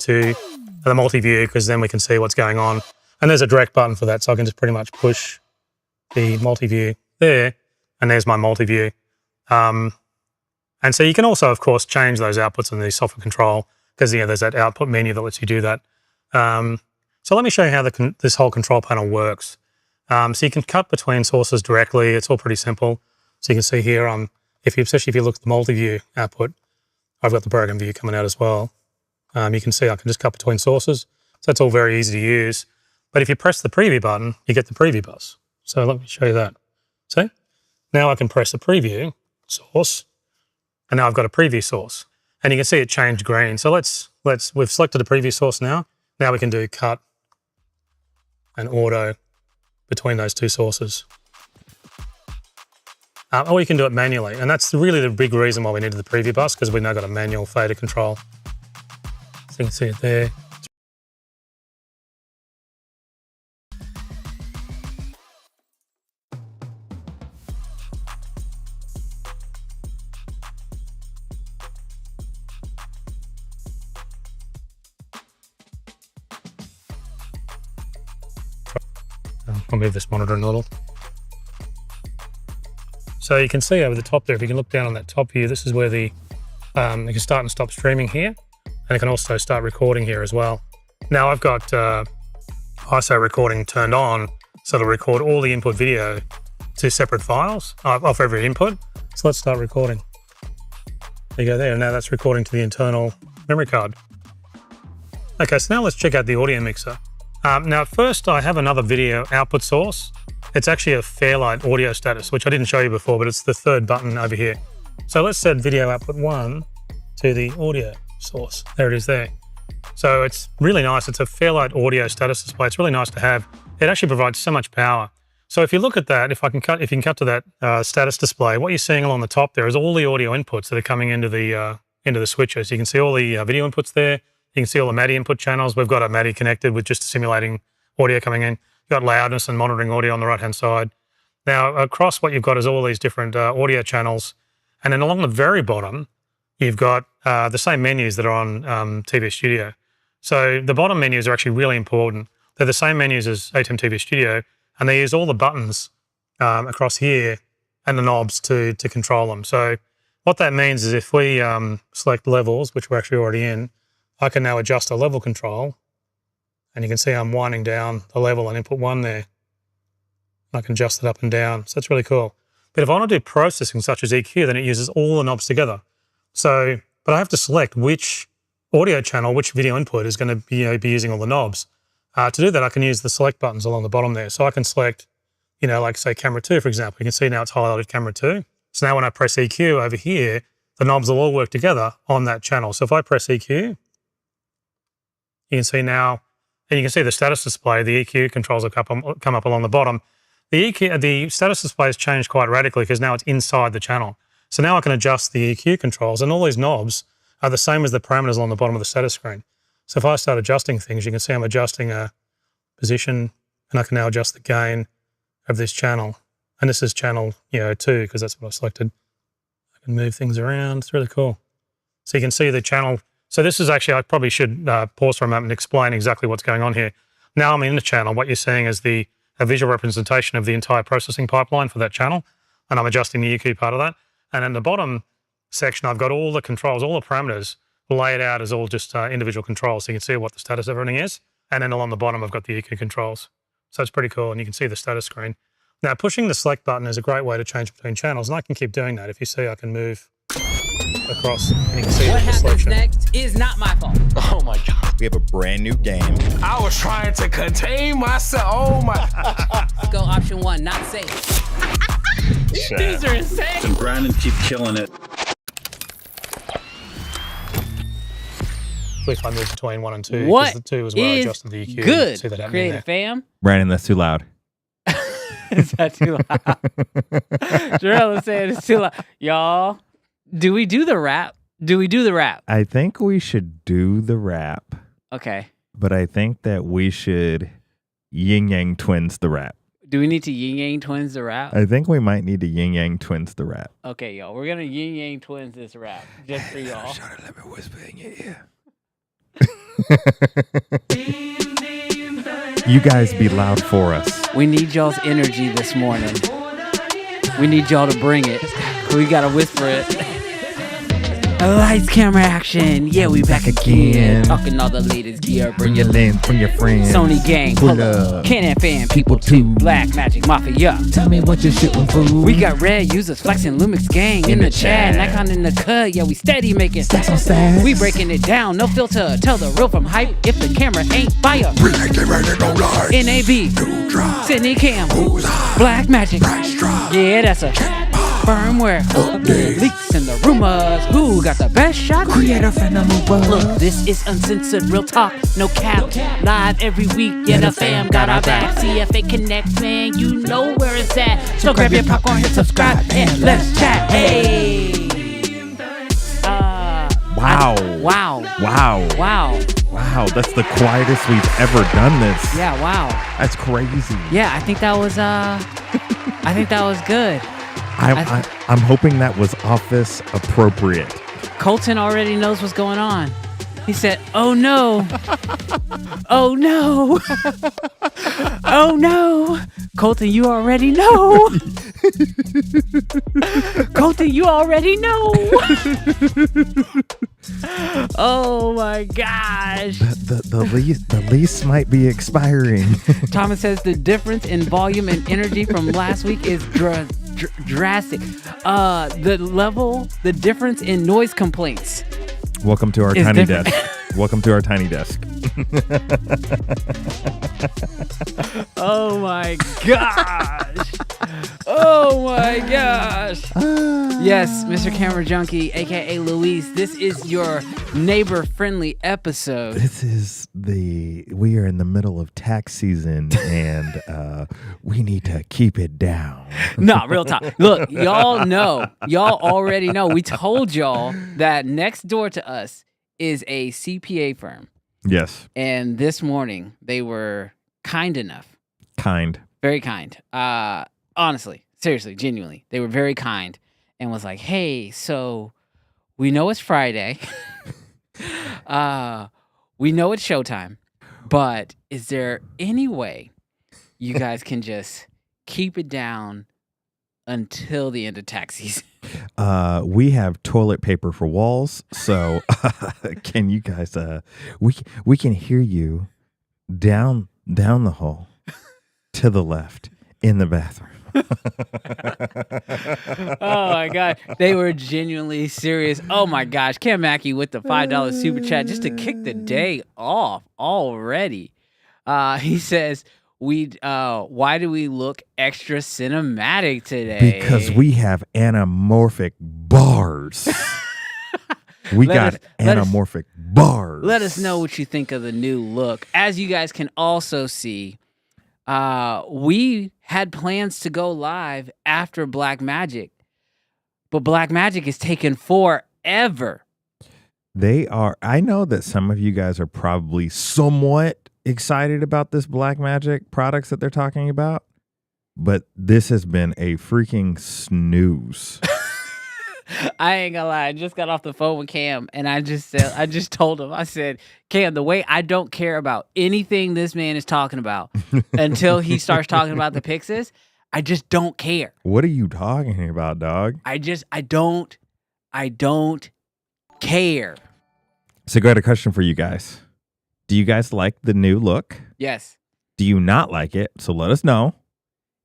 to the multi-view because then we can see what's going on. And there's a direct button for that, so I can just pretty much push the multi-view there, and there's my multi-view. And so you can also, of course, change those outputs in the software control because there's that output menu that lets you do that. So let me show you how this whole control panel works. So you can cut between sources directly. It's all pretty simple. So you can see here, especially if you look at the multi-view output, I've got the program view coming out as well. You can see I can just cut between sources. So it's all very easy to use. But if you press the preview button, you get the preview bus. So let me show you that. See? Now I can press the preview source, and now I've got a preview source. And you can see it changed green. So we've selected a preview source now. Now we can do cut and auto between those two sources. Or you can do it manually. And that's really the big reason why we needed the preview bus, because we've now got a manual fader control. So you can see it there. I'll move this monitor a little. So you can see over the top there, if you can look down on that top view, this is where you can start and stop streaming here, and it can also start recording here as well. Now I've got ISO recording turned on, so it'll record all the input video to separate files off every input. So let's start recording. There you go there, and now that's recording to the internal memory card. Okay, so now let's check out the audio mixer. Now, first, I have another video output source. It's actually a Fairlight audio status, which I didn't show you before, but it's the third button over here. So let's set video output 1 to the audio source. There it is there. So it's really nice. It's a Fairlight audio status display. It's really nice to have. It actually provides so much power. So if you look at that, if you can cut to that status display, what you're seeing along the top there is all the audio inputs that are coming into the switches. You can see all the video inputs there. You can see all the MADI input channels. We've got a MADI connected with just simulating audio coming in. You've got loudness and monitoring audio on the right-hand side. Now, across what you've got is all these different audio channels. And then along the very bottom, you've got the same menus that are on TV Studio. So the bottom menus are actually really important. They're the same menus as ATEM TV Studio, and they use all the buttons across here and the knobs to control them. So what that means is if we select levels, which we're actually already in, I can now adjust a level control, and you can see I'm winding down the level on input 1 there. I can adjust it up and down, so that's really cool. But if I want to do processing such as EQ, then it uses all the knobs together. So, but I have to select which audio channel, which video input is going to be using all the knobs. To do that, I can use the select buttons along the bottom there. So I can select, like say camera 2, for example. You can see now it's highlighted camera 2. So now when I press EQ over here, the knobs will all work together on that channel. So if I press EQ, you can see now, and you can see the status display, the EQ controls will come up along the bottom. The status display has changed quite radically because now it's inside the channel. So now I can adjust the EQ controls, and all these knobs are the same as the parameters along the bottom of the status screen. So if I start adjusting things, you can see I'm adjusting a position, and I can now adjust the gain of this channel. And this is channel 2 because that's what I selected. I can move things around. It's really cool. So you can see the channel. So this is actually, I probably should pause for a moment and explain exactly what's going on here. Now I'm in the channel. What you're seeing is a visual representation of the entire processing pipeline for that channel, and I'm adjusting the EQ part of that. And in the bottom section, I've got all the controls, all the parameters laid out as all just individual controls, so you can see what the status of everything is. And then along the bottom, I've got the EQ controls. So it's pretty cool, and you can see the status screen. Now, pushing the select button is a great way to change between channels, and I can keep doing that. If you see, I can move across, and you can see what the happens selection. next is not my fault. Oh my God. We have a brand new game. I was trying to contain myself. Oh my. Go option 1, not safe. These are insane. And Brandon keep killing it. If I move between 1 and 2, What because the 2 is where I is adjusted the EQ. good, See that happening creative there. fam? Brandon, that's too loud. Is that too loud? Jarrell is saying it's too loud. Y'all, do we do the rap? Do we do the rap? I think we should do the rap, Okay. but I think that we should yin yang twins the rap. Do we need to yin yang twins the rap? I think we might need to yin yang twins the rap. Okay, y'all. We're going to yin yang twins this rap just for y'all. Let me whisper in your ear. You guys be loud for us. We need y'all's energy this morning. We need y'all to bring it. We gotta whisper it. Lights, camera, action. Yeah, we back again. Talking all the latest gear. Bring your lens, bring your friends. Sony gang, pull up. Canon fan, people too. Blackmagic Mafia. Tell me what you're shooting for. We got red users flexing Lumix gang in the chat. Nikon in the cut. Yeah, we steady making Stacks on stacks. We breaking it down, no filter. Tell the real from hype if the camera ain't fire. NAB, Sydney Cam, Blackmagic. Yeah, that's a firmware. Leaks and the rumors. Who got the best shot? Creator phenomenal. Look, this is uncensored, real talk, no cap. Live every week, yeah, the fam got our back. CFA Connect, man, you know where it's at. So grab your popcorn, hit subscribe, and let's chat. Hey. Wow. Wow. Wow. Wow. Wow. That's the quietest we've ever done this. Yeah, wow. That's crazy. Yeah, I think that was good. I'm hoping that was office appropriate. Colton already knows what's going on. He said, "Oh no, oh no, oh no." Colton, you already know. Colton, you already know. Oh my gosh. The lease might be expiring. Thomas says the difference in volume and energy from last week is drastic. The difference in noise complaints. Welcome to our tiny desk. Welcome to our tiny desk. Oh my gosh. Oh my gosh. Yes, Mr. Camera Junkie, aka Luis, this is your neighbor-friendly episode. We are in the middle of tax season and we need to keep it down. No, real talk. Look, y'all already know. We told y'all that next door to us is a CPA firm. Yes. And this morning they were kind enough. Very kind. Honestly, seriously, genuinely. They were very kind and was like, "Hey, so we know it's Friday. We know it's showtime, but is there any way you guys can just keep it down until the end of tax season?" We have toilet paper for walls, so can you guys we can hear you down the hall to the left in the bathroom. Oh my god, they were genuinely serious. Oh my gosh, Cam Mackey with the $5 super chat just to kick the day off already. He says, why do we look extra cinematic today? Because we have anamorphic bars. We got anamorphic bars. Let us know what you think of the new look. As you guys can also see, we had plans to go live after Blackmagic, but Blackmagic is taking forever. I know that some of you guys are probably somewhat excited about this Blackmagic products that they're talking about, but this has been a freaking snooze. I ain't gonna lie. I just got off the phone with Cam and I just told him, I said, "Cam, the way I don't care about anything this man is talking about until he starts talking about the PYXIS, I just don't care." What are you talking about, dog? I don't care. So I got a question for you guys. Do you guys like the new look? Yes. Do you not like it? So let us know.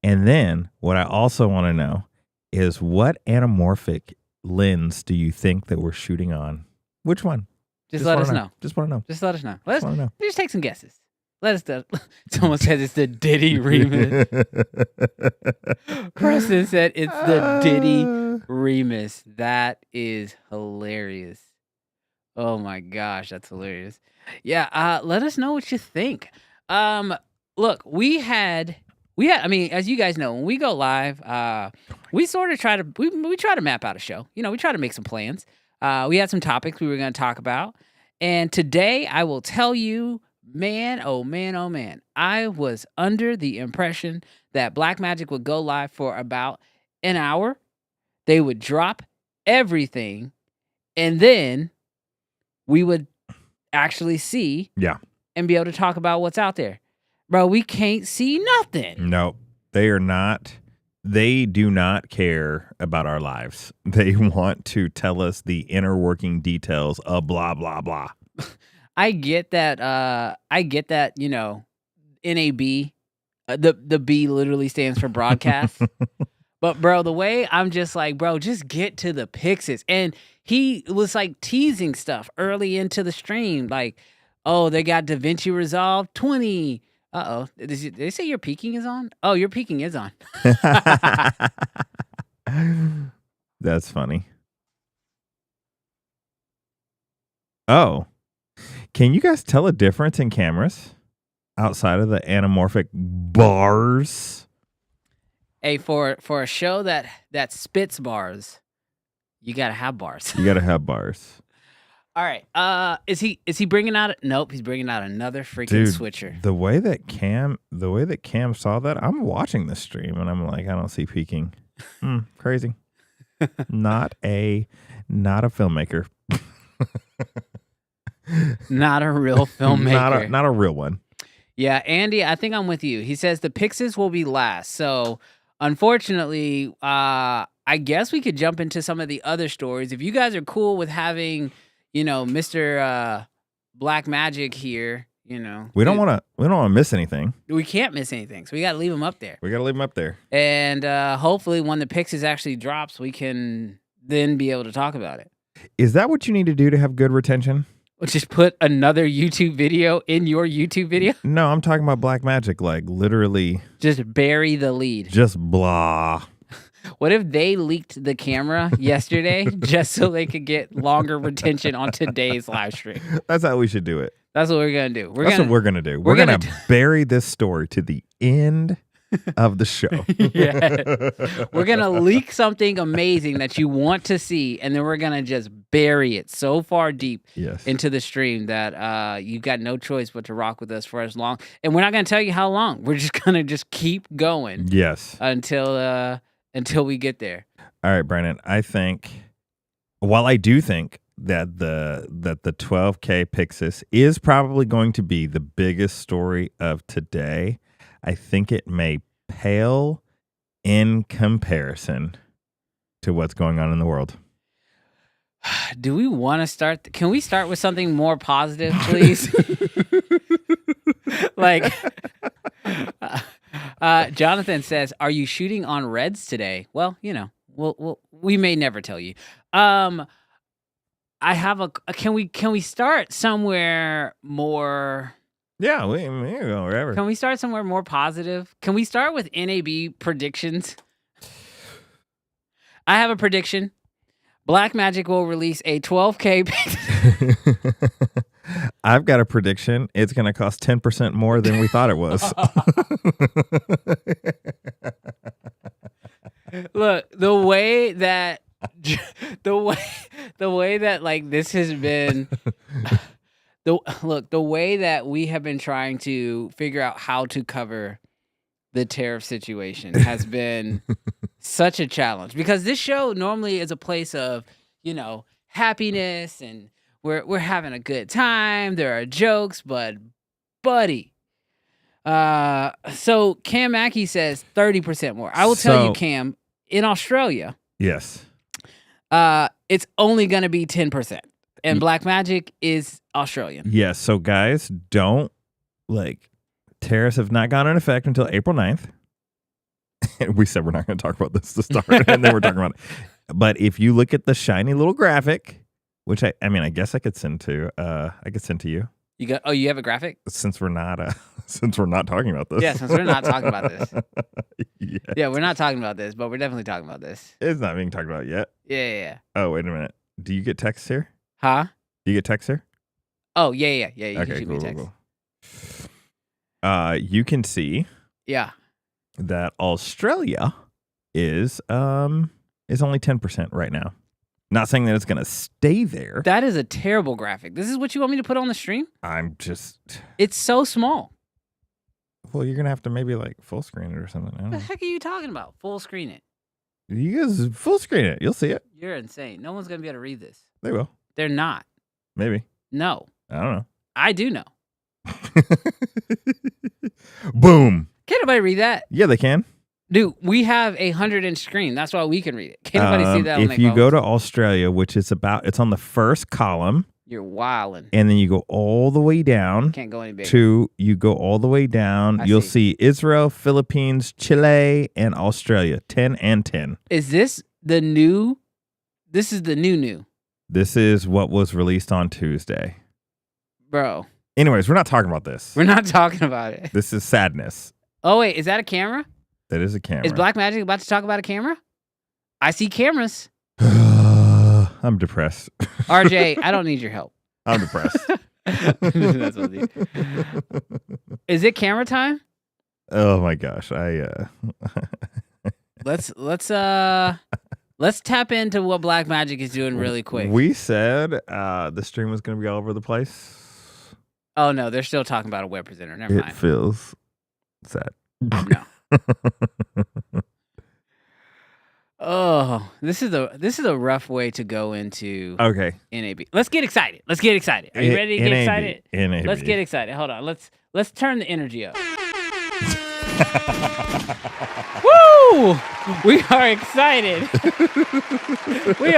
And then what I also want to know is what anamorphic lens do you think that we're shooting on? Which one? Just let us know. Just want to know. Just let us know. Let's just take some guesses. Let us know. Someone said it's the Diddy remix. Preston said it's the Diddy remix. That is hilarious. Oh my gosh, that's hilarious. Yeah, let us know what you think. Look, we had, I mean, as you guys know, when we go live, we sort of try to map out a show. You know, we try to make some plans. We had some topics we were going to talk about. And today I will tell you, man, oh man, I was under the impression that Blackmagic would go live for about an hour. They would drop everything. And then we would actually see Yeah. and be able to talk about what's out there. Bro, we can't see nothing. No, they are not. They do not care about our lives. They want to tell us the inner working details of blah, blah, blah. I get that, you know, NAB, the B literally stands for broadcast. But bro, the way I'm just like, bro, just get to the PYXIS. And he was like teasing stuff early into the stream. Like, oh, they got DaVinci Resolve 20. Uh-oh. Did they say your peaking is on? Oh, your peaking is on. That's funny. Oh, can you guys tell a difference in cameras outside of the anamorphic bars? Hey, for a show that spits bars, you gotta have bars. You gotta have bars. All right. Is he bringing out? Nope. He's bringing out another freaking Dude, switcher. The way that Cam saw that, I'm watching the stream and I'm like, I don't see peaking. Crazy. Not a filmmaker. Not a real filmmaker. Not a real one. Yeah, Andy, I think I'm with you. He says the PYXIS will be last. So, unfortunately, I guess we could jump into some of the other stories. If you guys are cool with having, you know, Mr. Blackmagic here, you know. We don't want to miss anything. We can't miss anything. So we got to leave him up there. We got to leave him up there. And hopefully when the PYXIS actually drops, we can then be able to talk about it. Is that what you need to do to have good retention? We'll just put another YouTube video in your YouTube video? No, I'm talking about Blackmagic, like literally. Just bury the lead. Just blah. What if they leaked the camera yesterday just so they could get longer retention on today's live stream? That's how we should do it. That's what we're going to do. That's what we're going to do. We're going to bury this story to the end of the show. Yeah. We're going to leak something amazing that you want to see, and then we're going to just bury it so far deep into the stream that you've got no choice but to rock with us for as long. And we're not going to tell you how long. We're just going to just keep going. Yes. Until we get there. All right, Brandon. I think, while I do think that the 12K PYXIS is probably going to be the biggest story of today, I think it may pale in comparison to what's going on in the world. Do we want to start? Can we start with something more positive, please? Like, Jonathan says, "Are you shooting on reds today?" Well, you know, we may never tell you. I have a. Can we start somewhere more? Yeah, we go wherever. Can we start somewhere more positive? Can we start with NAB predictions? I have a prediction. Blackmagic will release a 12K. I've got a prediction. It's going to cost 10% more than we thought it was. Look, the way that like this has been the way that we have been trying to figure out how to cover the tariff situation has been such a challenge, because this show normally is a place of, you know, happiness and we're having a good time. There are jokes, but buddy. So Cam Mackey says 30% more. I will tell you, Cam, in Australia, yes, it's only going to be 10%. And Blackmagic is Australian. Yes. So guys, don't tariffs have not gone into effect until April 9th. We said we're not going to talk about this to start, and then we're talking about it. But if you look at the shiny little graphic, which I mean, I guess I could send to you. You have a graphic? Since we're not talking about this. Yeah, since we're not talking about this. Yeah, we're not talking about this, but we're definitely talking about this. It's not being talked about yet. Yeah. Oh, wait a minute. Do you get text here? Huh? Do you get text here? Oh, yeah. You can okay, shoot me text. Cool. You can see. Yeah. That Australia is only 10% right now. Not saying that it's going to stay there. That is a terrible graphic. This is what you want me to put on the stream? It's so small. Well, you're going to have to maybe full screen it or something. What the heck are you talking about? Full screen it. You guys full screen it. You'll see it. You're insane. No one's going to be able to read this. They will. They're not. Maybe. No. I don't I do know. know. Boom. Can anybody read that? Yeah, they can. Dude, we have a 100-inch screen. That's why we can read it. Can anybody see that on If you go to Australia, which is it's on the first column, You're wildin'. and then you go all the way down Can't go any bigger. you go all the way down. I You'll see. see Israel, Philippines, Chile, and Australia. 10 and 10. Is this the new? This is the new. This is what was released on Tuesday. Bro, Anyways, we're not talking about this. we're not talking about it. This is sadness. Oh, wait. Is that a camera? That is a camera. Is Blackmagic about to talk about a camera? I see cameras. I'm depressed. RJ, I don't need your help. I'm depressed. That's what it is. Is it camera time? Oh my gosh. Let's tap into what Blackmagic is doing really quick. We said the stream was going to be all over the place. Oh no, they're still talking about a web presenter. Never It mind. feels sad. No. Oh, this is a rough way to go into Okay. NAB. Let's get excited. Are you ready to get excited? NAB. Let's get excited. Hold on. Let's turn the energy up. Woo! We are excited. we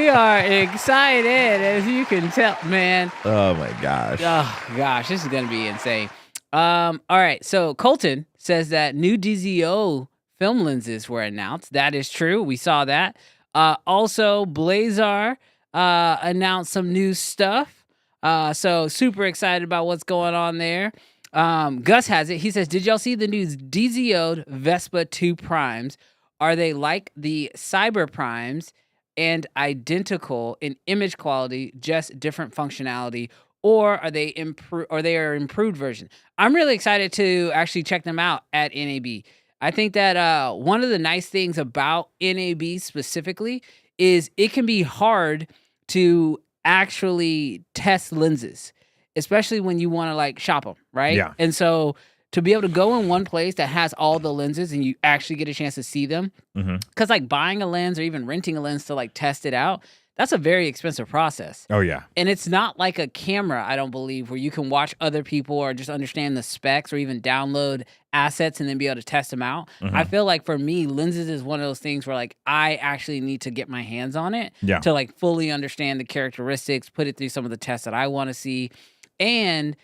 are excited, as you can tell, man. Oh my gosh. Oh gosh, this is gonna be insane. All right, so Colton says that new DZO film lenses were announced. That is true. We saw that. Also, Blazar announced some new stuff. So super excited about what's going on there. Gus has it. He says, did y'all see the new DZO'd Vespa 2 primes? Are they like the Cyber primes and identical in image quality, just different functionality? Or are they improved version? I'm really excited to actually check them out at NAB. I think that one of the nice things about NAB specifically is it can be hard to actually test lenses, especially when you want to like shop them, right? Yeah. And so to be able to go in one place that has all the lenses and you actually get a chance to see them, because like buying a lens or even renting a lens to like test it out, that's a very expensive process. Oh yeah. And it's not like a camera, I don't believe, where you can watch other people or just understand the specs or even download assets and then be able to test them out. I feel like for me, lenses is one of those things where like I actually need to get my hands on it to like fully understand the characteristics, put it through some of the tests that I want to see, and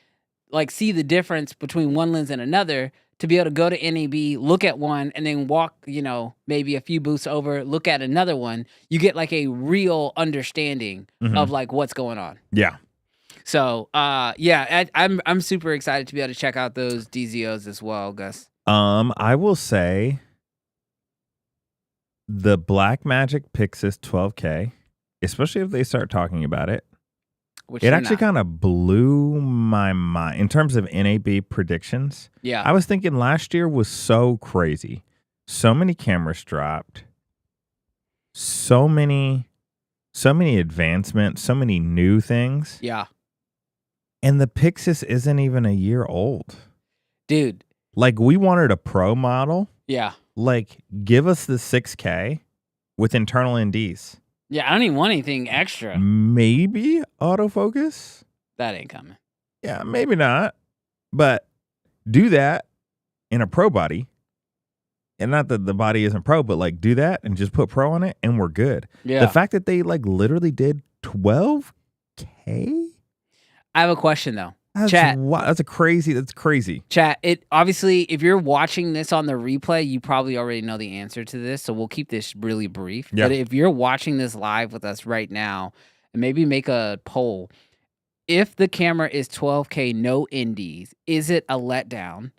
like see the difference between one lens and another, to be able to go to NAB, look at one, and then walk, maybe a few booths over, look at another one. You get like a real understanding of like what's going on. Yeah. So, I'm super excited to be able to check out those DZOs as well, Gus. I will say the Blackmagic PYXIS 12K, especially if they start talking about it, Which it they're actually not. kind of blew my mind in terms of NAB predictions. Yeah. I was thinking last year was so crazy. So many cameras dropped. So many advancements, so many new things. Yeah. And the PYXIS isn't even a year old. Dude. Like, we wanted a pro model. Yeah. Like, give us the 6K with internal NDs. Yeah, I don't even want anything extra. Maybe autofocus. That ain't coming. Yeah, maybe not. But do that in a pro body. And not that the body isn't pro, but like do that and just put pro on it and we're good. Yeah. The fact that they like literally did 12K? I have a question though. That's Chat. That's crazy. Chat, it obviously, if you're watching this on the replay, you probably already know the answer to this, so we'll keep this really brief. Yeah. But if you're watching this live with us right now, and maybe make a poll, if the camera is 12K no indies, is it a letdown?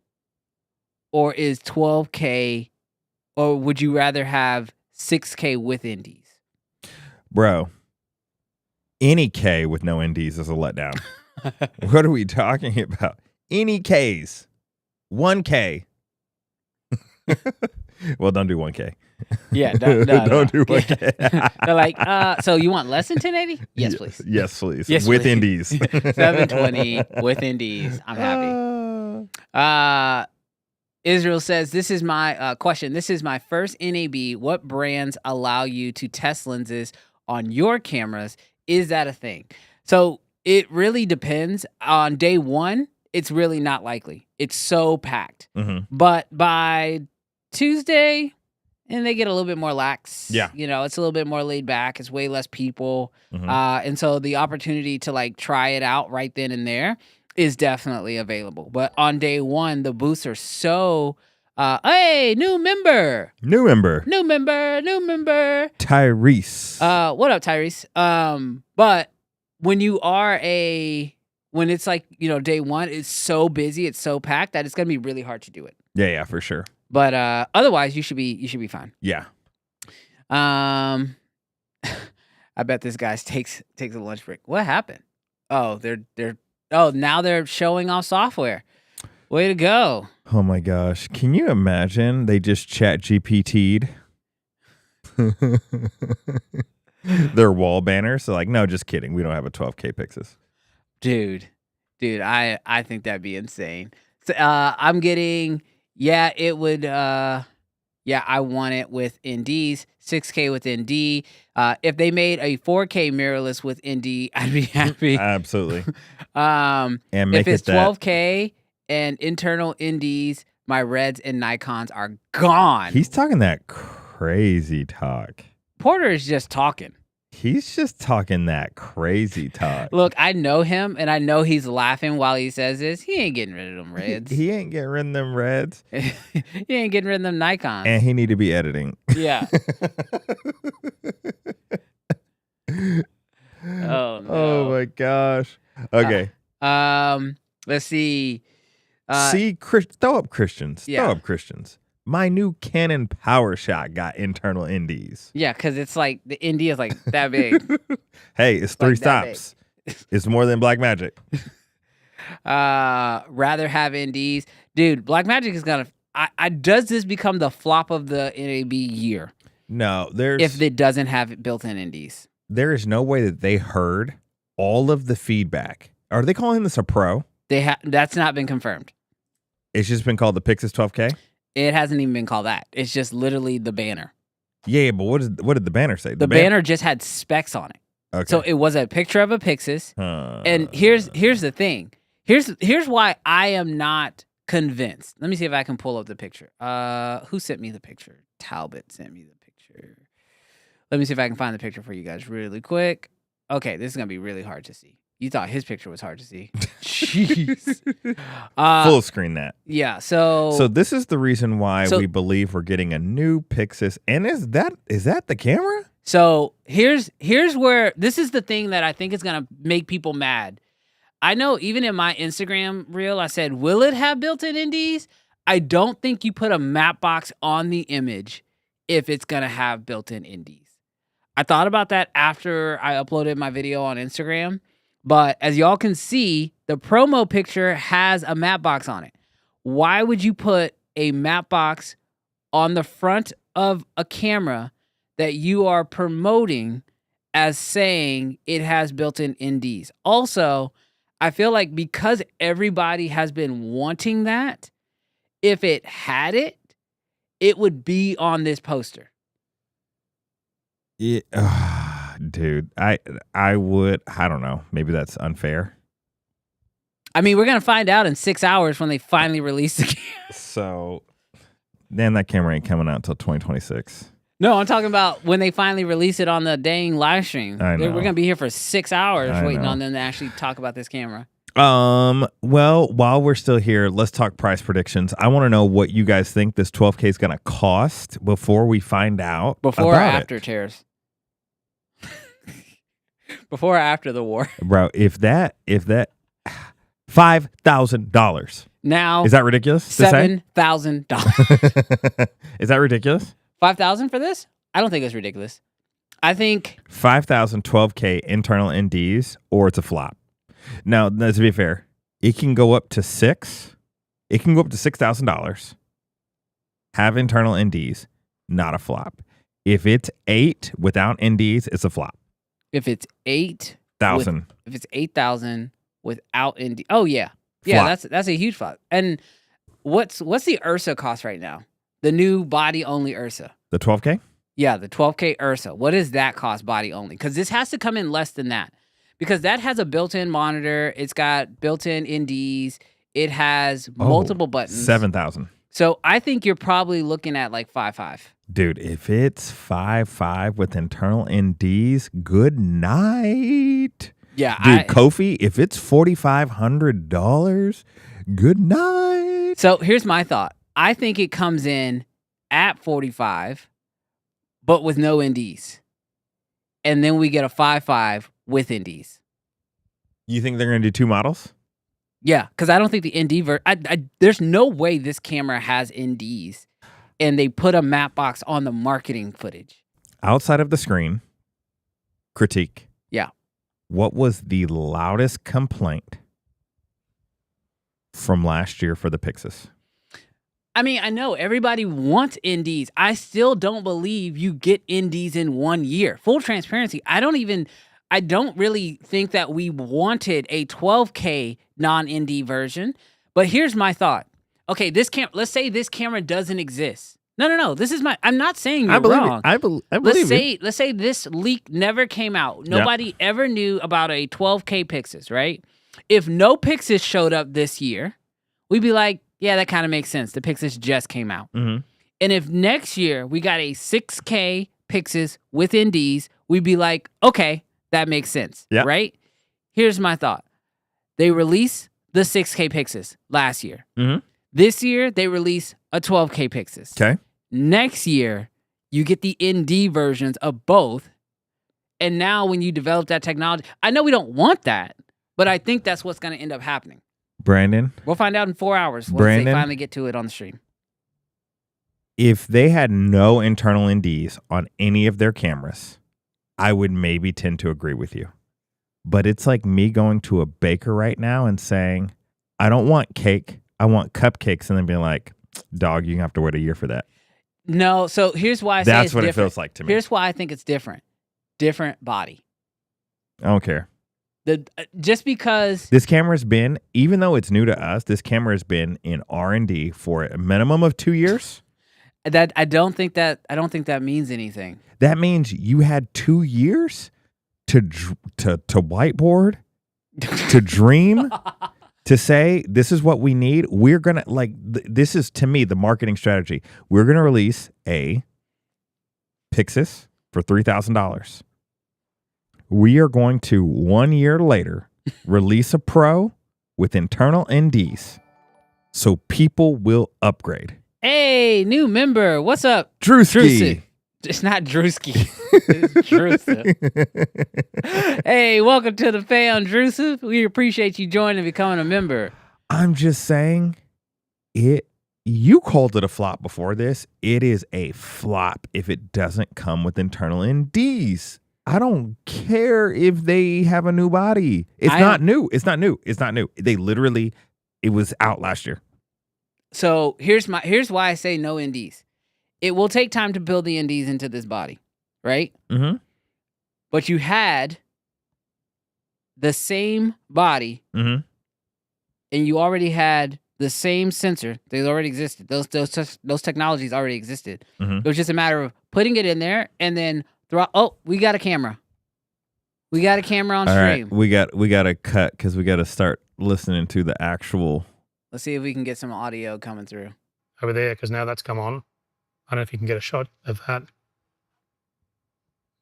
Or is 12K, or would you rather have 6K with indies? Bro, any K with no NDs is a letdown. What are we talking about? Any Ks. 1K. Well, don't do 1K. Yeah, don't do 1K. They're like, so you want less than 1080? Yes, please. Yes, please. Yes, with please. NDs. 720 with NDs. I'm happy. Israel says, this is my question. This is my first NAB. What brands allow you to test lenses on your cameras? Is that a thing? So It really depends. On day one, it's really not likely. It's so packed. But by Tuesday, and they get a little bit more lax. Yeah. You know, it's a little bit more laid back. It's way less people. And so the opportunity to like try it out right then and there is definitely available. But on day one, the booths are so, hey, new member. Tyrese. What up, Tyrese? But when it's like, you know, day one, it's so busy, it's so packed that it's going to be really hard to do it. Yeah, for sure. But otherwise, you should be fine. Yeah. I bet this guy takes a lunch break. What happened? Oh, now they're showing off software. Way to go. Oh my gosh. Can you imagine they just chat GPT'd their wall banner? So like, no, just kidding. We don't have a 12K PYXIS. Dude, I think that'd be insane. So, I'm getting, it would, I want it with NDs, 6K with ND. If they made a 4K mirrorless with ND, I'd be happy. Absolutely. And make if it's it that 12K and internal NDs, my Reds and Nikons are gone. He's talking that crazy talk. Porter is just talking. He's just talking that crazy talk. Look, I know him, and I know he's laughing while he says this. He ain't getting rid of them Reds. He ain't getting rid of them Reds. He ain't getting rid of them Nikons. And he need to be editing. Yeah. Oh, no. Oh, my gosh. Okay. Let's see. Throw up Christians. Yeah. Throw up Christians. My new Canon PowerShot got internal NDs. Yeah, because it's like the ND is like that big. Hey, it's 3 stops. It's more than Blackmagic. Rather have NDs. Dude, Blackmagic is going to... does this become the flop of the NAB year? No, if it doesn't have built-in NDs. There is no way that they heard all of the feedback. Are they calling this a Pro? That's not been confirmed. It's just been called the PYXIS 12K? It hasn't even been called that. It's just literally the banner. Yeah, but what did the banner say? The banner just had specs on it. Okay. So it was a picture of a PYXIS. And here's the thing. Here's why I am not convinced. Let me see if I can pull up the picture. Who sent me the picture? Talbot sent me the picture. Let me see if I can find the picture for you guys really quick. Okay, this is gonna be really hard to see. You thought his picture was hard to see. Jeez. Full screen that. Yeah, so this is the reason why we believe we're getting a new PYXIS. And is that the camera? So here's where this is the thing that I think is gonna make people mad. I know even in my Instagram reel, I said, will it have built-in NDs? I don't think you put a map box on the image if it's gonna have built-in NDs. I thought about that after I uploaded my video on Instagram. But as y'all can see, the promo picture has a map box on it. Why would you put a map box on the front of a camera that you are promoting as saying it has built-in NDs? Also, I feel like because everybody has been wanting that, if it had it, it would be on this poster. Yeah. Dude, I don't know. Maybe that's unfair. I mean, we're going to find out in 6 hours when they finally release the camera. So, then that camera ain't coming out until 2026. No, I'm talking about when they finally release it on the dang live stream. I know. We're going to be here for 6 hours waiting on them to actually talk about this camera. Well, while we're still here, let's talk price predictions. I want to know what you guys think this 12K is going to cost before we find out. Before or after Tariffs? Before or after the war? Bro, if that $5,000. Now is that ridiculous? $7,000. Is that ridiculous? $5,000 for this? I don't think it's ridiculous. I think 5,000 12K internal NDs, or it's a flop. Now, to be fair, it can go up to $6,000. It can go up to $6,000. Have internal NDs, not a flop. If it's 8 without NDs, it's a flop. If it's 8,000. If it's 8,000 without ND. Oh yeah. Yeah, flop. that's a huge flop. And what's the Ursa cost right now? The new body only Ursa. The 12K? Yeah, the 12K Ursa. What does that cost body only? Because this has to come in less than that. because that has a built-in monitor. It's got built-in NDs. It has multiple buttons. 7,000. So I think you're probably looking at like 5.5. Dude, if it's 5.5 with internal NDs, good night. Yeah, Dude, Kofi, if it's $4,500, good night. So here's my thought. I think it comes in at 45, but with no NDs. And then we get a 5.5 with NDs. You think they're going to do 2 models? Yeah, because I don't think the ND there's no way this camera has NDs, and they put a map box on the marketing footage. Outside of the screen, critique. Yeah. What was the loudest complaint from last year for the PYXIS? I mean, I know everybody wants NDs. I still don't believe you get NDs in 1 year. Full transparency, I don't really think that we wanted a 12K non-ND version. But here's my thought. Okay, let's say this camera doesn't exist. No. This is I'm not saying you're wrong. I believe Let's say this leak never came out. Nobody ever knew about a 12K PYXIS, right? If no PYXIS showed up this year, we'd be like, yeah, that kind of makes sense. The PYXIS just came out. Mm-hmm. And if next year we got a 6K PYXIS with NDs, we'd be like, okay, that makes sense, right? Here's my thought. They released the 6K PYXIS last year. Mm-hmm. This year, they release a 12K PYXIS. Okay. Next year, you get the ND versions of both. And now when you develop that technology, I know we don't want that, but I think that's what's going to end up happening. Brandon? We'll find out in 4 hours once they finally get to it on the stream. If they had no internal NDs on any of their cameras, I would maybe tend to agree with you. But it's like me going to a baker right now and saying, I don't want cake, I want cupcakes, and then being like, dog, you're going to have to wait a year for that. No, so here's why I say That's it's what different. it feels like to me. Here's why I think it's different. Different body. I don't care. Just because This camera's been, even though it's new to us, this camera has been in R&D for a minimum of 2 years. that I don't think that means anything. That means you had 2 years to whiteboard, to dream, to say, this is what we need. We're going to, this is, to me, the marketing strategy. We're going to release a PYXIS for $3,000. We are going to, 1 year later, release a Pro with internal NDs so people will upgrade. Hey, new member. What's up? Drewski. It's not Drewski. It's Drusa. Hey, welcome to the fam, Drusa. We appreciate you joining and becoming a member. I'm just saying, you called it a flop before this. It is a flop if it doesn't come with internal NDs. I don't care if they have a new body. It's not new. It's not new. They literally, it was out last year. So here's why I say no NDs. It will take time to build the NDs into this body, right? Mm-hmm. But you had the same body, mm-hmm. and you already had the same sensor. They already existed. Those technologies already existed. Mm-hmm. It was just a matter of putting it in there and then we got a camera. We got a camera on stream. Right. We got to cut because we got to start listening to the actual. Let's see if we can get some audio coming through. Over there, because now that's come on. I don't know if you can get a shot of that.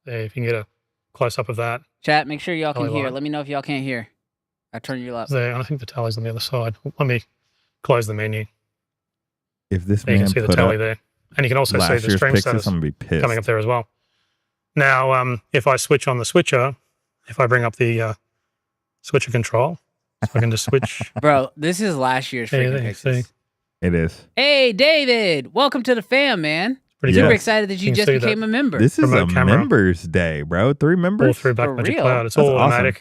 There, if you can get a close-up of that. Chat, make sure y'all can hear. Light. Let me know if y'all can't hear. I turn you up. There, and I think the tally's on the other side. Let me close the menu. If this there, man you can see the tally there. And you can also see the stream PYXIS, status I'm gonna be pissed. coming up there as well. Now, if I switch on the switcher, if I bring up the switcher control, so I can just switch. Bro, this is last year's freaking PYXIS. It is. Hey, David, welcome to the fam, man. Pretty Super good. excited that you just see became a member. This is Remote a camera. members day, bro. 3 members. All through Blackmagic real? Cloud. It's That's all awesome.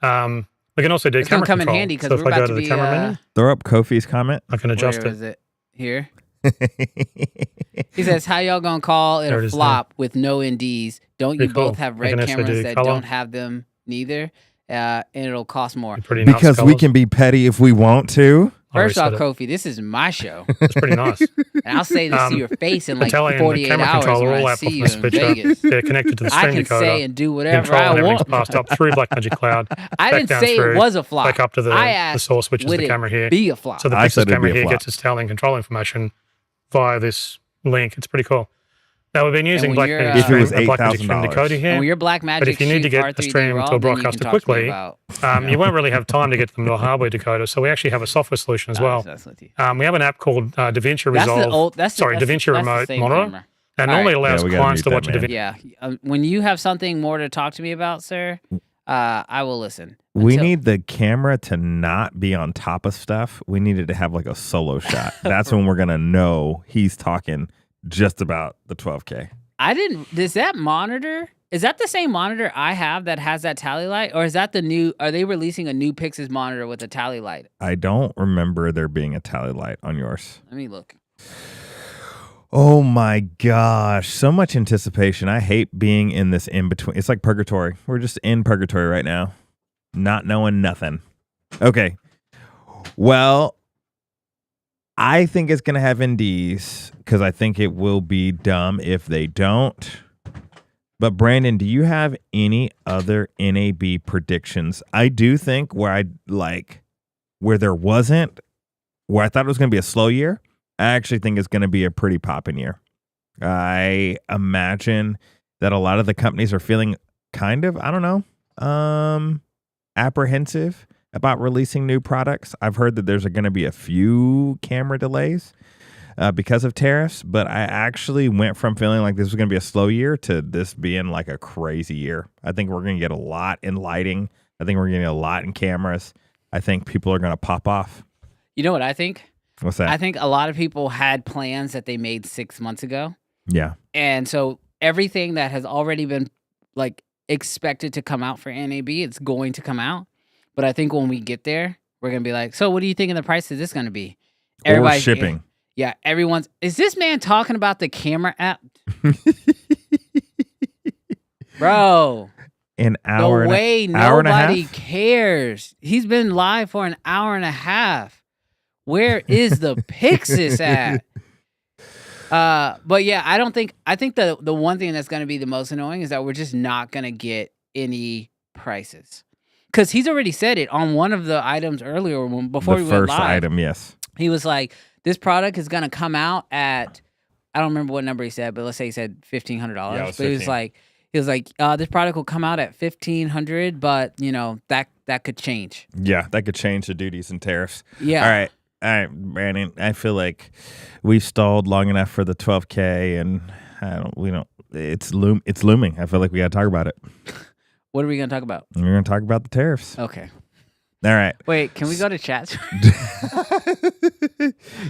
automatic. We can also do It's camera gonna come in control. handy because so if we're I go about to to the be. camera menu, Throw up Kofi's comment. I can adjust Where it. is it? Here. He says, how y'all gonna call it There a it is flop with no NDs? Don't you Pretty cool. both have I can red actually cameras do that color. don't have them neither? And it'll cost more. Pretty nice Because we colours. can be petty if we want to. First off, reset it. Kofi, this is my show. It's pretty nice. And I'll say this to your face in like Tele and the 48 camera hours controller when all I out see from you the in switcher. Vegas. They're connected to the I stream can decoder. say and do whatever Control I and everything's want. passed up through Blackmagic Cloud. I back didn't down say through, it was a flop. back up to the I asked, source, which is would the it camera here. be a flop? So the I PYXIS said it'd camera be a here flop. gets its tele and control information via this link. It's pretty cool. Now we've been using when you're, Blackmagic If it was stream, Blackmagic stream $8,000. decoder And here. when your Blackmagic But if you need to get the R3D stream raw, to a then you can broadcaster talk to me quickly, about- you won't really have time to get them to a hardware decoder. So we actually have a software solution as well. That's with you. We have an app called DaVinci That's the Resolve. old. That's the, sorry, that's, DaVinci that's Remote the same Monitor. camera. And All normally right. allows Yeah, we gotta clients to mute watch that, a man. DaVinci. Yeah. When you have something more to talk to me about, sir, I will listen. We Until- need the camera to not be on top of stuff. We need it to have like a solo shot. That's when we're gonna know he's talking just about the 12K. I didn't. Is that monitor? Is that the same monitor I have that has that tally light, or is that the new? Are they releasing a new PYXIS monitor with a tally light? I don't remember there being a tally light on yours. Let me look. Oh my gosh, so much anticipation. I hate being in this in between. It's like purgatory. We're just in purgatory right now, not knowing nothing. Okay. Well, I think it's going to have NDs because I think it will be dumb if they don't. But Brandon, do you have any other NAB predictions? I do think where there wasn't, where I thought it was going to be a slow year, I actually think it's going to be a pretty popping year. I imagine that a lot of the companies are feeling kind of, I don't know, apprehensive about releasing new products. I've heard that there's going to be a few camera delays because of tariffs, but I actually went from feeling like this was going to be a slow year to this being like a crazy year. I think we're going to get a lot in lighting. I think we're going to get a lot in cameras. I think people are going to pop off. You know what I think? What's that? I think a lot of people had plans that they made 6 months ago. Yeah. And so everything that has already been like expected to come out for NAB, it's going to come out. But I think when we get there, we're going to be like, so what do you think of the price is this going to be? Or shipping. Yeah, everyone's, is this man talking about the camera app? Bro, An hour, the way hour and a nobody half? cares. He's been live for an hour and a half. Where is the PYXIS at? But yeah, I think the one thing that's going to be the most annoying is that we're just not going to get any prices. Because he's already said it on one of the items earlier before we The went first live. item, yes. He was like, this product is going to come out at, I don't remember what number he said, but let's say he said $1,500. Yeah, it was but he was like, this product will come out at $1,500, but you know, that could change. Yeah, that could change the duties and tariffs. Yeah. All right, Brandon. I feel like we've stalled long enough for the 12K, and it's looming. I feel like we got to talk about it. What are we going to talk about? We're going to talk about the tariffs. Okay. All right. Wait, can we go to chat?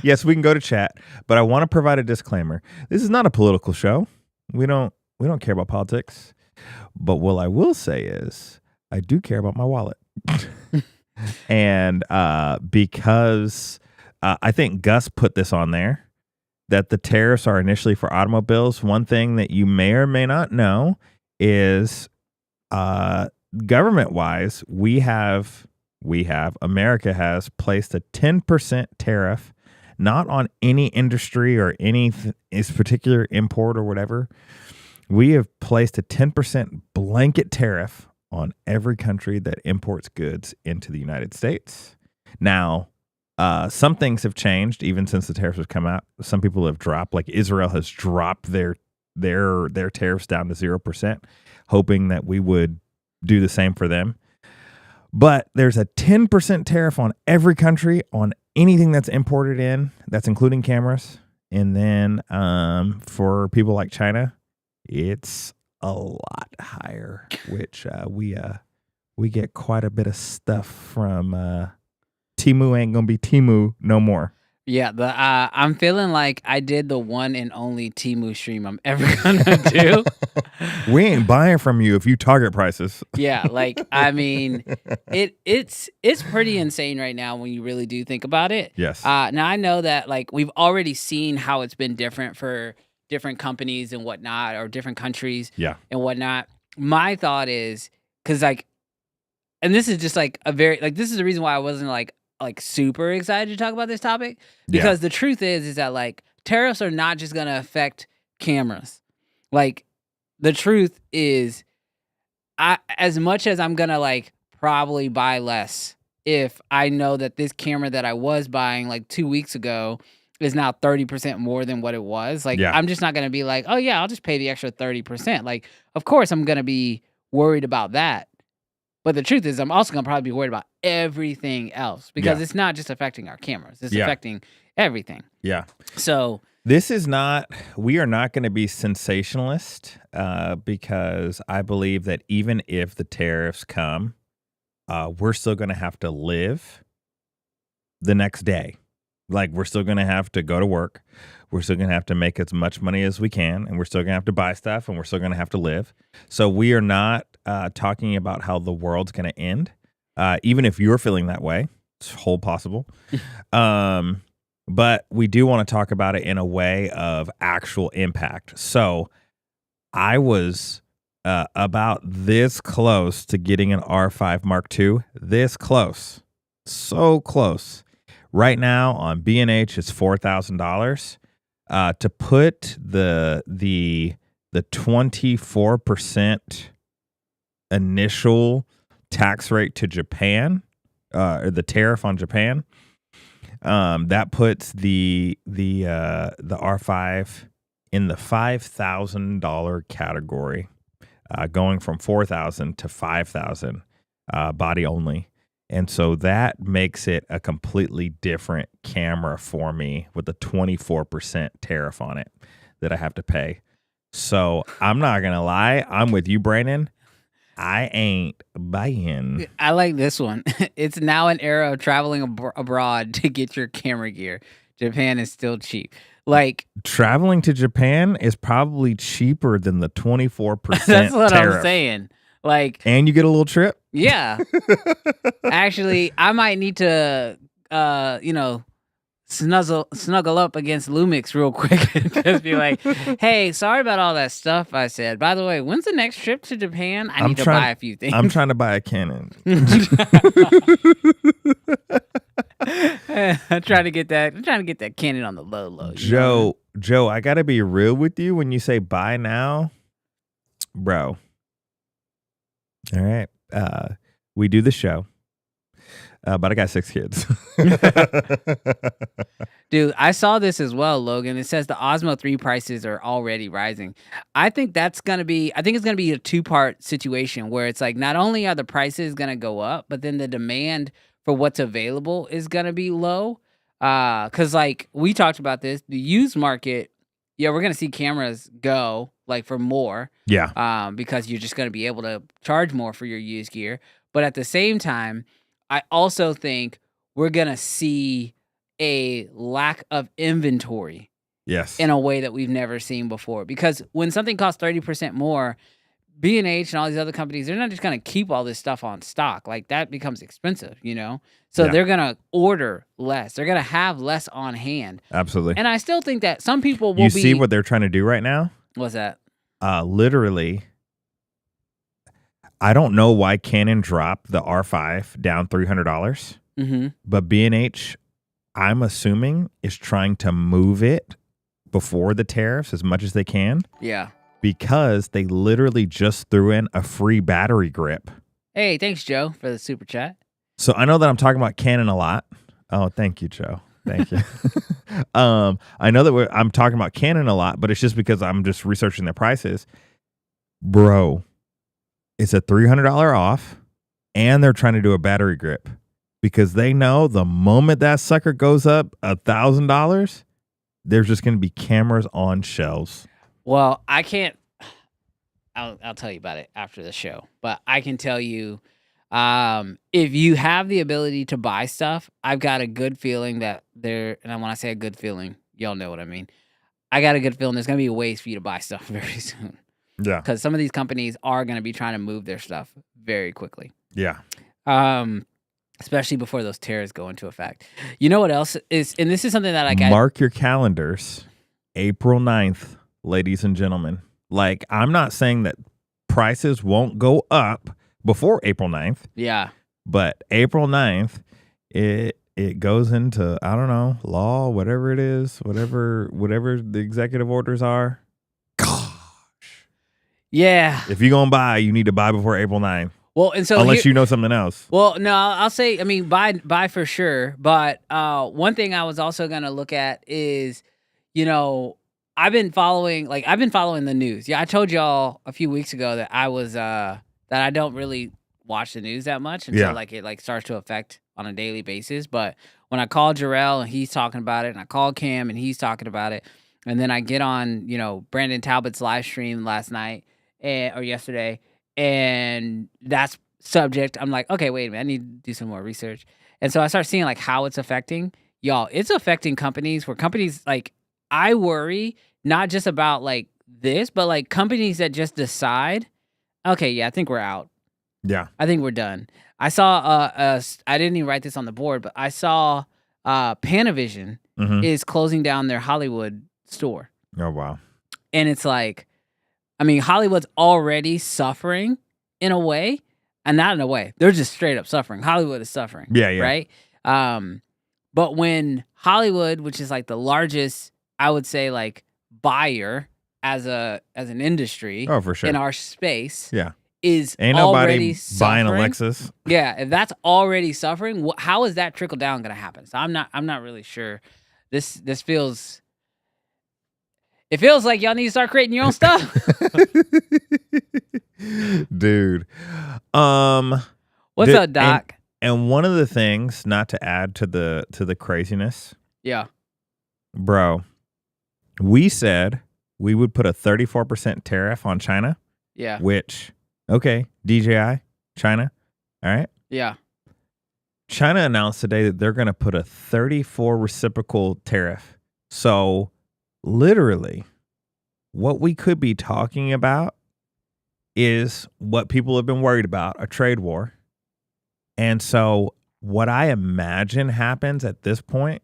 Yes, we can go to chat, but I want to provide a disclaimer. This is not a political show. We don't care about politics. But what I will say is I do care about my wallet. And because I think Gus put this on there, that the tariffs are initially for automobiles. One thing that you may or may not know is government-wise, America has placed a 10% tariff, not on any industry or any particular import or whatever. We have placed a 10% blanket tariff on every country that imports goods into the United States. Now, some things have changed even since the tariffs have come out. Some people have dropped, like Israel has dropped their tariffs down to 0%, hoping that we would do the same for them. But there's a 10% tariff on every country on anything that's imported in, that's including cameras. And then for people like China, it's a lot higher, which we get quite a bit of stuff from Temu. Ain't gonna be Temu no more. Yeah, I'm feeling like I did the one and only Temu stream I'm ever gonna do. We ain't buying from you if you target prices. Yeah, like I mean, it's pretty insane right now when you really do think about it. Yes. Now I know that like we've already seen how it's been different for different companies and whatnot, or different countries. Yeah. And whatnot. My thought is because like, and this is just like a very like this is the reason why I wasn't like like super excited to talk about this topic because the truth is that like tariffs are not just going to affect cameras. Like the truth is as much as I'm going to like probably buy less if I know that this camera that I was buying like 2 weeks ago is now 30% more than what it was. Like I'm just not going to be like, oh yeah, I'll just pay the extra 30%. Like, of course I'm going to be worried about that. But the truth is, I'm also going to probably be worried about everything else because it's not just affecting our cameras. It's affecting everything. Yeah. So we are not going to be sensationalist because I believe that even if the tariffs come, we're still going to have to live the next day. Like, we're still going to have to go to work. We're still going to have to make as much money as we can, and we're still going to have to buy stuff, and we're still going to have to live. So we are not talking about how the world's going to end, even if you're feeling that way. It's whole possible. But we do want to talk about it in a way of actual impact. So I was about this close to getting an R5 Mark II. This close. So close. Right now on B&H, it's $4,000. To put the 24% initial tax rate to Japan, or the tariff on Japan, that puts the R5 in the $5,000 category, going from $4,000 to $5,000, body only. And so that makes it a completely different camera for me with a 24% tariff on it that I have to pay. So I'm not going to lie. I'm with you, Brandon. I ain't buying. I like this one. It's now an era of traveling abroad to get your camera gear. Japan is still cheap. Like, traveling to Japan is probably cheaper than the 24% that's what tariff. I'm saying. Like, and you get a little trip? Yeah. Actually, I might need to, snuggle up against Lumix real quick and just be like, hey, sorry about all that stuff I said. By the way, when's the next trip to Japan? I need to buy a few things. I'm trying to buy a Canon. I'm trying to get that Canon on the low. Joe, I got to be real with you when you say buy now, bro. All right. We do the show, but I got 6 kids. Dude, I saw this as well, Logan. It says the Osmo 3 prices are already rising. I think it's going to be a 2-part situation where it's like not only are the prices going to go up, but then the demand for what's available is going to be low. Because like we talked about this, the used market, we're going to see cameras go like for more. Yeah. Because you're just going to be able to charge more for your used gear. But at the same time, I also think we're going to see a lack of inventory. Yes. In a way that we've never seen before. Because when something costs 30% more, B&H and all these other companies, they're not just going to keep all this stuff on stock. Like, that becomes expensive, So they're going to order less. They're going to have less on hand. Absolutely. And I still think that some people will You see what they're trying to do right now? What's that? Literally, I don't know why Canon dropped the R5 down $300. Mm-hmm. But B&H, I'm assuming, is trying to move it before the tariffs as much as they can. Yeah. Because they literally just threw in a free battery grip. Hey, thanks, Joe, for the super chat. So I know that I'm talking about Canon a lot. Oh, thank you, Joe. Thank you. I know that I'm talking about Canon a lot, but it's just because I'm just researching their prices. Bro, it's a $300 off, and they're trying to do a battery grip because they know the moment that sucker goes up $1,000, there's just going to be cameras on shelves. Well, I can't. I'll tell you about it after the show, but I can tell you, if you have the ability to buy stuff, I've got a good feeling that and when I say a good feeling, y'all know what I mean. I got a good feeling there's going to be ways for you to buy stuff very soon. Yeah. Because some of these companies are going to be trying to move their stuff very quickly. Yeah. Especially before those tariffs go into effect. You know what else is, and this is something that mark your calendars, April 9th, ladies and gentlemen. Like, I'm not saying that prices won't go up before April 9th. Yeah. But April 9th, it goes into, I don't know, law, whatever it is, whatever the executive orders are. Gosh. Yeah. If you're going to buy, you need to buy before April 9th. Well, and so unless you know something else. Well, no, I'll say, I mean, buy for sure. But one thing I was also going to look at is, you know, I've been following the news. Yeah, I told y'all a few weeks ago that I was that I don't really watch the news that much until it starts to affect on a daily basis. But when I called Jarrell and he's talking about it, and I called Cam and he's talking about it, and then I get on, you know, Brandon Talbot's live stream last night or yesterday, and that's subject. I'm like, okay, wait a minute, I need to do some more research. And so I start seeing like how it's affecting y'all. It's affecting companies where companies like, I worry not just about like this, but like companies that just decide, okay, yeah, I think we're out. Yeah. I think we're done. I saw I didn't even write this on the board, but I saw Panavision is closing down their Hollywood store. Oh, wow. And it's like, I mean, Hollywood's already suffering in a way, and not in a way. They're just straight up suffering. Hollywood is suffering. Yeah, yeah. Right? But when Hollywood, which is like the largest, I would say, like buyer as an industry for sure. in our space, is ain't nobody buying a suffering. Lexus. Yeah, if that's already suffering, how is that trickle down going to happen? So I'm not really sure. This feels. It feels like y'all need to start creating your own stuff. Dude. What's up, Doc? And one of the things, not to add to the craziness. Yeah. Bro, we said we would put a 34% tariff on China. Yeah. Which, okay, DJI, China. All right. Yeah. China announced today that they're going to put a 34 reciprocal tariff. So literally, what we could be talking about is what people have been worried about, a trade war. And so what I imagine happens at this point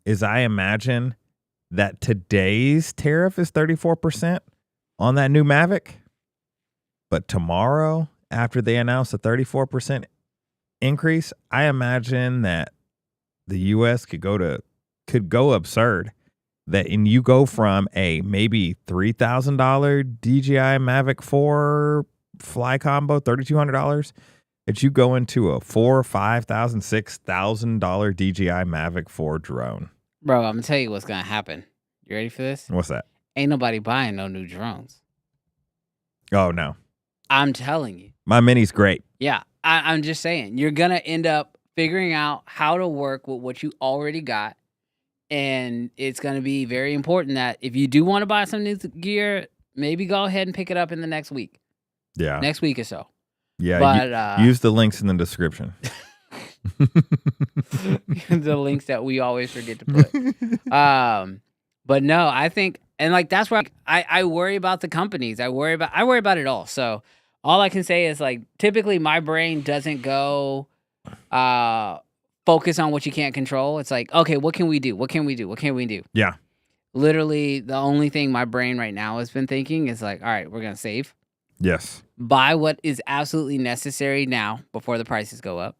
is I imagine that today's tariff is 34% on that new Mavic. But tomorrow, after they announce a 34% increase, I imagine that the U.S. could go absurd. And you go from a maybe $3,000 DJI Mavic 4 fly combo, $3,200, that you go into a $4,000, $5,000, $6,000 DJI Mavic 4 drone. Bro, I'm gonna tell you what's gonna happen. You ready for this? What's that? Ain't nobody buying no new drones. Oh no, I'm telling you. My Mini's great. Yeah, I'm just saying. You're gonna end up figuring out how to work with what you already got. And it's going to be very important that if you do want to buy some new gear, maybe go ahead and pick it up in the next week. Yeah. Next week or so. Yeah. But use the links in the description. The links that we always forget to put. But no, I think, and like that's where I worry about the companies. I worry about it all. So all I can say is like typically my brain doesn't go focus on what you can't control. It's like, okay, what can we do? What can we do? What can we do? Yeah. Literally, the only thing my brain right now has been thinking is like, all right, we're going to save. Yes. Buy what is absolutely necessary now before the prices go up.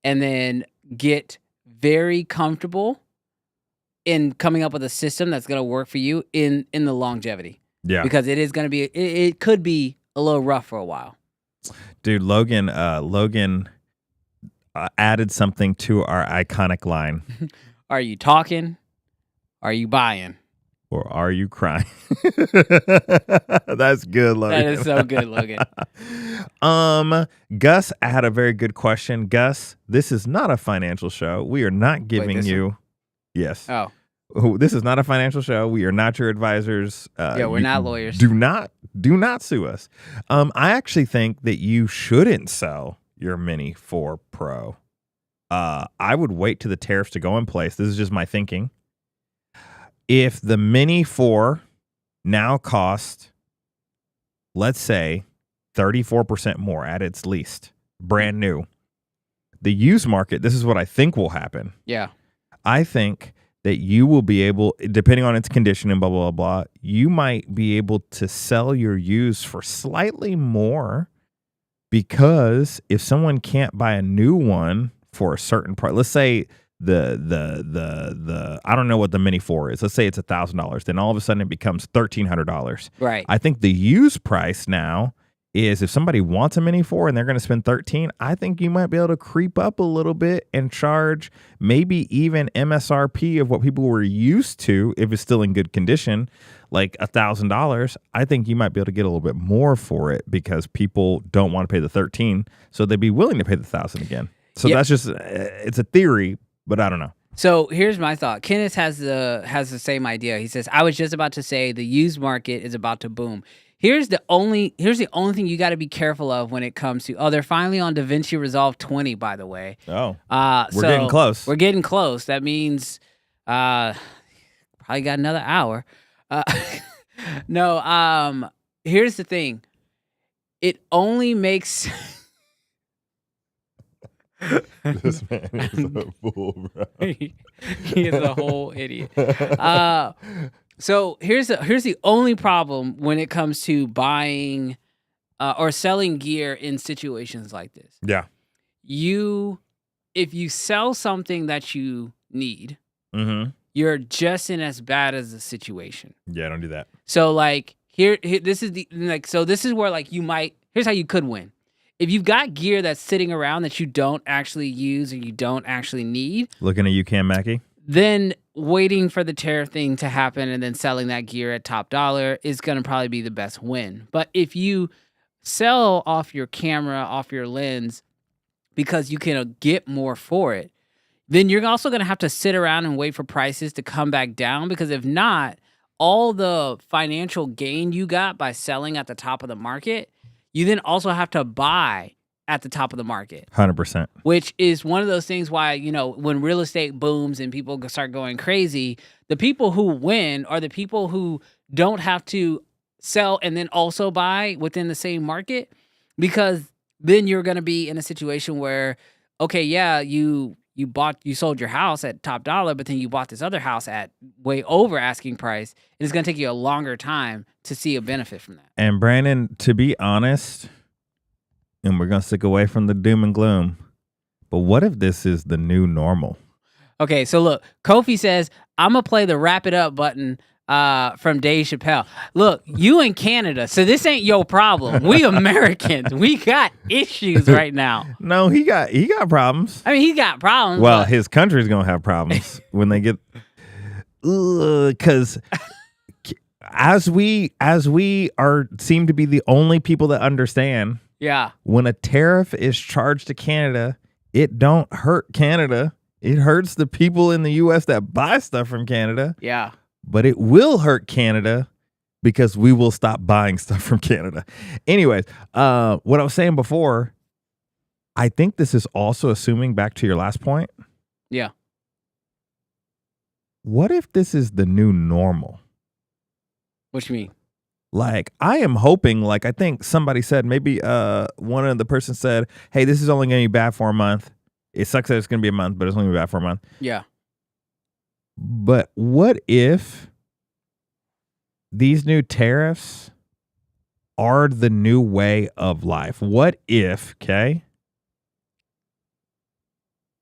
And then get very comfortable in coming up with a system that's going to work for you in the longevity. Yeah. Because it is going to be, it could be a little rough for a while. Dude, Logan added something to our iconic line. Are you talking? Are you buying? Or are you crying? That's good, Logan. That is so good, Logan. Gus had a very good question. Gus, this is not a financial show. We are not giving you... Yes. Oh. This is not a financial show. We are not your advisors. Yeah, we're not lawyers. Do not sue us. I actually think that you shouldn't sell your Mini 4 Pro. I would wait till the tariffs to go in place. This is just my thinking. If the Mini 4 now costs, let's say, 34% more at its least, brand new, the used market, this is what I think will happen. Yeah. I think that you will be able, depending on its condition and blah, blah, blah, blah, you might be able to sell your used for slightly more. Because if someone can't buy a new one for a certain price. Let's say the I don't know what the Mini 4 is. Let's say it's $1,000. Then all of a sudden it becomes $1,300. Right. I think the used price now is if somebody wants a Mini 4 and they're going to spend $13, I think you might be able to creep up a little bit and charge maybe even MSRP of what people were used to if it's still in good condition, like $1,000. I think you might be able to get a little bit more for it because people don't want to pay the 13, so they'd be willing to pay the 1,000 again. So that's just it's a theory, but I don't know. So here's my thought. Kenneth has the same idea. He says, I was just about to say the used market is about to boom. Here's the only thing you got to be careful of when it comes to. Oh, they're finally on DaVinci Resolve 20, by the way. Oh, we're getting close. We're getting close. That means probably got another hour. No. Here's the thing. It only makes. This man is a fool, bro. He is a whole idiot. So here's the only problem when it comes to buying or selling gear in situations like this. Yeah. If you sell something that you need, Mm-hmm. you're just in as bad as the situation. Yeah, don't do that. So like here this is where like here's how you could win. If you've got gear that's sitting around that you don't actually use or you don't actually need, Looking at you, Cam Mackey. Then waiting for the tariff thing to happen and then selling that gear at top dollar is going to probably be the best win. But if you sell off your camera, off your lens, because you can get more for it, then you're also going to have to sit around and wait for prices to come back down, because if not, all the financial gain you got by selling at the top of the market, you then also have to buy at the top of the market. 100%. Which is one of those things why, when real estate booms and people start going crazy, the people who win are the people who don't have to sell and then also buy within the same market, because then you're going to be in a situation where, okay, yeah, you sold your house at top dollar, but then you bought this other house at way over asking price. And it's going to take you a longer time to see a benefit from that. And Brandon, to be honest, and we're going to stick away from the doom and gloom, but what if this is the new normal? Okay, so look, Kofi says, I'm going to play the wrap it up button from Dave Chappelle. Look, you in Canada, so this ain't your problem. We Americans, we got issues right now. No, he got problems. I mean, he got problems. Well, but his country's going to have problems when they get, because as we seem to be the only people that understand, yeah, when a tariff is charged to Canada, it don't hurt Canada. It hurts the people in the U.S. that buy stuff from Canada. Yeah. But it will hurt Canada because we will stop buying stuff from Canada. Anyways, what I was saying before, I think this is also assuming, back to your last point. Yeah. What if this is the new normal? What you mean? Like, I am hoping, like, I think somebody said, maybe one of the person said, hey, this is only going to be bad for a month. It sucks that it's going to be a month, but it's only going to be bad for a month. Yeah. But what if these new tariffs are the new way of life? What if, okay,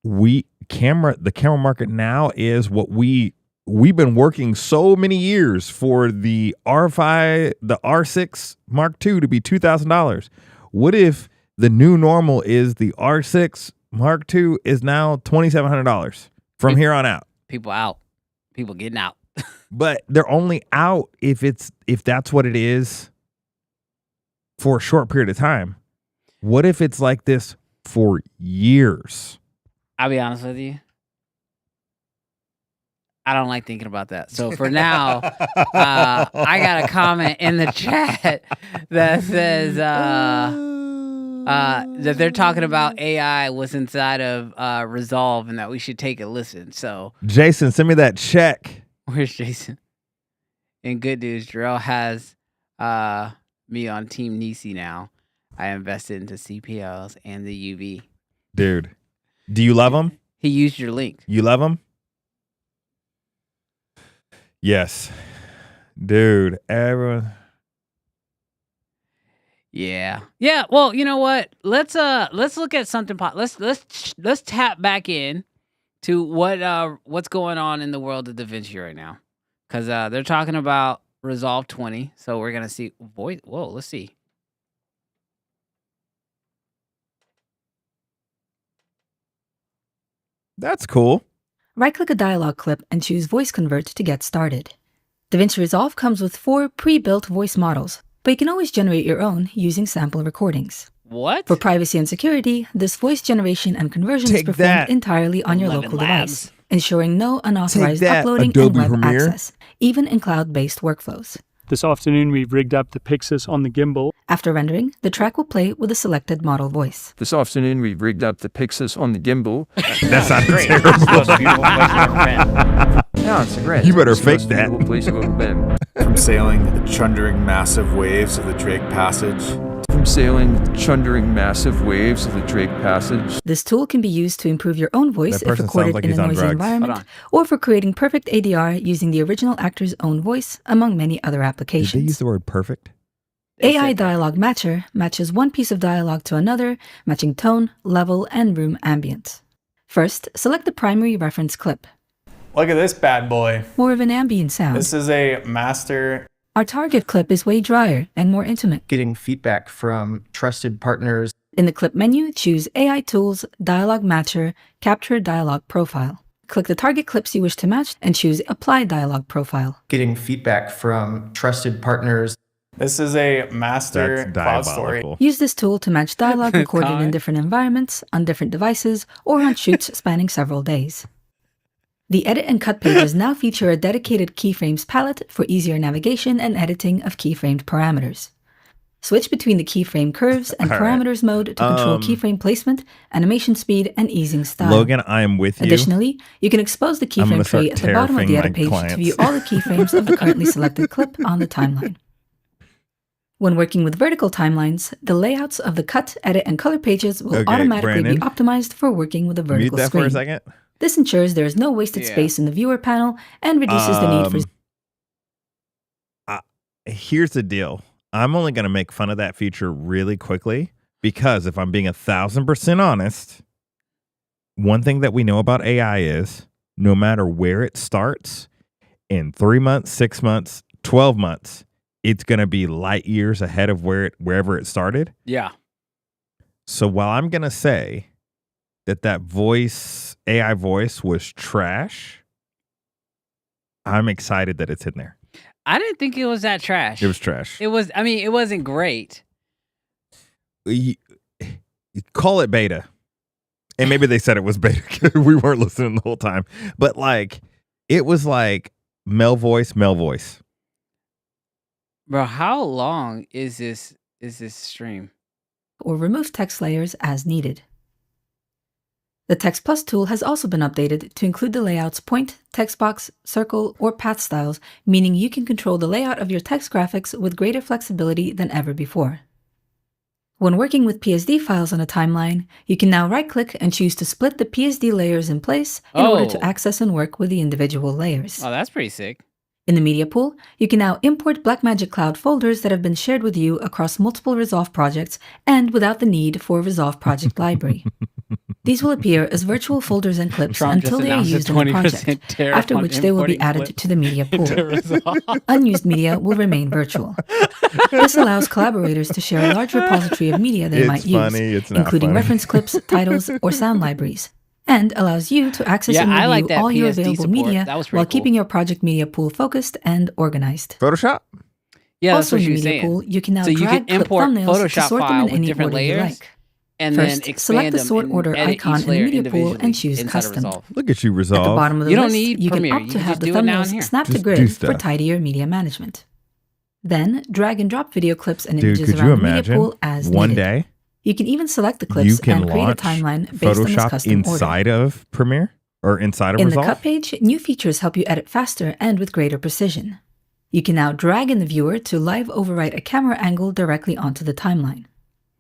the camera market now is what we've been working so many years for the R6 Mark II to be $2,000. What if the new normal is the R6 Mark II is now $2,700 from here on out? People getting out. But they're only out if that's what it is for a short period of time. What if it's like this for years? I'll be honest with you. I don't like thinking about that. So for now, I got a comment in the chat that says that they're talking about AI was inside of Resolve and that we should take a listen. So Jason, send me that check. Where's Jason? In good news, Jarrell has me on Team Nisi now. I invested into CPLs and the UV. Dude, do you love them? He used your link. You love them? Yes. Dude, everyone. Yeah. Yeah. Well, you know what? Let's look at something. Let's tap back in to what's going on in the world of DaVinci right now, because they're talking about Resolve 20. So we're gonna see voice. Whoa, let's see. That's cool. Right-click a dialog clip and choose Voice Convert to get started. DaVinci Resolve comes with 4 pre-built voice models, but you can always generate your own using sample recordings. What? For privacy and security, this voice generation and conversion is Take performed that. entirely on your 11 local labs. device, ensuring no unauthorized Take that, uploading Adobe and web Premiere. access, even in cloud-based workflows. This afternoon, we've rigged up the PYXIS on the gimbal. After rendering, the track will play with a selected model voice. This afternoon, we've rigged up the PYXIS on the gimbal. That's not Great. terrible. It's the most beautiful place I've ever been. Yeah, it's great. You better It's the fake most that. beautiful place I've ever been. From sailing the chundering massive waves of the Drake Passage. From sailing the chundering massive waves of the Drake Passage. This tool can be used to improve your own voice That if person recorded sounds like in he's a on noisy drugs. environment, Hold on. or for creating perfect ADR using the original actor's own voice, among many other Did they applications. use the word perfect? AI Dialogue Matcher matches one piece of dialogue to another, matching tone, level, and room ambience. First, select the primary reference clip. Look at this bad boy. More of an ambient sound. This is a master. Our target clip is way drier and more intimate. Getting feedback from trusted partners. In the clip menu, choose AI Tools, Dialogue Matcher, Capture Dialogue Profile. Click the target clips you wish to match and choose Apply Dialogue Profile. Getting feedback from trusted partners. This is a master That's cloud story. diabolical. Use this tool to match dialogue recorded in Kai. different environments, on different devices, or on shoots spanning several days. The Edit and Cut pages now feature a dedicated keyframes palette for easier navigation and editing of keyframed parameters. Switch between the keyframe curves and All right. parameters mode to control keyframe placement, animation speed, and easing style. Logan, I am with you. Additionally, you can expose the I'm gonna keyframe tree start at the bottom of the tariffing edit my page clients. to view all the keyframes of the currently selected clip on the timeline. When working with vertical timelines, the layouts of the cut, edit, and color pages will Okay, automatically Brandon. be optimized for working with a Mute vertical that screen. for a second. This ensures there is no wasted Yeah. space in the viewer panel and reduces the need for Here's the deal. I'm only going to make fun of that feature really quickly because if I'm being 1,000% honest, one thing that we know about AI is no matter where it starts, in 3 months, 6 months, 12 months, it's going to be light years ahead of wherever it started. Yeah. So while I'm going to say that AI voice was trash, I'm excited that it's in there. I didn't think it was that trash. It was trash. It was. I mean, it wasn't great. You call it beta. And maybe they said it was beta because we weren't listening the whole time. But like, it was like male voice. Bro, how long is this stream? or remove text layers as needed. The Text Plus tool has also been updated to include the layouts point, text box, circle, or path styles, meaning you can control the layout of your text graphics with greater flexibility than ever before. When working with PSD files on a timeline, you can now right-click and choose to split the PSD layers in place in order to access and work with the individual layers. Oh, that's pretty sick. In the media pool, you can now import Blackmagic Cloud folders that have been shared with you across multiple Resolve projects and without the need for a Resolve project library. These will appear as virtual folders and clips Trump until just they are announced a used in the 20% project, tariff after on which they will be importing added clips to the media pool. into Resolve. Unused media will remain virtual. This allows collaborators to share a large repository of media they might use, including reference clips, titles, or sound libraries, and allows you to access and review all your available media while keeping your project media pool focused and organized. Photoshop? Yeah, Also that's what in she the was media saying. pool, you can now So you drag can clip import thumbnails to Photoshop sort them file in with any different order you layers, like. and First, then expand select the them sort and order edit icon each in the layer media pool and individually choose inside of custom. Resolve. Look at you, Resolve. At the bottom of the You don't list, need you can Premiere. opt You to can have just the do it down thumbnails here. snap to Just do grid for stuff. tidier media management. Then, drag and drop video clips and Dude, images could you around the media imagine pool as one needed. day You can even select the you clips can and create a launch timeline based on this Photoshop custom inside order. of Premiere or inside of In Resolve? the cut page, new features help you edit faster and with greater precision. You can now drag in the viewer to live overwrite a camera angle directly onto the timeline.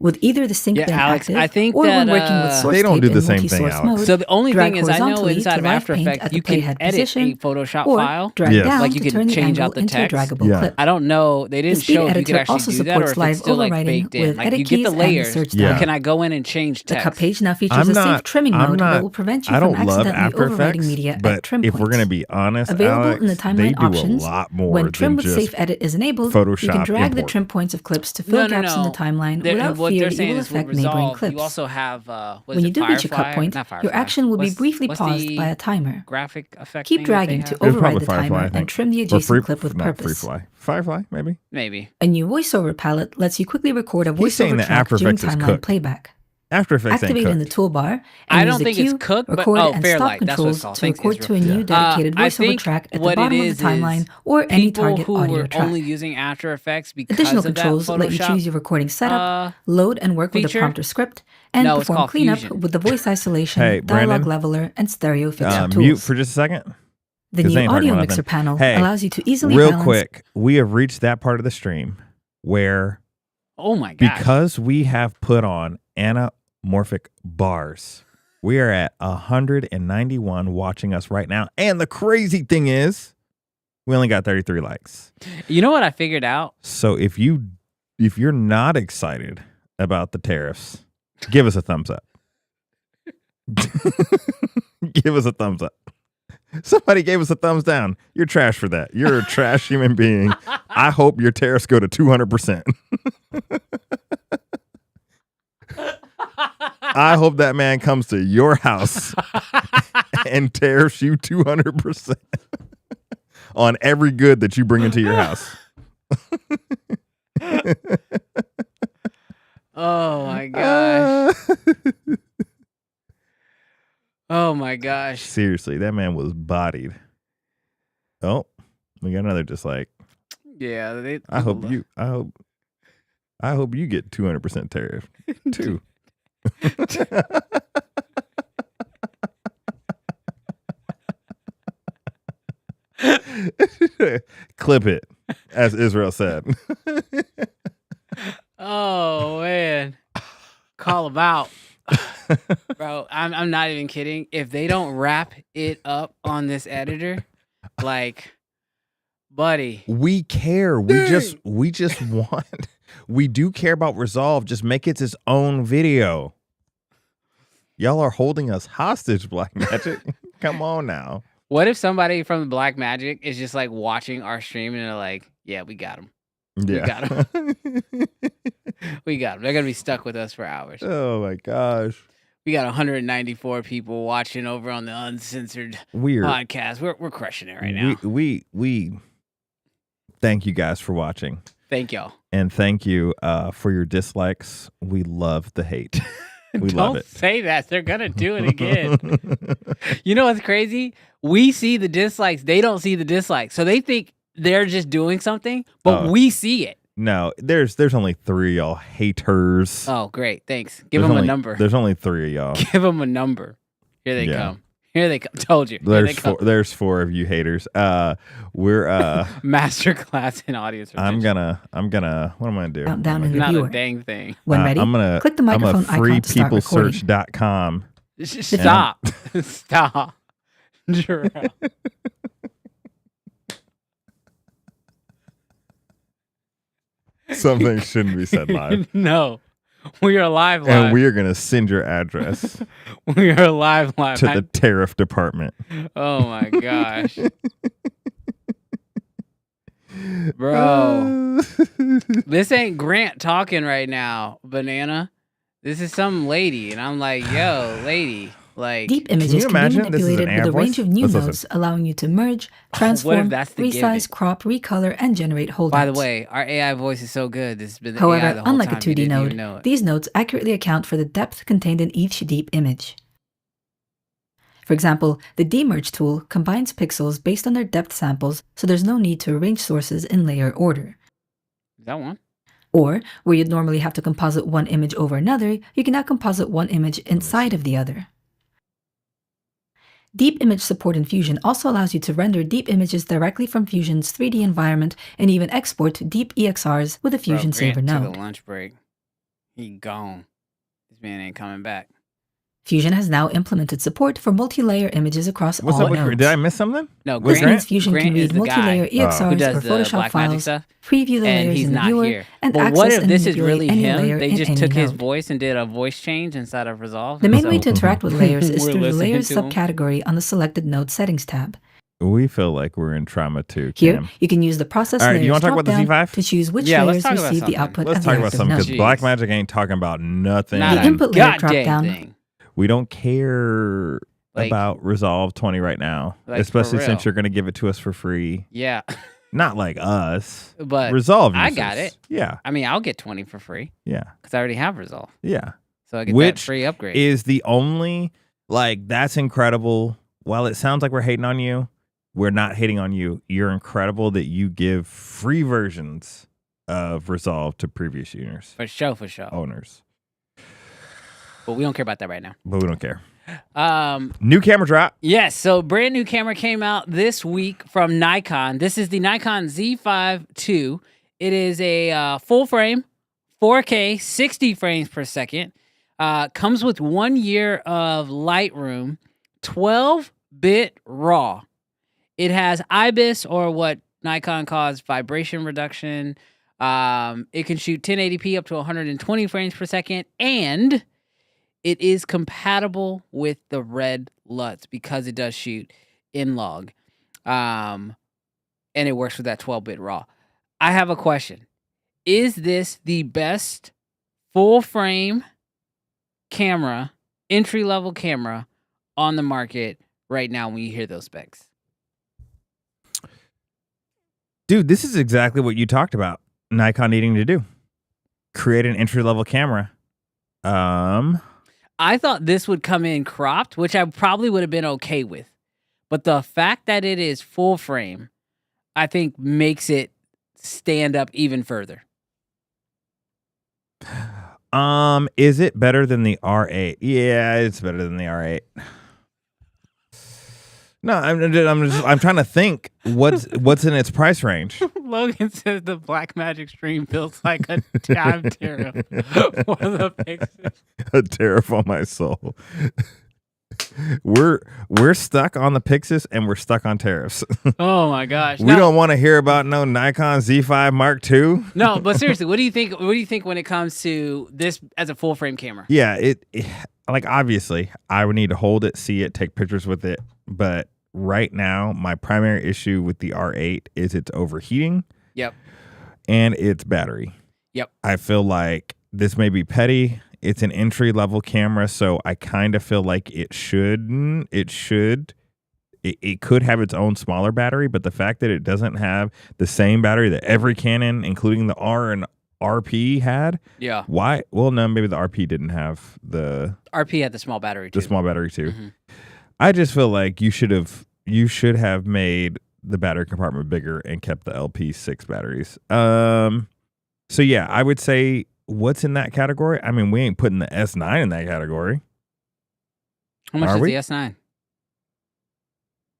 With either the sync Yeah, bin Alex, active I think or when that, working with source They don't tape do the in same thing, multi-source Alex. mode, So the only drag thing is, I know horizontally inside to of live After paint Effects, at the you can playhead edit position, a Photoshop or file. drag Yes. down Like you to can turn the change angle out the into text. a draggable Yeah. clip. I don't know. They The didn't speed show if you could editor actually also do that or supports if it's live still like overwriting baked in. with Like edit you get keys the and the layers. search Yeah. dial. Can I go in and change The text? cut page now features I'm a not- safe trimming I'm mode that not- will prevent you I from don't love accidentally After overwriting Effects, media at but trim if we're gonna points. be honest, Available Alex, in the they timeline do options, a lot more when trim than with just safe edit is enabled, you Photoshop can drag the import. trim points of clips to fill gaps in the timeline without What fear they're that you saying will is with affect neighboring Resolve, clips. you also have what When is you it, do reach a cut Firefly? point, Not your Firefly. action will be What's- briefly what's paused the by a timer. graphic effect Keep thing that dragging they to have? It was override probably the Firefly, I timer think. and trim the Or adjacent clip with not purpose. Firefly, maybe. Maybe. A new voiceover palette lets you quickly record a He's saying voiceover that track After during Effects is timeline cooked. playback. After Effects ain't Activate in the cooked. toolbar and I use don't the think cue, it's cooked, but record, and stop Fairlight. That's what controls it's called. to Thanks, record Israel. to a new dedicated I voiceover think track at the what it bottom of is the timeline is or any people target who audio were track. only using After Effects because Additional of that controls let you Photoshop, choose your recording setup, uh, load and work with a feature? prompt or script, and No, it's perform called cleanup Fusion. with the voice isolation, Hey, dialogue Brandon, leveler, and stereo fixer tools. mute for just a second. The 'cause they new ain't talking audio about mixer nothing. panel Hey, allows you to easily real balance. quick, we have reached that part of the stream where oh my gosh. because we have put on anamorphic bars, we are at 191 watching us right now. And the crazy thing is, we only got 33 likes. You know what I figured out? So if you're not excited about the tariffs, give us a thumbs up. Give us a thumbs up. Somebody gave us a thumbs down. You're trash for that. You're a trash human being. I hope your tariffs go to 200%. I hope that man comes to your house and tariffs you 200% on every good that you bring into your house. Oh my gosh. Oh my gosh. Seriously, that man was bodied. Oh, we got another dislike. Yeah, I hope you get 200% tariff too. Clip it, as Israel said. Oh man. Call them out. Bro, I'm not even kidding. If they don't wrap it up on this editor, like, buddy. We care. We just want. We do care about Resolve. Just make it its own video. Y'all are holding us hostage, Blackmagic. Come on now. What if somebody from Blackmagic is just like watching our stream and they're like, yeah, we got him. Yeah. We got him. We got them. They're going to be stuck with us for hours. Oh my gosh. We got 194 people watching over on the uncensored Weird podcast. We're crushing it right now. We thank you guys for watching. Thank y'all. And thank you for your dislikes. We love the hate. We love it. Don't say that. They're going to do it again. You know what's crazy? We see the dislikes. They don't see the dislikes. So they think they're just doing something, but we see it. No, there's only 3 of y'all haters. Oh, great. Thanks. Give them a number. There's only 3 of y'all. Give them a number. Here they come. Here they come. Told you. There's 4 of you haters. We're masterclass in audience retention. I'm gonna what am I gonna do? Down in the Not viewer. a dang thing. When ready, click the microphone icon to start recording. freepeoplesearch.com. Stop. Stop. Jarrell. Something shouldn't be said live. No. We are live. And we are going to send your address. We are live. To the tariff department. Oh my gosh. Bro. This ain't Grant talking right now, Banana. This is some lady. And I'm like, yo, lady. Like, deep images can be manipulated with a range of new modes, allowing you to merge, transform, resize, crop, recolor, and generate holdouts. By the way, our AI voice is so good. This has been the However, AI the whole unlike time. a 2D node, these nodes accurately account for the depth contained in each deep image. For example, the demerge tool combines pixels based on their depth samples, so there's no need to arrange sources in layer order. Is that one? Or, where you'd normally have to composite one image over another, you can now composite one image inside of the other. Deep image support in Fusion also allows you to render deep images directly from Fusion's 3D environment and even export deep EXRs with a Fusion Saver node. Took a lunch break. He gone. This man ain't coming back. Fusion has now implemented support for multi-layer images across What's all up with nodes. Did I miss something? No, What's This means Grant? Fusion Grant can is read the multi-layer guy EXRs who does or the Photoshop Blackmagic files, stuff, preview the and layers he's in the not viewer, here. and But access what if and this is manipulate really any him? layer They in just any took his node. voice and did a voice change inside of Resolve. The and main so way to interact with layers is we're through the listening Layers to him. subcategory on the Selected Node Settings tab. We feel like we're in trauma too, Here, Cam. you can use the Process All right, do you Layers want to talk about the drop-down Z5? to choose which Yeah, let's layers talk about receive the something. output Let's of talk the about active something node. because Jeez. Blackmagic ain't talking about nothing. Not The a input layer goddamn drop-down. thing. We don't care Like- about Resolve 20 right now, Like, especially for since real. you're going to give it to us for free. Yeah, Not like us. but Resolve I users. got it. Yeah, I mean, I'll get 20 for free yeah, because I already have Resolve, yeah. so I get that Which free upgrade. is the only, like, that's incredible. While it sounds like we're hating on you, we're not hating on you. You're incredible that you give free versions of Resolve to previous owners. for sure. Owners. But we don't care about that right now. But we don't care. Um, New camera drop. Yes, so brand new camera came out this week from Nikon. This is the Nikon Z5 II. It is a full frame, 4K, 60 frames per second. Comes with 1 year of Lightroom, 12-bit RAW. It has IBIS, or what Nikon calls vibration reduction. It can shoot 1080p up to 120 frames per second, and it is compatible with the red LUTs because it does shoot in log. And it works with that 12-bit RAW. I have a question. Is this the best full frame camera, entry-level camera on the market right now when you hear those specs? Dude, this is exactly what you talked about Nikon needing to do. Create an entry-level camera. I thought this would come in cropped, which I probably would have been okay with. But the fact that it is full frame, I think makes it stand up even further. Is it better than the R8? Yeah, it's better than the R8. No, I'm trying to think what's in its price range. Logan says the Blackmagic stream feels like a time tariff for the PYXIS. A tariff on my soul. We're stuck on the PYXIS and we're stuck on tariffs. Oh my gosh! We don't want to hear about no Nikon Z5 Mark II. No, but seriously, what do you think? What do you think when it comes to this as a full frame camera? Yeah, it like obviously I would need to hold it, see it, take pictures with it, but right now my primary issue with the R8 is it's overheating. Yep. And its battery. Yep. I feel like this may be petty. It's an entry level camera, so I kind of feel like it could have its own smaller battery, but the fact that it doesn't have the same battery that every Canon, including the R and RP, had. Yeah. Why? Well, no, maybe the RP didn't have the RP had the small battery too. The small battery too. Mm-hmm. I just feel like you should have made the battery compartment bigger and kept the LP6 batteries. So yeah, I would say what's in that category? I mean, we ain't putting the S9 in that category. How much Are is we? the S9?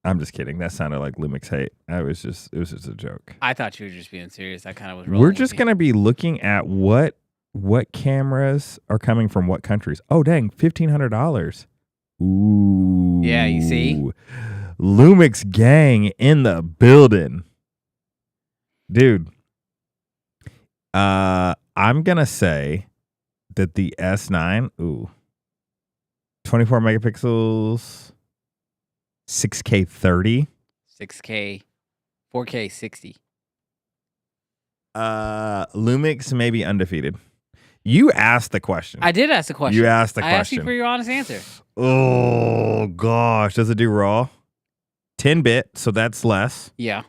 I'm just kidding. That sounded like Lumix hate. It was just a joke. I thought you were just being serious. I kind of was. We're just gonna be looking at what cameras are coming from what countries. Oh dang, $1,500. Ooh. Yeah, you see? Lumix gang in the building. Dude. I'm gonna say that the S9, 24 megapixels, 6K 30. 6K, 4K 60. Lumix may be undefeated. You asked the question. I did ask the question. You asked the question. I asked you for your honest answer. Oh gosh, does it do raw? 10-bit, so that's less. Yeah.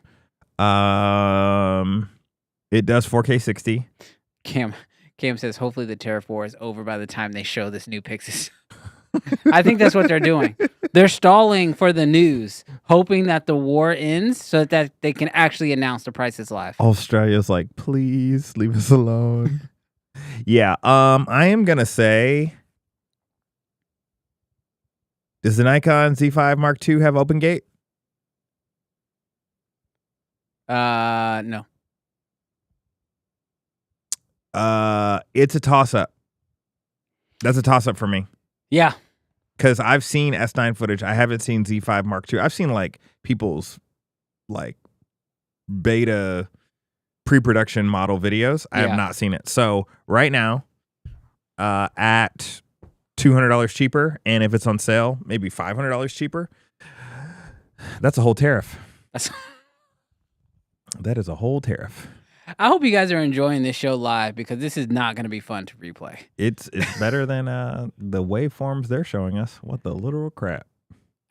It does 4K 60. Cam says hopefully the Tariff war is over by the time they show this new PYXIS. I think that's what they're doing. They're stalling for the news, hoping that the war ends so that they can actually announce the prices live. Australia's like, please leave us alone. Yeah, I am gonna say, does the Nikon Z5 Mark II have open gate? No. It's a toss up. That's a toss-up for me. Yeah. Because I've seen S9 footage. I haven't seen Z5 Mark II. I've seen like people's like beta pre-production model videos. I have not seen it. So right now, at $200 cheaper, and if it's on sale, maybe $500 cheaper. That's a whole tariff. That is a whole tariff. I hope you guys are enjoying this show live because this is not going to be fun to replay. It's better than the waveforms they're showing us. What the literal crap?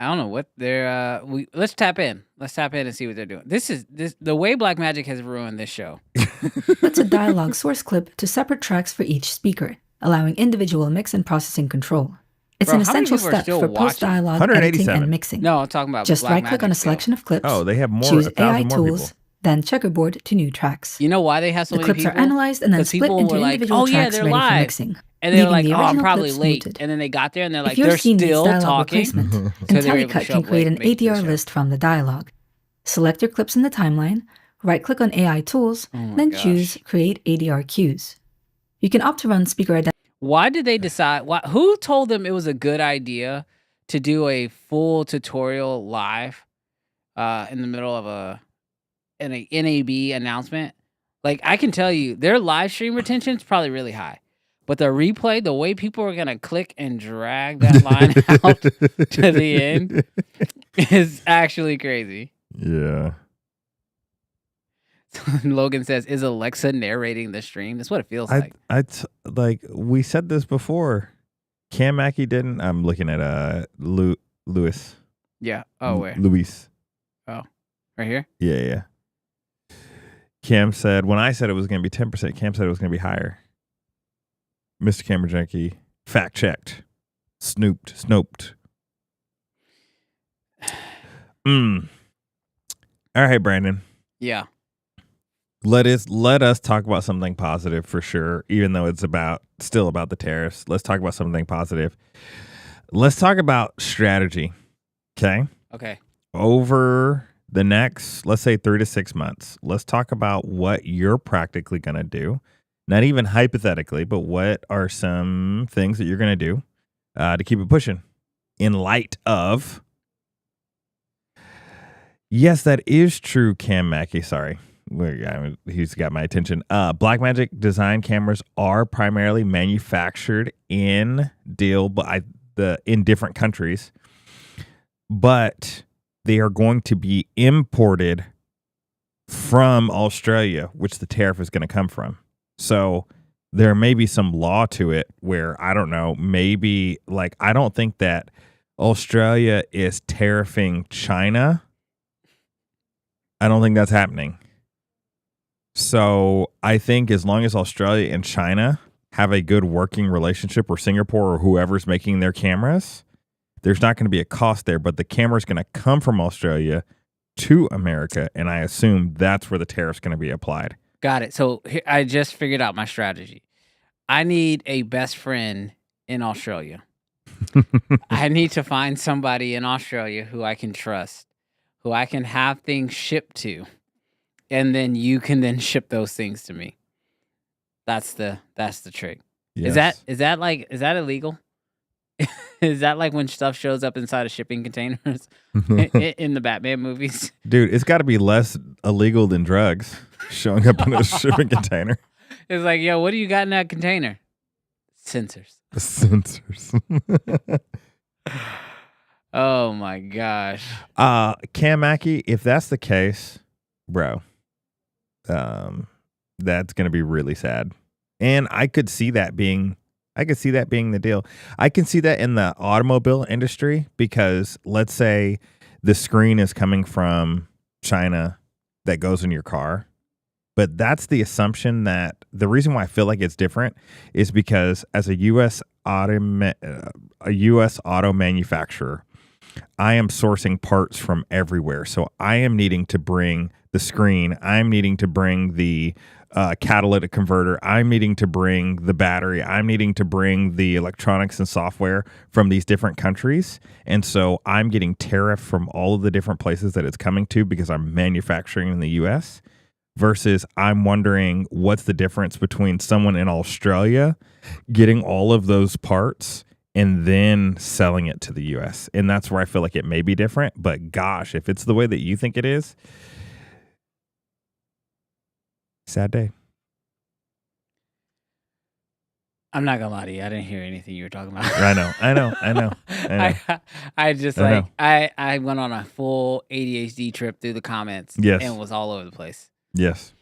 I don't know what they're. Let's tap in. Let's tap in and see what they're doing. This the way Blackmagic has ruined this show. That's a dialogue source clip to separate tracks for each speaker, allowing individual mix and processing control. It's an essential step for post-dialogue editing and mixing. No, I'm talking about just right-click on a selection of clips. Oh, they have more. Choose AI tools, then checkerboard to new tracks. You know why they have so many people? The clips are analyzed and then split into individual tracks ready for mixing. And they're like, oh, I'm probably late. And then they got there and they're like, they're still talking. IntelliCut can create an ADR list from the dialogue. Select your clips in the timeline, right-click on AI tools, then choose Create ADR Cues. You can opt to run speaker identification. Why did they decide? Who told them it was a good idea to do a full tutorial live in the middle of an NAB announcement? Like, I can tell you, their live stream retention is probably really high. But the replay, the way people are going to click and drag that line out to the end is actually crazy. Yeah. Logan says, is Alexa narrating the stream? That's what it feels like. Like we said this before. Cam Mackey didn't. I'm looking at Lewis. Yeah. Oh, where? Luis. Oh, right here? Yeah. Cam said, when I said it was going to be 10%, Cam said it was going to be higher. Mr. Camera Junkie fact checked. Snoped. All right, Brandon. Yeah. Let us talk about something positive for sure, even though it's still about the tariffs. Let's talk about something positive. Let's talk about strategy. Okay. Over the next, let's say 3 to 6 months, let's talk about what you're practically going to do. Not even hypothetically, but what are some things that you're going to do to keep it pushing in light of. Yes, that is true, Cam Mackey. Sorry. He's got my attention. Blackmagic design cameras are primarily manufactured in different countries, but they are going to be imported from Australia, which the tariff is going to come from. So there may be some law to it where, I don't know, maybe like, I don't think that Australia is tariffing China. I don't think that's happening. So I think as long as Australia and China have a good working relationship, or Singapore or whoever's making their cameras, there's not going to be a cost there, but the camera's going to come from Australia to America. And I assume that's where the tariff's going to be applied. Got it. So I just figured out my strategy. I need a best friend in Australia. I need to find somebody in Australia who I can trust, who I can have things shipped to. And then you can then ship those things to me. That's the trick. Yes. Is that illegal? Is that like when stuff shows up inside of shipping containers in the Batman movies? Dude, it's got to be less illegal than drugs showing up in a shipping container. It's like, yo, what do you got in that container? Sensors. Oh my gosh. Cam Mackey, if that's the case, bro, that's going to be really sad. And I could see that being the deal. I can see that in the automobile industry, because let's say the screen is coming from China that goes in your car. But that's the assumption that the reason why I feel like it's different is because as a U.S. auto manufacturer, I am sourcing parts from everywhere. So I am needing to bring the screen. I'm needing to bring the catalytic converter. I'm needing to bring the battery. I'm needing to bring the electronics and software from these different countries. And so I'm getting tariff from all of the different places that it's coming to because I'm manufacturing in the U.S. versus I'm wondering what's the difference between someone in Australia getting all of those parts and then selling it to the US. And that's where I feel like it may be different. But gosh, if it's the way that you think it is, sad day. I'm not gonna lie to you. I didn't hear anything you were talking about. I know. I just like I went on a full ADHD trip through the comments. Yes. And was all over the place. Yes.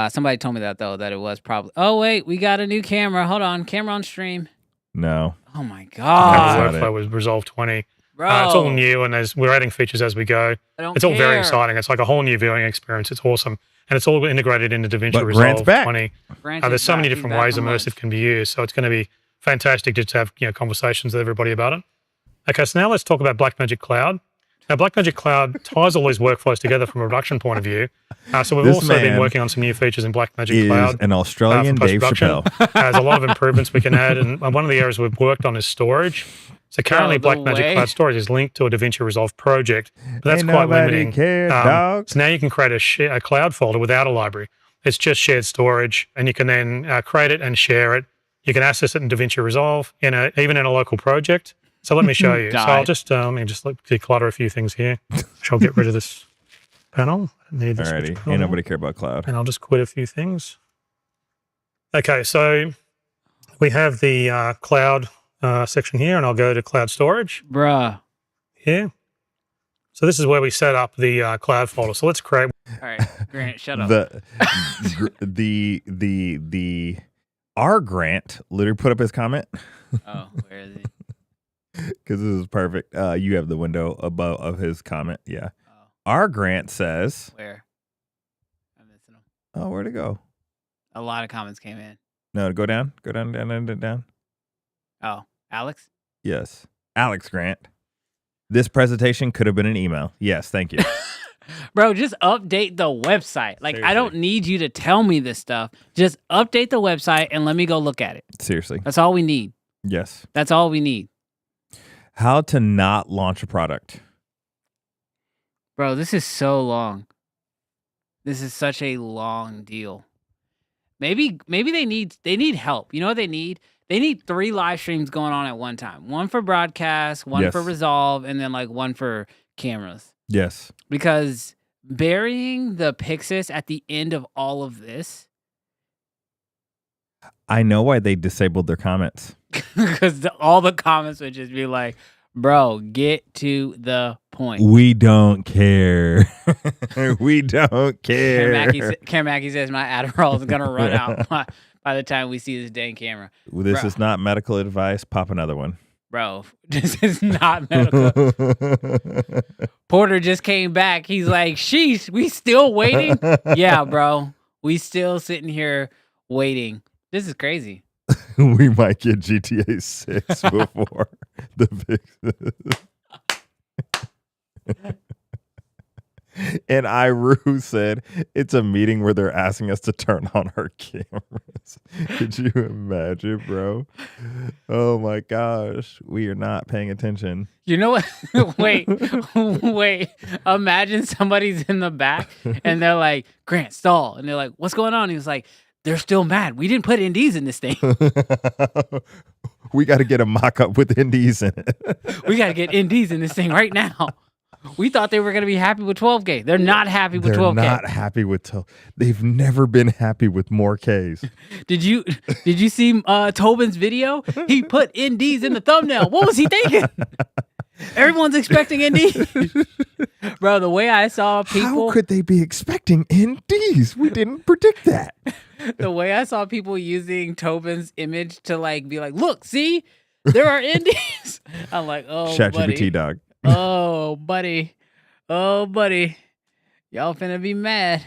Somebody told me that though, that it was probably. Oh wait, we got a new camera. Hold on, camera on stream. No. Oh my god. Workflow with Resolve 20. Bro. It's all new, and we're adding features as we go. It's all very exciting. It's like a whole new viewing experience. It's awesome. And it's all integrated into DaVinci Resolve 20. There's so many different ways immersive can be used. So it's going to be fantastic just to have conversations with everybody about it. Okay, so now let's talk about Blackmagic Cloud. Now, Blackmagic Cloud ties all these workflows together from a production point of view. So we've also been working on some new features in Blackmagic Cloud. An Australian Dave Chappelle. There's a lot of improvements we can add, and one of the areas we've worked on is storage. So currently, Blackmagic Cloud Storage is linked to a DaVinci Resolve project, but that's quite limiting. So now you can create a cloud folder without a library. It's just shared storage, and you can then create it and share it. You can access it in DaVinci Resolve, even in a local project. So let me show you. So I'll just declutter a few things here. I'll get rid of this panel. Alrighty, ain't nobody care about cloud. And I'll just quit a few things. Okay, so we have the cloud section here, and I'll go to cloud storage. Bruh. Here. So this is where we set up the cloud folder. So let's create. All right, Grant, shut up. The R Grant literally put up his comment. Oh, where is he? Because this is perfect. You have the window above of his comment. Yeah. Oh. R Grant says. Where? I'm missing him. Oh, where'd it go? A lot of comments came in. No, go down. Go down, down. Oh, Alex? Yes. Alex Grant. This presentation could have been an email. Yes, thank you. Bro, just update the website. Like, seriously. I don't need you to tell me this stuff. Just update the website and let me go look at it. Seriously. That's all we need. Yes. That's all we need. How to not launch a product. Bro, this is so long. This is such a long deal. Maybe they need help. You know what they need? They need 3 live streams going on at one time. One for broadcast, one for Resolve, and then like one for cameras. Yes. Because burying the PYXIS at the end of all of this. I know why they disabled their comments. Because all the comments would just be like, bro, get to the point. We don't care. We don't care. Cam Mackey says my Adderall is going to run out by the time we see this dang camera. This is not medical advice. Pop another one. Bro, this is not medical. Porter just came back. He's like, sheesh, we still waiting? Yeah, bro. We still sitting here waiting. This is crazy. We might get GTA 6 before the PYXIS. And Iru said, it's a meeting where they're asking us to turn on our cameras. Could you imagine, bro? Oh my gosh. We are not paying attention. You know what? Wait. Imagine somebody's in the back and they're like, Grant, stall. And they're like, what's going on? He was like, they're still mad. We didn't put NDs in this thing. We got to get a mock-up with NDs in it. We got to get NDs in this thing right now. We thought they were going to be happy with 12K. They're not happy with 12K. They're not happy with 12. They've never been happy with more Ks. Did you see Tobin's video? He put NDs in the thumbnail. What was he thinking? Everyone's expecting NDs. Bro, the way I saw people... How could they be expecting NDs? We didn't predict that. The way I saw people using Tobin's image to like be like, look, see? There are NDs. I'm like, oh, ChatGPT dog. Oh, buddy. Oh, buddy. Y'all finna be mad.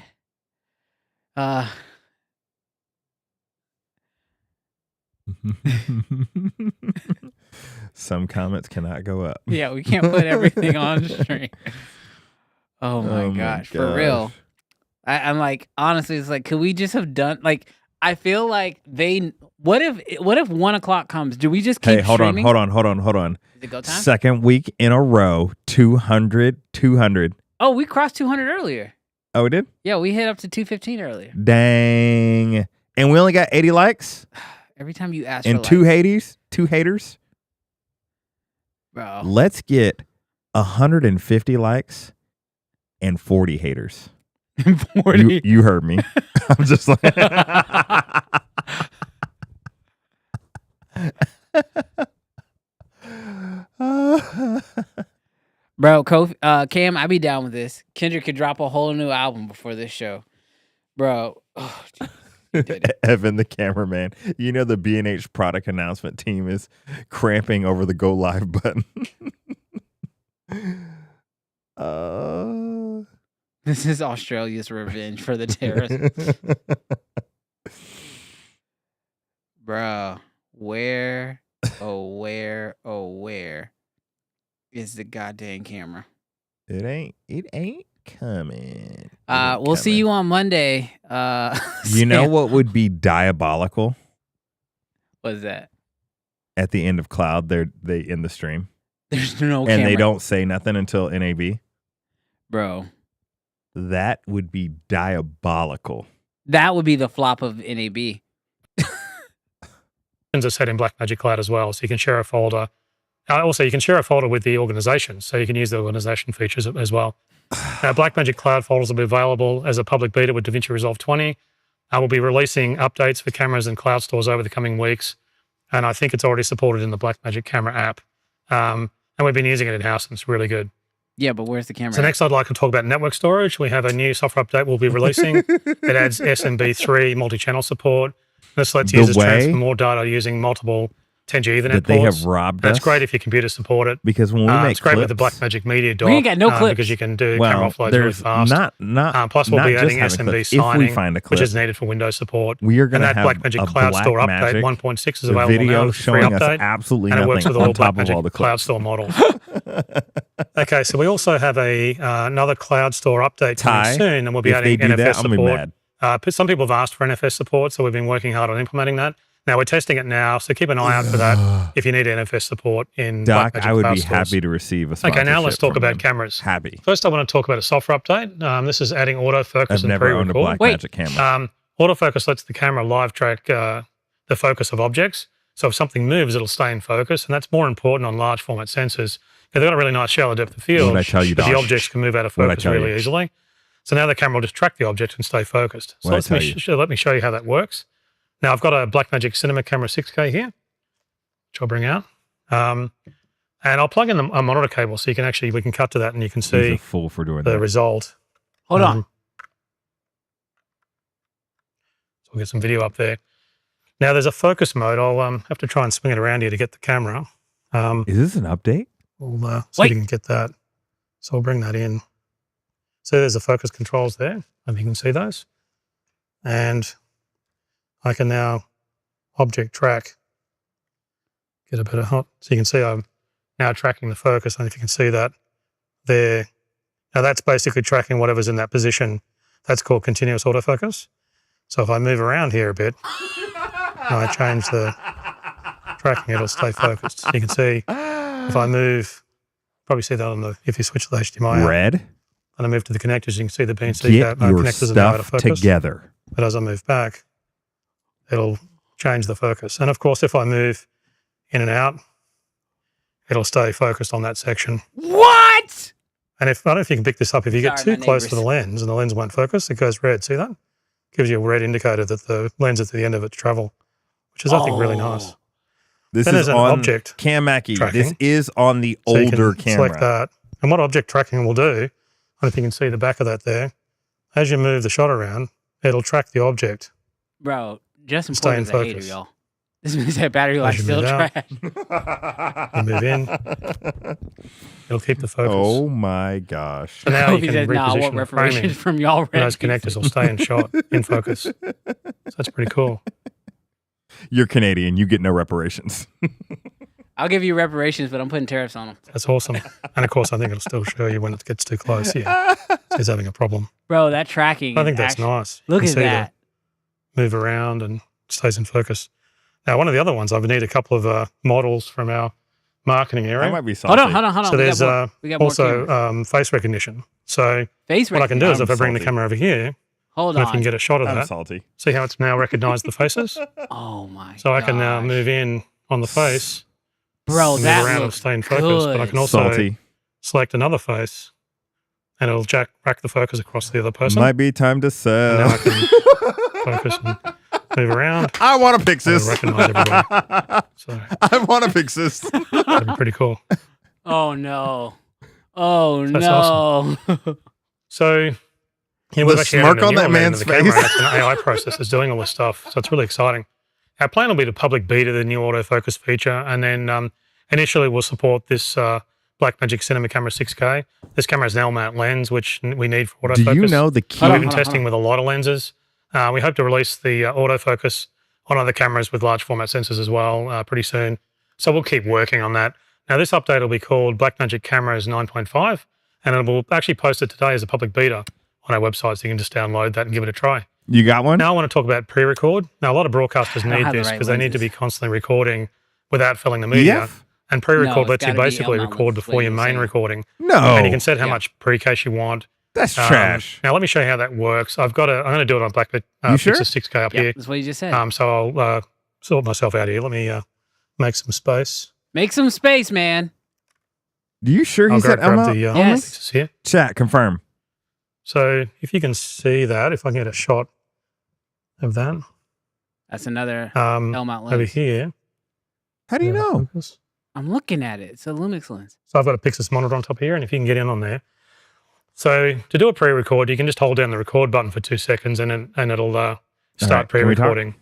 Some comments cannot go up. Yeah, we can't put everything on stream. Oh my gosh, for real. I'm like, honestly, it's like, could we just have done, like, I feel like what if 1 o'clock comes? Do we just keep streaming? Hold on. Is it go time? Second week in a row, 200. Oh, we crossed 200 earlier. Oh, we did? Yeah, we hit up to 215 earlier. Dang. And we only got 80 likes? Every time you ask and for two likes. Two haters? Bro. Let's get 150 likes and 40 haters. 40? You heard me. I'm just like... Bro, Cam, I be down with this. Kendrick could drop a whole new album before this show. Bro. Oh, Evan, the cameraman. You know the B&H product announcement team is cramping over the go live button. This is Australia's revenge for the terrorists. Bro, where is the goddamn camera? It ain't coming. We'll see you on Monday. You know what would be diabolical? What's that? At the end of Cloud, they end the stream. There's no and camera. They don't say nothing until NAB. Bro. That would be diabolical. That would be the flop of NAB. Are set in Blackmagic Cloud as well, so you can share a folder. Also, you can share a folder with the organization, so you can use the organization features as well. Blackmagic Cloud folders will be available as a public beta with DaVinci Resolve 20. We'll be releasing updates for cameras and cloud stores over the coming weeks, and I think it's already supported in the Blackmagic camera app. And we've been using it in-house, and it's really good. Yeah, but where's the camera? So next I'd like to talk about network storage. We have a new software update we'll be releasing. It adds SMB3 multi-channel support. This lets users transfer more data using multiple 10G Ethernet ports. They have robbed us. That's great if your computer support it. Because when we make it's great clips, with the Blackmagic Media dock. We ain't got no clips. Because you can do camera offloads really fast. Plus we'll not be just adding having SMB clips. signing, If we find a clip, which is needed for Windows support. We are going to have Blackmagic a Cloud Store Blackmagic update 1.6 is available video now. showing free us update, absolutely and it nothing works with on all top of Blackmagic all the Cloud clips. Store models. Okay, so we also have another Cloud Store update coming soon, and we'll be adding NFS support. Some people have asked for NFS support, so we've been working hard on implementing that. Now, we're testing it now, so keep an eye out for that if you need NFS support in Doc, Blackmagic I would Cloud be stores. happy to receive a sponsorship. Okay, now let's talk from about them. cameras. Happy. First, I want to talk about a software update. This is adding autofocus I've and never owned a pre-record. Blackmagic camera. Autofocus lets the camera live track the focus of objects. So if something moves, it'll stay in focus, and that's more important on large format sensors. They've got a really nice shallow depth of field, What did I tell you, but the Doc? objects can move out of What did I focus tell really you? easily. So now the camera will just track the object and stay focused. So What did I tell let me show you how that works. Now I've got a Blackmagic Cinema Camera 6K here, which I'll bring out. And I'll plug in a monitor cable so we can cut to that and you can He's a see fool for doing the that. result. Hold on. So we'll get some video up there. Now there's a focus mode. I'll have to try and swing it around here to get the camera. Is this an update? We'll see if you can get that. So I'll bring that in. So there's the focus controls there, if you can see those. And I can now object track, get a better hot. So you can see I'm now tracking the focus, and if you can see that there. Now that's basically tracking whatever's in that position. That's called continuous autofocus. So if I move around here a bit, and I change the tracking, it'll stay focused. So you can see if I move, probably see that if you switch the HDMI out. Red? And I move to the connectors, you can see the BNC Get your connectors are now out of stuff focus. together. But as I move back, it'll change the focus. And of course, if I move in and out, it'll stay focused on that section. What? And I don't know if you can pick this up. If you get Sorry, too my close to neighbors. the lens and the lens won't focus, it goes red. See that? Gives you a red indicator that the lens is at the end of its travel, which is, I think, really nice. This Then is there's an on object Cam Mackey. tracking. This is on the So you older can camera. select that. And what object tracking will do, I don't know if you can see the back of that there, as you move the shot around, it'll track the object. Bro, Justin Stay in Porter's a hater, focus. y'all. This means that battery life you still move out. trash. You move in, it'll keep the focus. Oh my gosh. So now I hope you he can says, nah, I want reposition the reparations framing, from y'all and those already. connectors will stay in shot, in focus. So that's pretty cool. You're Canadian. You get no reparations. I'll give you reparations, but I'm putting tariffs on them. That's awesome. And of course, I think it'll still show you when it gets too close. Yeah, so he's having a problem. Bro, that tracking. I think is that's actually- nice. Look You at can see that. the move around and stays in focus. Now, one of the other ones, I've need a couple of models from our marketing I area. might be salty. Hold on. So there's we got more cameras. also face recognition. So Face what I can do is I'm if I bring the salty. camera over here, Hold and if you can on. get a shot of I'm that, salty. see how it's now recognized the faces? Oh my. So I can now gosh. move in on the face, Bro, move that around and looks stay in focus. But I good. can also Salty. select another face, and it'll rack the focus across the other person. Might be time to And now I sell. can focus and move around. I want to And PYXIS. it'll recognize everybody. So I want to PYXIS. that'd be pretty cool. Oh no. Oh That's no. So yeah, The we've actually smirk added a on new that element into man's the camera, face. and it's an AI process that's doing all this stuff. So it's really exciting. Our plan will be to public beta the new autofocus feature, and then initially we'll support this Blackmagic Cinema Camera 6K. This camera has an L-mount lens, which we need for autofocus. Do you know the key? So we've Hold been on. testing with a lot of lenses. We hope to release the autofocus on other cameras with large format sensors as well pretty soon. So we'll keep working on that. Now this update will be called Blackmagic Cameras 9.5, and it will actually post it today as a public beta on our website, so you can just download that and give it a try. You got one? Now I want to talk about pre-record. Now a lot of broadcasters don't need have the this right because they need to lenses. be constantly recording without filling the media. EF? And pre-record No, it's lets you gotta be basically L-mount record lens, before what your you're main saying. recording. No. And you can set how Yeah. much pre-cache you want. That's trash. Now let me show you how that works. I'm going to do it on Blackmagic You sure? PYXIS 6K up Yeah, here. that's what you just said. So I'll sort myself out here. Let me make some space. Make some space, man. You sure I'll he said grab Elmo? the Yes. PYXIS here. Chat, confirm. So if you can see that, if I can get a shot of that That's another L-mount over lens. here. How do you Yeah, know? focus. I'm looking at it. It's a Lumix lens. So I've got a PYXIS monitor on top here, and if you can get in on there. So to do a pre-record, you can just hold down the record button for 2 seconds, and it'll start All right, can we talk? pre-recording.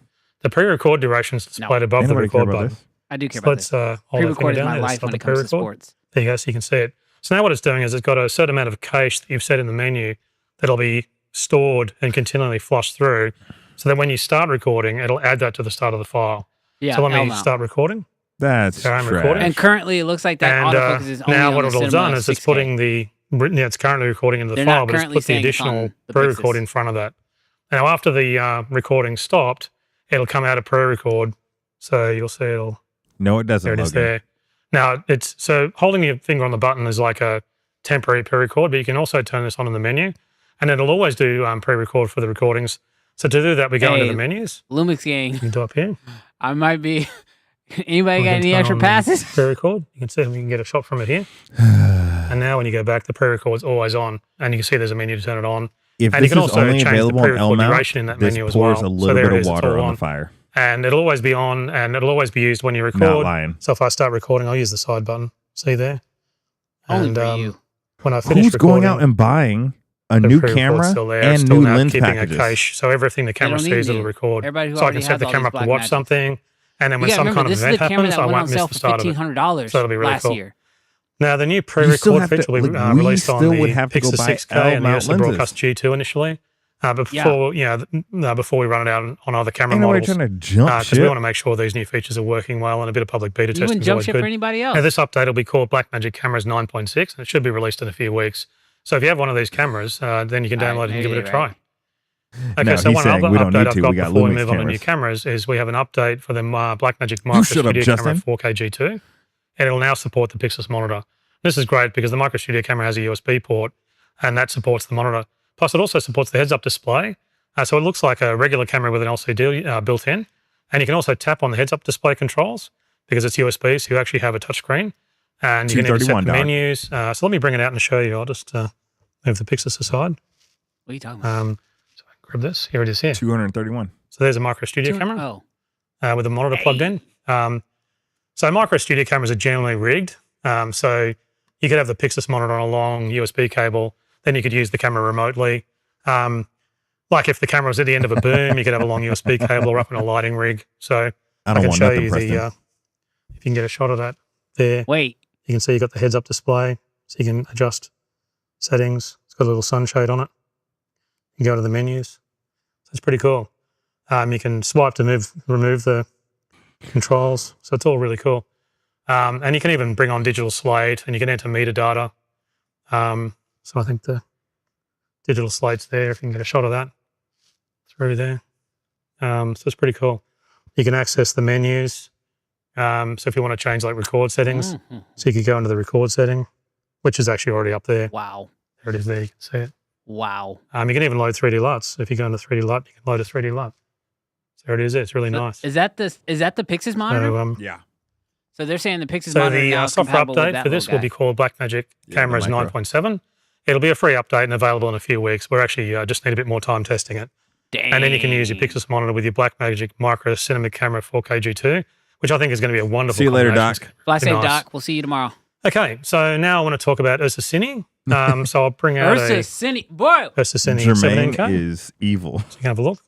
The pre-record duration is displayed above the Anybody care record about button. this? I do care So about let's this. hold that Pre-record finger is down my there, life stop when the it comes to pre-record. sports. There you go, so you can see it. So now what it's doing is it's got a certain amount of cache that you've set in the menu that'll be stored and continually flushed through, so that when you start recording, it'll add that to the start of the file. Yeah, So let me L-mount. start recording. That's So I'm trash. recording. And currently, it looks like that And autofocus is only now on what the it'll have Cinema done is it's 6K. putting it's currently recording into the They're file, not but it's currently put the saying it's on additional the pre-record PYXIS. in front of that. Now after the recording stopped, it'll come out of pre-record. So you'll see it'll, No, it doesn't. there it is Logan. there. Now so holding your finger on the button is like a temporary pre-record, but you can also turn this on in the menu, and it'll always do pre-record for the recordings. So to do that, we go into Hey, the menus. Lumix gang. You can do up here. I might be. Anybody We got can any turn extra on the passes? Pre-record. You can see we can get a shot from it here. And now when you go back, the pre-record's always on, and you can see there's a menu to turn it on. If And you this can is also only change the available on pre-record L-mount, duration in that this menu as pours well. a So little there bit it of is, it's water all on on. the fire. And it'll always be on, and it'll always be used when you record. Not lying. So if I start recording, I'll use the side button. See there? Only And for you. when I finish Who's going recording, out and buying a the new pre-record's camera still there. It's and still new now lens keeping packages? a cache. So everything the camera don't need sees, it'll new. record. Everybody who So I already can set has the all camera these up to watch Blackmagics. something, and then You when gotta some remember, kind of this is the event camera happens, that I went on won't miss sale the for start of it. $1,500 So it'll be really last cool. year. Now the new You still pre-record have to- feature will be like, we released on still the would have to go PYXIS buy 6K and the L-mount Ursa lenses. Broadcast G2 initially. Before we run it out on other camera Ain't nobody models, trying to jump because we ship. want to make sure these new features are working well, and a bit of public beta You testing wouldn't is jump always ship good. for anybody else. Now this update will be called Blackmagic Cameras 9.6, and it should be released in a few weeks. So if you have one of these cameras, then you can All right, download it and give it a maybe, try. right. Okay, No, so he's one saying other we don't update need I've to. got We got before we Lumix move on to new cameras. cameras is we have an update for the Blackmagic Micro shut up, Studio Justin. Camera 4K G2, and it'll now support the PYXIS monitor. This is great because the Micro Studio camera has a USB port, and that supports the monitor. Plus, it also supports the heads-up display, so it looks like a regular camera with an LCD built in, and you can also tap on the heads-up display controls because it's USB, so you actually have a touch screen, and you can even set 231, the dog. menus. So let me bring it out and show you. I'll just move the PYXIS aside. What are you talking about? So I can grab this. Here it is here. 231. So there's a Micro Studio camera Oh, with a monitor plugged in. So Micro Studio cameras are generally rigged. So you could have the PYXIS monitor on a long USB cable. Then you could use the camera remotely. Like if the camera was at the end of a boom, you could have a long USB cable or up in a lighting rig. So I I don't can want show nothing, you Preston. the, if you can get a shot of that there, wait. you can see you've got the heads-up display. So you can adjust settings. It's got a little sunshade on it. You can go to the menus. So it's pretty cool. You can swipe to remove the controls. So it's all really cool. And you can even bring on digital slate, and you can enter metadata. So I think the digital slate's there. If you can get a shot of that, through there. So it's pretty cool. You can access the menus So if you want to change like record settings, so you could go into the record setting, which is actually already up there. Wow. There it is there, you can see it. Wow. You can even load 3D LUTs. If you go into 3D LUT, you can load a 3D LUT. So there it is. It's really nice. Is that the PYXIS monitor? So, Yeah. So they're saying the PYXIS so monitor the now is software compatible with update that for this little will be guy. called Blackmagic Cameras micro. 9.7. It'll be a free update and available in a few weeks. We're actually just need a bit more time testing it. Dang. And then you can use your PYXIS monitor with your Blackmagic Micro Cinema Camera 4K G2, which I think is going to be a wonderful See you later, combination. Doc. Fly safe, Nice. Doc. We'll see you tomorrow. Okay, so now I want to talk about Ursa Cine. So I'll bring out Ursa Cine. Boy. Ursa Cine Jermaine 17K. is evil. So you can have a look.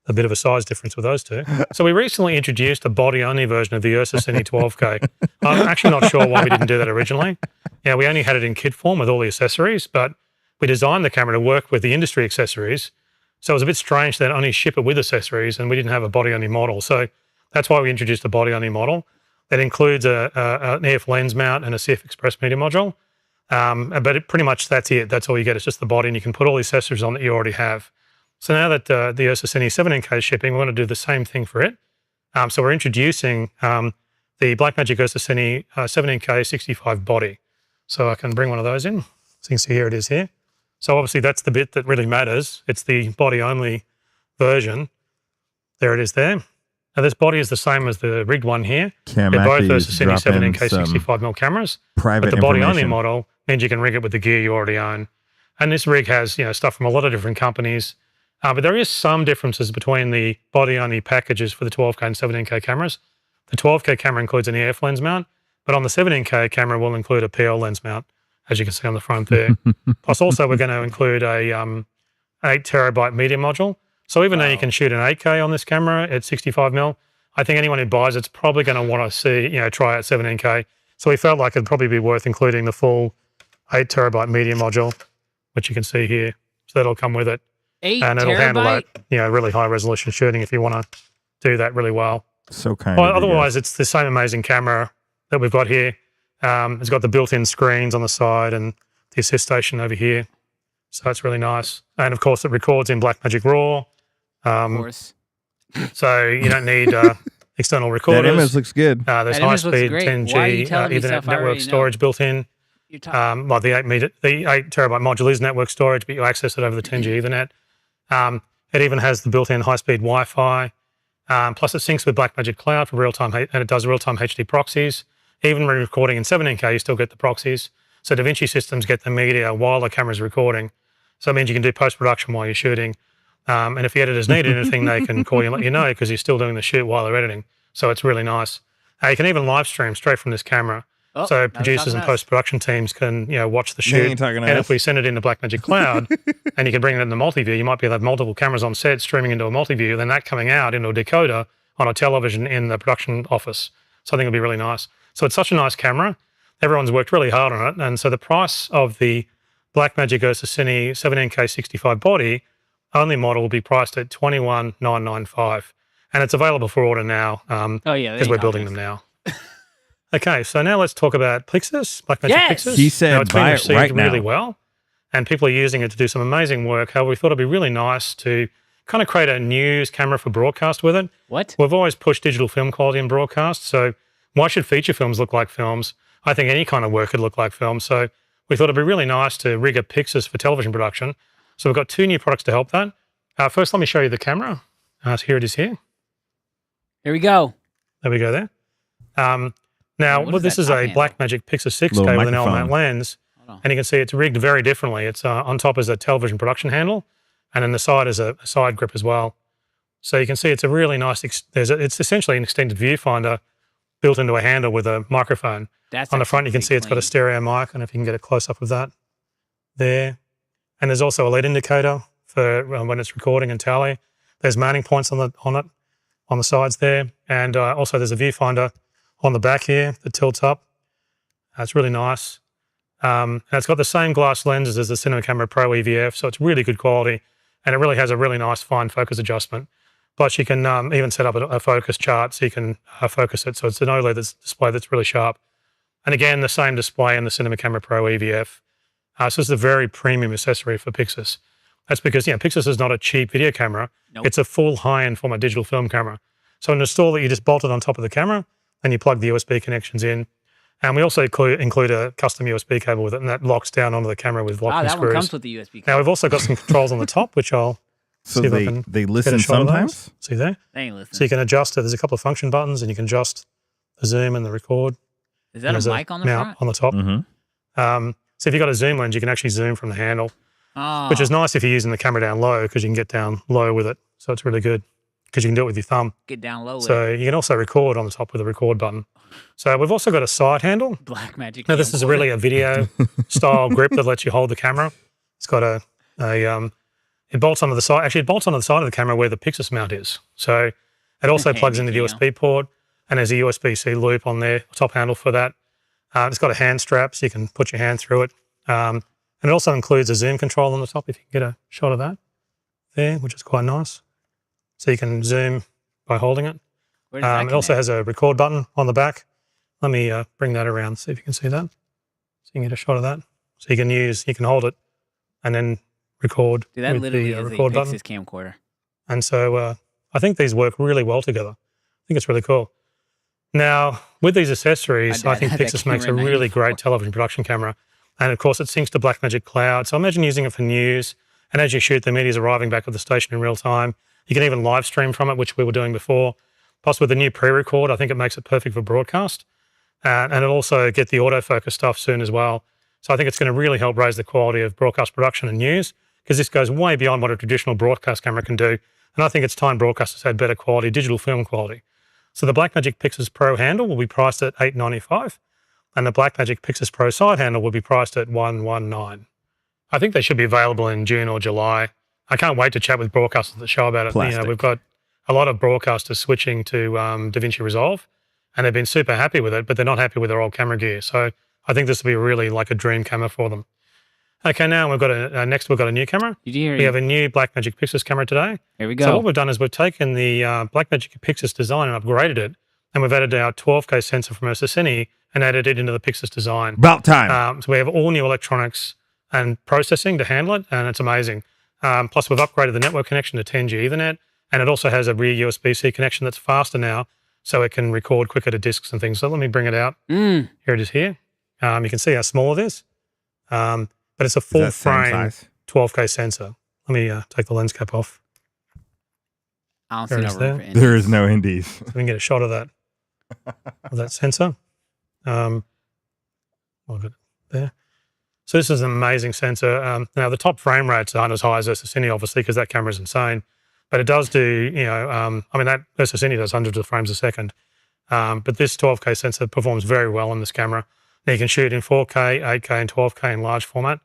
A bit of a size difference with those two. So we recently introduced a body-only version of the Ursa Cine 12K. I'm actually not sure why we didn't do that originally. Yeah, we only had it in kit form with all the accessories, but we designed the camera to work with the industry accessories. So it was a bit strange that only ship it with accessories and we didn't have a body-only model. So that's why we introduced a body-only model that includes an EF lens mount and a CF Express media module. But pretty much that's it. That's all you get. It's just the body, and you can put all the accessories on that you already have. So now that the Ursa Cine 17K is shipping, we want to do the same thing for it. So we're introducing the Blackmagic Ursa Cine 17K 65 body. So I can bring one of those in. So you can see here it is here. So obviously that's the bit that really matters. It's the body-only version. There it is there. Now this body is the same as the rigged one here. Cam They're both Mackie Ursa is Cine dropping 17K some 65mm cameras. private But the body-only information. model means you can rig it with the gear you already own. And this rig has, stuff from a lot of different companies. But there is some differences between the body-only packages for the 12K and 17K cameras. The 12K camera includes an EF lens mount, but on the 17K camera will include a PL lens mount, as you can see on the front there. Plus also we're going to include a 8 terabyte media module. So even though you can shoot an 8K on this camera at 65mm, I think anyone who buys it's probably going to want to see, try out 17K. So we felt like it'd probably be worth including the full 8 terabyte media module, which you can see here. So that'll come with it. 8 and it'll terabyte? handle that, really high resolution shooting if you want to do that really well. So kind Well, of you otherwise, guys. it's the same amazing camera that we've got here. It's got the built-in screens on the side and the assist station over here. So it's really nice. And of course, it records in Blackmagic RAW. Of course. So you don't need external That recorders. image looks good. There's That image looks high-speed great. 10G Why are you telling me Ethernet stuff I already network know? storage built in. You're talking. Well, the 8 terabyte module is network storage, but you access it over the 10G Ethernet. It even has the built-in high-speed Wi-Fi. Plus, it syncs with Blackmagic Cloud for real-time, and it does real-time HD proxies. Even when recording in 17K, you still get the proxies. So DaVinci systems get the media while the camera's recording. So it means you can do post-production while you're shooting. And if the editors need anything, they can call you and let you know because you're still doing the shoot while they're editing. So it's really nice. You can even live stream straight from this camera. Oh, So now producers talking and us. post-production teams can, watch the They shoot. ain't talking to And us. if we send it into Blackmagic Cloud and you can bring it in the multi-view, you might be able to have multiple cameras on set streaming into a multi-view, then that coming out into a decoder on a television in the production office. So I think it'll be really nice. So it's such a nice camera. Everyone's worked really hard on it. And so the price of the Blackmagic Ursa Cine 17K 65 body only model will be priced at $21,995. And it's available for order now Oh, yeah. because we're building them now. Okay, so now let's talk about PYXIS, Blackmagic Yes! PYXIS. He said Now, it's been buy it received right really now. well, and people are using it to do some amazing work. However, we thought it'd be really nice to kind of create a news camera for broadcast with it. What? We've always pushed digital film quality in broadcast, so why should feature films look like films? I think any kind of work could look like film, so we thought it'd be really nice to rig a PYXIS for television production. So we've got 2 new products to help that. First, let me show you the camera. So here it is here. Here we go. There we go there. Now, What is this that is top a handle? Blackmagic PYXIS 6K Little with an microphone. L-mount lens, Hold on. and you can see it's rigged very differently. It's on top is a television production handle, and then the side is a side grip as well. So you can see it's a really nice, it's essentially an extended viewfinder built into a handle with a microphone. That's On the actually front, you can pretty see it's got a clean. stereo mic, and if you can get a close-up of that there. And there's also a LED indicator for when it's recording and tally. There's mounting points on the sides there, and also there's a viewfinder on the back here that tilts up. It's really nice. And it's got the same glass lenses as the Cinema Camera Pro EVF, so it's really good quality, and it really has a really nice fine focus adjustment. Plus, you can even set up a focus chart so you can focus it. So it's an OLED display that's really sharp. And again, the same display in the Cinema Camera Pro EVF. So it's a very premium accessory for PYXIS. That's because, PYXIS is not a cheap video camera. Nope. It's a full high-end format digital film camera. So in the store that you just bolted on top of the camera, and you plug the USB connections in. And we also include a custom USB cable with it, and that locks down onto the camera with locking that screws. one comes with the USB cable. Now we've also got some controls on the top, which I'll see if I can they get listen a shot of sometimes. those. See there? They ain't listening. So you can adjust it. There's a couple of function buttons, and you can adjust the zoom and the record. Is that a mic on the mount front? on the top. Mm-hmm. So if you've got a zoom lens, you can actually zoom from the handle, which is nice if you're using the camera down low because you can get down low with it. So it's really good because you can do it with your thumb. Get down low with So you can also record on the top with a record button. So we've also got a side handle. Blackmagic. Now this is really a video style grip that lets you hold the camera. It's got it bolts onto the side. Actually, it bolts onto the side of the camera where the PYXIS mount is. So it also plugs into the USB port, and there's a USB-C loop on there, top handle for that. It's got a hand strap, so you can put your hand through it. And it also includes a zoom control on the top, if you can get a shot of that there, which is quite nice. So you can zoom by holding it. Where does that It also connect? has a record button on the back. Let me bring that around, see if you can see that. So you can get a shot of that. So you can hold it and then record Dude, that with literally the is record a button. PYXIS camcorder. And so I think these work really well together. I think it's really cool. Now, with these accessories, I think had that PYXIS makes a camera in really 94. great television production camera. And of course, it syncs to Blackmagic Cloud. So imagine using it for news. And as you shoot, the media's arriving back at the station in real time. You can even live stream from it, which we were doing before. Plus, with the new pre-record, I think it makes it perfect for broadcast. And it'll also get the autofocus stuff soon as well. So I think it's going to really help raise the quality of broadcast production and news, because this goes way beyond what a traditional broadcast camera can do. And I think it's time broadcasters had better quality, digital film quality. So the Blackmagic PYXIS Pro handle will be priced at $895, and the Blackmagic PYXIS Pro side handle will be priced at $119. I think they should be available in June or July. I can't wait to chat with broadcasters at the show about it. You know, we've got a lot of broadcasters switching to DaVinci Resolve, and they've been super happy with it, but they're not happy with their old camera gear. So I think this will be really like a dream camera for them. Okay, now we've got next we've got a new camera. We have a new Blackmagic PYXIS camera today. Here we go. So what we've done is we've taken the Blackmagic PYXIS design and upgraded it, and we've added our 12K sensor from Ursa Cine and added it into the PYXIS design. About time. So we have all new electronics and processing to handle it, and it's amazing. Plus, we've upgraded the network connection to 10G Ethernet, and it also has a rear USB-C connection that's faster now, so it can record quicker to discs and things. So let me bring it out. Here it is here. You can see how small it is. But it's a full frame 12K sensor. Let me take the lens cap off. I don't see no room for indies. There is no indies. So we can get a shot of that sensor. I'll get it there. So this is an amazing sensor. Now the top frame rates aren't as high as Ursa Cine, obviously, because that camera is insane. But it does do, that Ursa Cine does hundreds of frames a second. But this 12K sensor performs very well on this camera. Now you can shoot in 4K, 8K, and 12K in large format.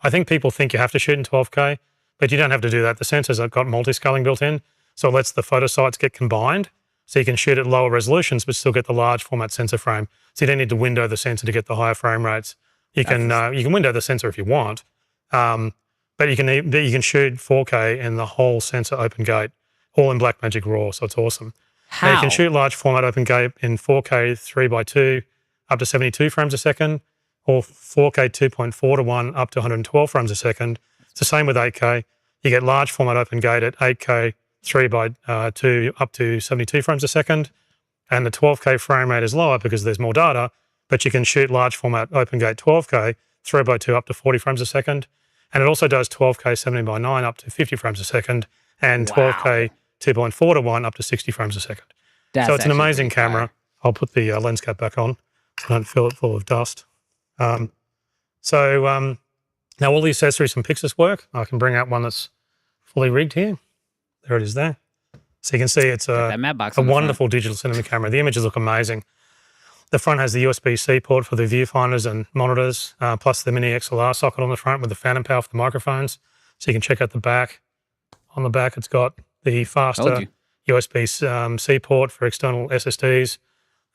I think people think you have to shoot in 12K, but you don't have to do that. The sensors have got multi-scaling built in, so it lets the photo sites get combined, so you can shoot at lower resolutions but still get the large format sensor frame. So you don't need to window the sensor to get the higher frame rates. You can window the sensor if you want, but you can shoot 4K in the whole sensor open gate, all in Blackmagic RAW, so it's awesome. How? Now you can shoot large format open gate in 4K 3x2 up to 72 frames a second, or 4K 2.4:1 up to 112 frames a second. It's the same with 8K. You get large format open gate at 8K 3x2 up to 72 frames a second, and the 12K frame rate is lower because there's more data, but you can shoot large format open gate 12K 3x2 up to 40 frames a second, and it also does 12K 70x9 up to 50 frames a second, and 12K 2.4:1 up to 60 frames a second. So it's an amazing camera. I'll put the lens cap back on so I don't fill it full of dust. Now all the accessories from PYXIS work. I can bring out one that's fully rigged here. There it is there. So you can see it's a wonderful digital cinema camera. The images look amazing. The front has the USB-C port for the viewfinders and monitors, plus the mini XLR socket on the front with the phantom power for the microphones. So you can check out the back. On the back, it's got the faster USB-C port for external SSDs.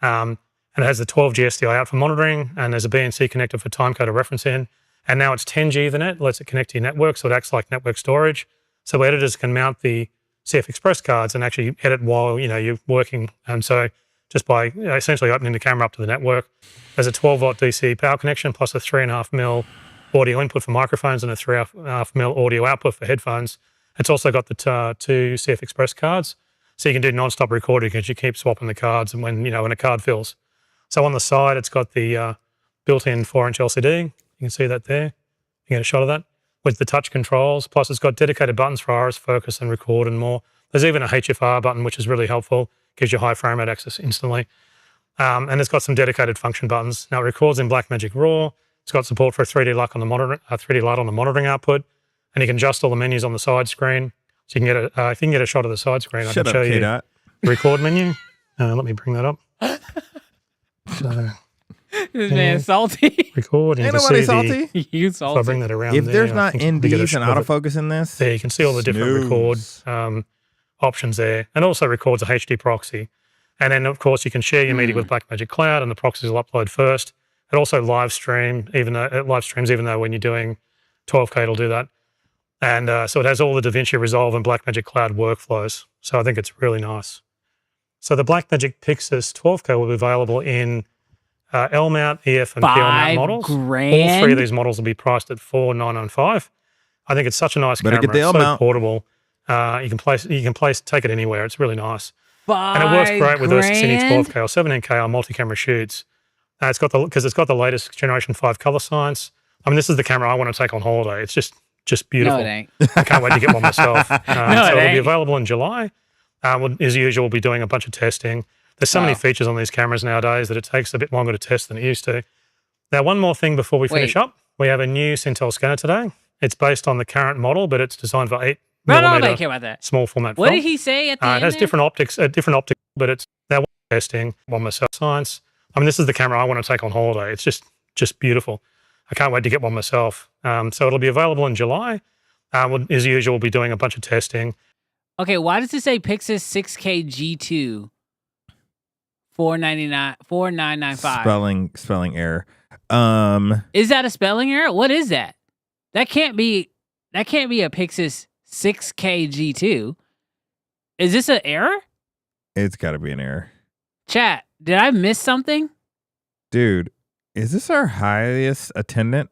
And it has the 12G SDI out for monitoring, and there's a BNC connector for timecoder referencing. And now it's 10G Ethernet, lets it connect to your network, so it acts like network storage. So editors can mount the CF Express cards and actually edit while you're working. And so just by essentially opening the camera up to the network, there's a 12-volt DC power connection plus a 3.5mm audio input for microphones and a 3.5mm audio output for headphones. It's also got the two CF Express cards. So you can do non-stop recording because you keep swapping the cards and when a card fills. So on the side, it's got the built-in 4-inch LCD. You can see that there. You get a shot of that with the touch controls. Plus, it's got dedicated buttons for iris focus and record and more. There's even a HFR button, which is really helpful. Gives you high frame rate access instantly. And it's got some dedicated function buttons. Now, it records in Blackmagic RAW. It's got support for 3D light on the monitoring output. And you can adjust all the menus on the side screen. So you can get if you can get a shot of the side screen, I can show you the record menu. Let me bring that up. So, this man's salty. Record. And Ain't you can nobody see salty. You so I'll salty. bring that around. If there, there's I not think you get a NDs and shot of it. autofocus in this, There, you can see all the different record options there, and also records a HD proxy. And then, of course, you can share your media with Blackmagic Cloud, and the proxies will upload first. It also live streams, even though when you're doing 12K, it'll do that. And so it has all the DaVinci Resolve and Blackmagic Cloud workflows. So I think it's really nice. So the Blackmagic PYXIS 12K will be available in L mount, EF, and PL mount models. $5,000? All three of these models will be priced at $4,995. I think it's such a nice Better camera. get the It's L so mount. portable. You can take it anywhere. It's really nice. And it works great with Ursa Cine 12K or 17K on multi-camera shoots. It's got the latest Generation 5 color science. I mean, this is the camera I want to take on holiday. It's just beautiful. No, it ain't. I can't wait to get one myself. So it'll be ain't. available in July. As usual, we'll be doing a bunch of testing. There's so many features on these cameras nowadays that it takes a bit longer to test than it used to. Now, one more thing before we finish up. We have a new Cintel scanner today. It's based on the current model, but it's designed for 8 Nobody care about that. small format What film. did he say at the end? It has different optics, but it's now testing one myself. Science. I mean, this is the camera I want to take on holiday. It's just beautiful. I can't wait to get one myself. So it'll be available in July. As usual, we'll be doing a bunch of testing. Okay, why does it say PYXIS 6K G2 $499 spelling error. Is that a spelling error? What is that? That can't be a PYXIS 6K G2. Is this an error? It's got to be an error. Chat, did I miss something? Dude, is this our highest attending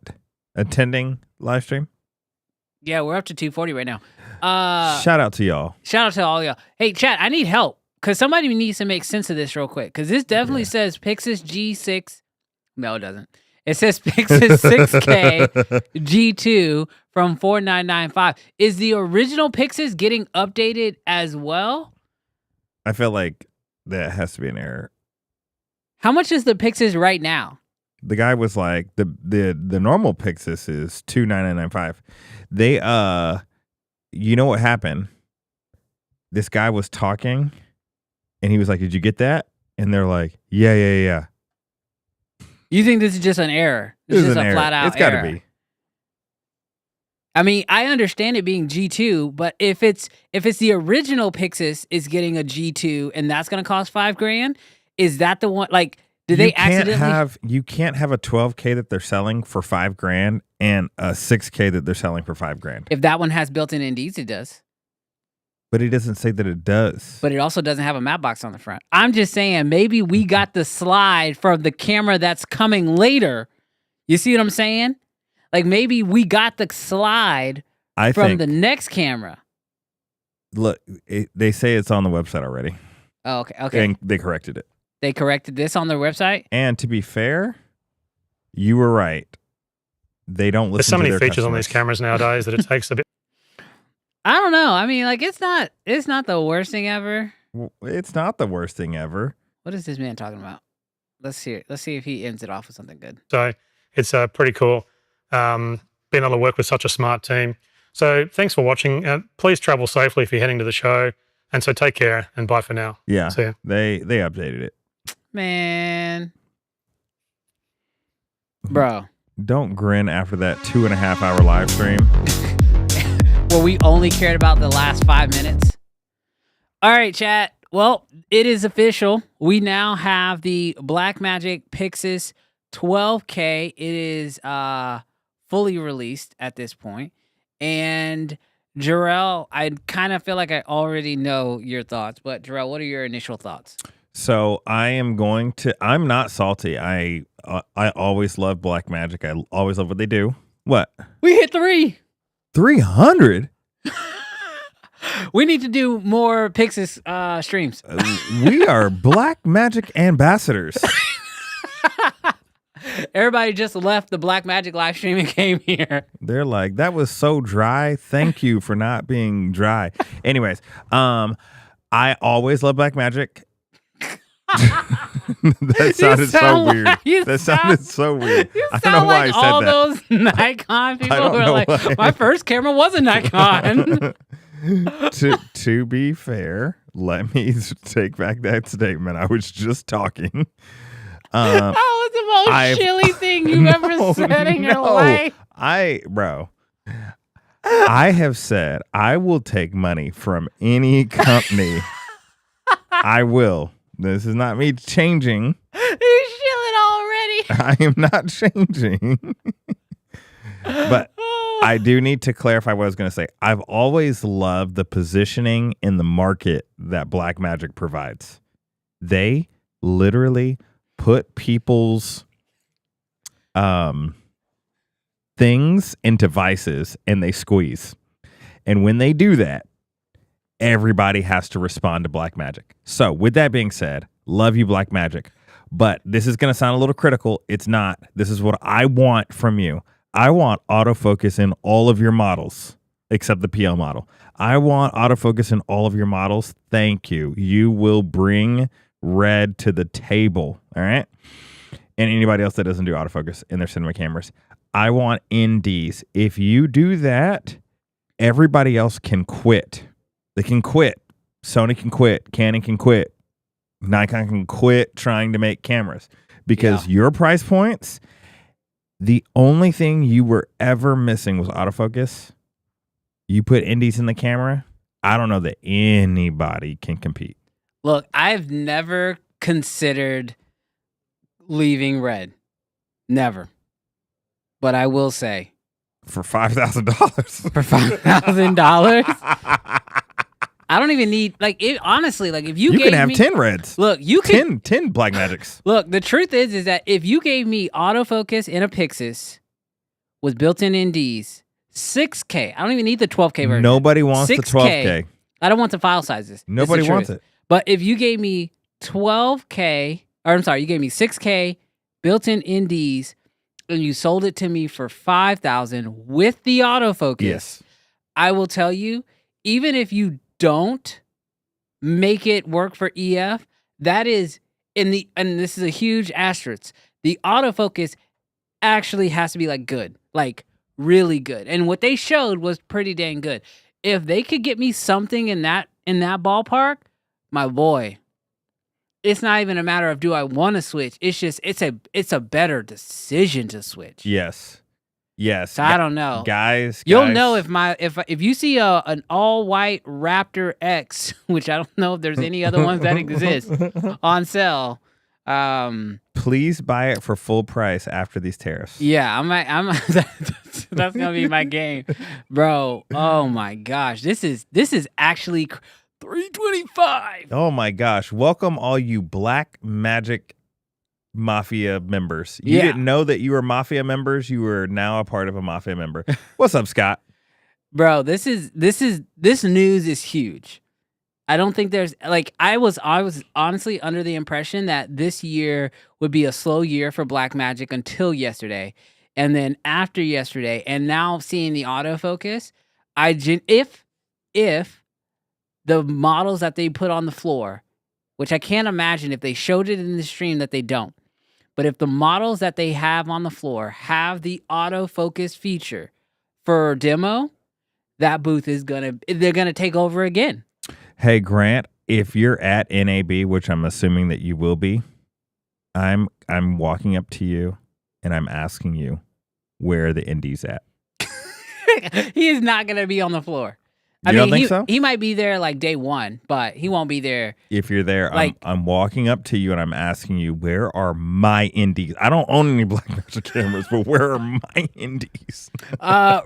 live stream? Yeah, we're up to 240 right now. Shout out to y'all. Shout out to all y'all. Hey, chat, I need help because somebody needs to make sense of this real quick because this definitely says PYXIS G6. No, it doesn't. It says PYXIS 6K G2 from $4,995. Is the original PYXIS getting updated as well? I feel like that has to be an error. How much is the PYXIS right now? The guy was like, the normal PYXIS is $2,995. They you know what happened? This guy was talking and he was like, "Did you get that?" And they're like, Yeah. You think this is just an error? This is a flat out It's got to error. be. I mean, I understand it being G2, but if it's the original PYXIS is getting a G2 and that's going to cost $5,000, is that the one? Like, did they accidentally? You can't have a 12K that they're selling for $5,000 and a 6K that they're selling for $5,000. If that one has built-in NDs, it does. But it doesn't say that it does. But it also doesn't have a matte box on the front. I'm just saying, maybe we got the slide from the camera that's coming later. You see what I'm saying? Like maybe we got the slide from the next camera. Look, they say it's on the website already. Oh, okay. And they corrected it. They corrected this on their website? And to be fair, you were right. They don't listen to There's so many their features on customers. these cameras nowadays that it takes a bit. I don't know. I mean, like it's not the worst thing ever. It's not the worst thing ever. What is this man talking about? Let's hear it. Let's see if he ends it off with something good. So it's pretty cool being able to work with such a smart team. So thanks for watching. Please travel safely if you're heading to the show. And so take care and bye for now. Yeah, See ya. they updated it. Man. Bro. Don't grin after that 2.5 hour live stream. Where we only cared about the last 5 minutes. All right, chat. Well, it is official. We now have the Blackmagic PYXIS 12K. It is fully released at this point. And Jarrell, I kind of feel like I already know your thoughts, but Jarrell, what are your initial thoughts? So I'm not salty. I always love Blackmagic. I always love what they do. What? We hit 300. 300? We need to do more PYXIS streams. We are Blackmagic ambassadors. Everybody just left the Blackmagic live stream and came here. They're like, that was so dry. Thank you for not being dry. Anyways, I always love Blackmagic. That sounded so weird. That sounded so weird. I don't know why I said all that. Those Nikon people who are like, my first camera was a Nikon. To be fair, let me take back that statement. I was just talking. That was the most chilly thing you've ever said in your life. I have said I will take money from any company. I will. This is not me changing. You're chilling already. I am not changing. But I do need to clarify what I was going to say. I've always loved the positioning in the market that Blackmagic provides. They literally put people's things in devices and they squeeze. And when they do that, everybody has to respond to Blackmagic. So with that being said, love you, Blackmagic. But this is going to sound a little critical. It's not. This is what I want from you. I want autofocus in all of your models, except the PL model. I want autofocus in all of your models. Thank you. You will bring red to the table. All right. And anybody else that doesn't do autofocus in their cinema cameras. I want NDs. If you do that, everybody else can quit. They can quit. Sony can quit. Canon can quit. Nikon can quit trying to make cameras because your price points, the only thing you were ever missing was autofocus. You put indies in the camera. I don't know that anybody can compete. Look, I've never considered leaving red. Never. But I will say. For $5,000. For $5,000? I don't even need, like, it, honestly, like, if you can have 10 reds. Look, you can 10 Blackmagics. Look, the truth is that if you gave me autofocus in a PYXIS with built-in NDs, 6K, I don't even need the 12K version. Nobody wants 6K, the 12K. I don't want the file sizes. Nobody wants it. But if you gave me 12K, or I'm sorry, you gave me 6K built-in NDs, and you sold it to me for $5,000 with the autofocus, yes, I will tell you, even if you don't make it work for EF, that is and this is a huge asterisk. The autofocus actually has to be like good, like really good. And what they showed was pretty dang good. If they could get me something in that ballpark, my boy, it's not even a matter of do I want to switch. It's just it's a better decision to switch. Yes. Yes. So I don't know. Guys. You'll know if you see an all-white Raptor X, which I don't know if there's any other ones that exist on sale. Please buy it for full price after these tariffs. Yeah, that's gonna be my game, bro. Oh my gosh, this is actually $325. Oh my gosh! Welcome all you Blackmagic Mafia members. You didn't know that you were Mafia members. You are now a part of a Mafia member. What's up, Scott? Bro, this news is huge. I don't think there's like I was honestly under the impression that this year would be a slow year for Blackmagic until yesterday, and then after yesterday, and now seeing the autofocus, if the models that they put on the floor, which I can't imagine if they showed it in the stream that they don't, but if the models that they have on the floor have the autofocus feature for demo, that booth they're gonna take over again. Hey, Grant, if you're at NAB, which I'm assuming that you will be, I'm walking up to you and I'm asking you where the indies at. He is not going to be on the floor. You don't think so? He might be there like day one, but he won't be there. If you're there, like, I'm walking up to you and I'm asking you, where are my indies? I don't own any Blackmagic cameras, but where are my indies?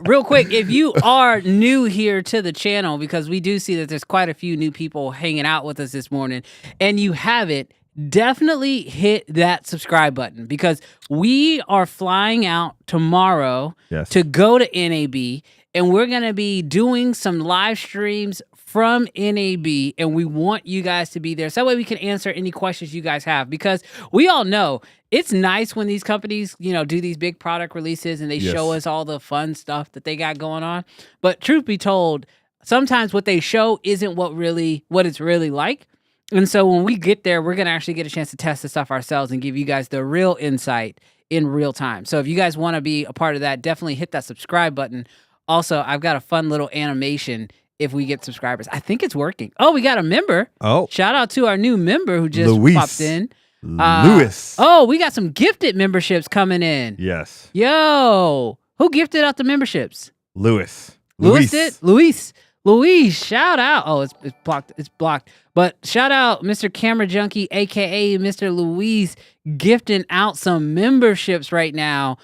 Real quick, if you are new here to the channel, because we do see that there's quite a few new people hanging out with us this morning, and you haven't, definitely hit that subscribe button, because we are flying out tomorrow to go to NAB. And we're going to be doing some live streams from NAB, and we want you guys to be there. So that way we can answer any questions you guys have, because we all know it's nice when these companies, do these big product releases and they show us all the fun stuff that they got going on. But truth be told, sometimes what they show isn't what it's really like. And so when we get there, we're going to actually get a chance to test the stuff ourselves and give you guys the real insight in real time. So if you guys want to be a part of that, definitely hit that subscribe button. Also, I've got a fun little animation if we get subscribers. I think it's working. Oh, we got a member. Oh. Shout out to our new member who just popped in. Lewis. Oh, we got some gifted memberships coming in. Yes. Yo, who gifted out the memberships? Luis did? Luis, shout out. Oh, it's blocked. It's blocked. But shout out Mr. Camera Junkie, aka Mr. Luis, gifting out some memberships right now.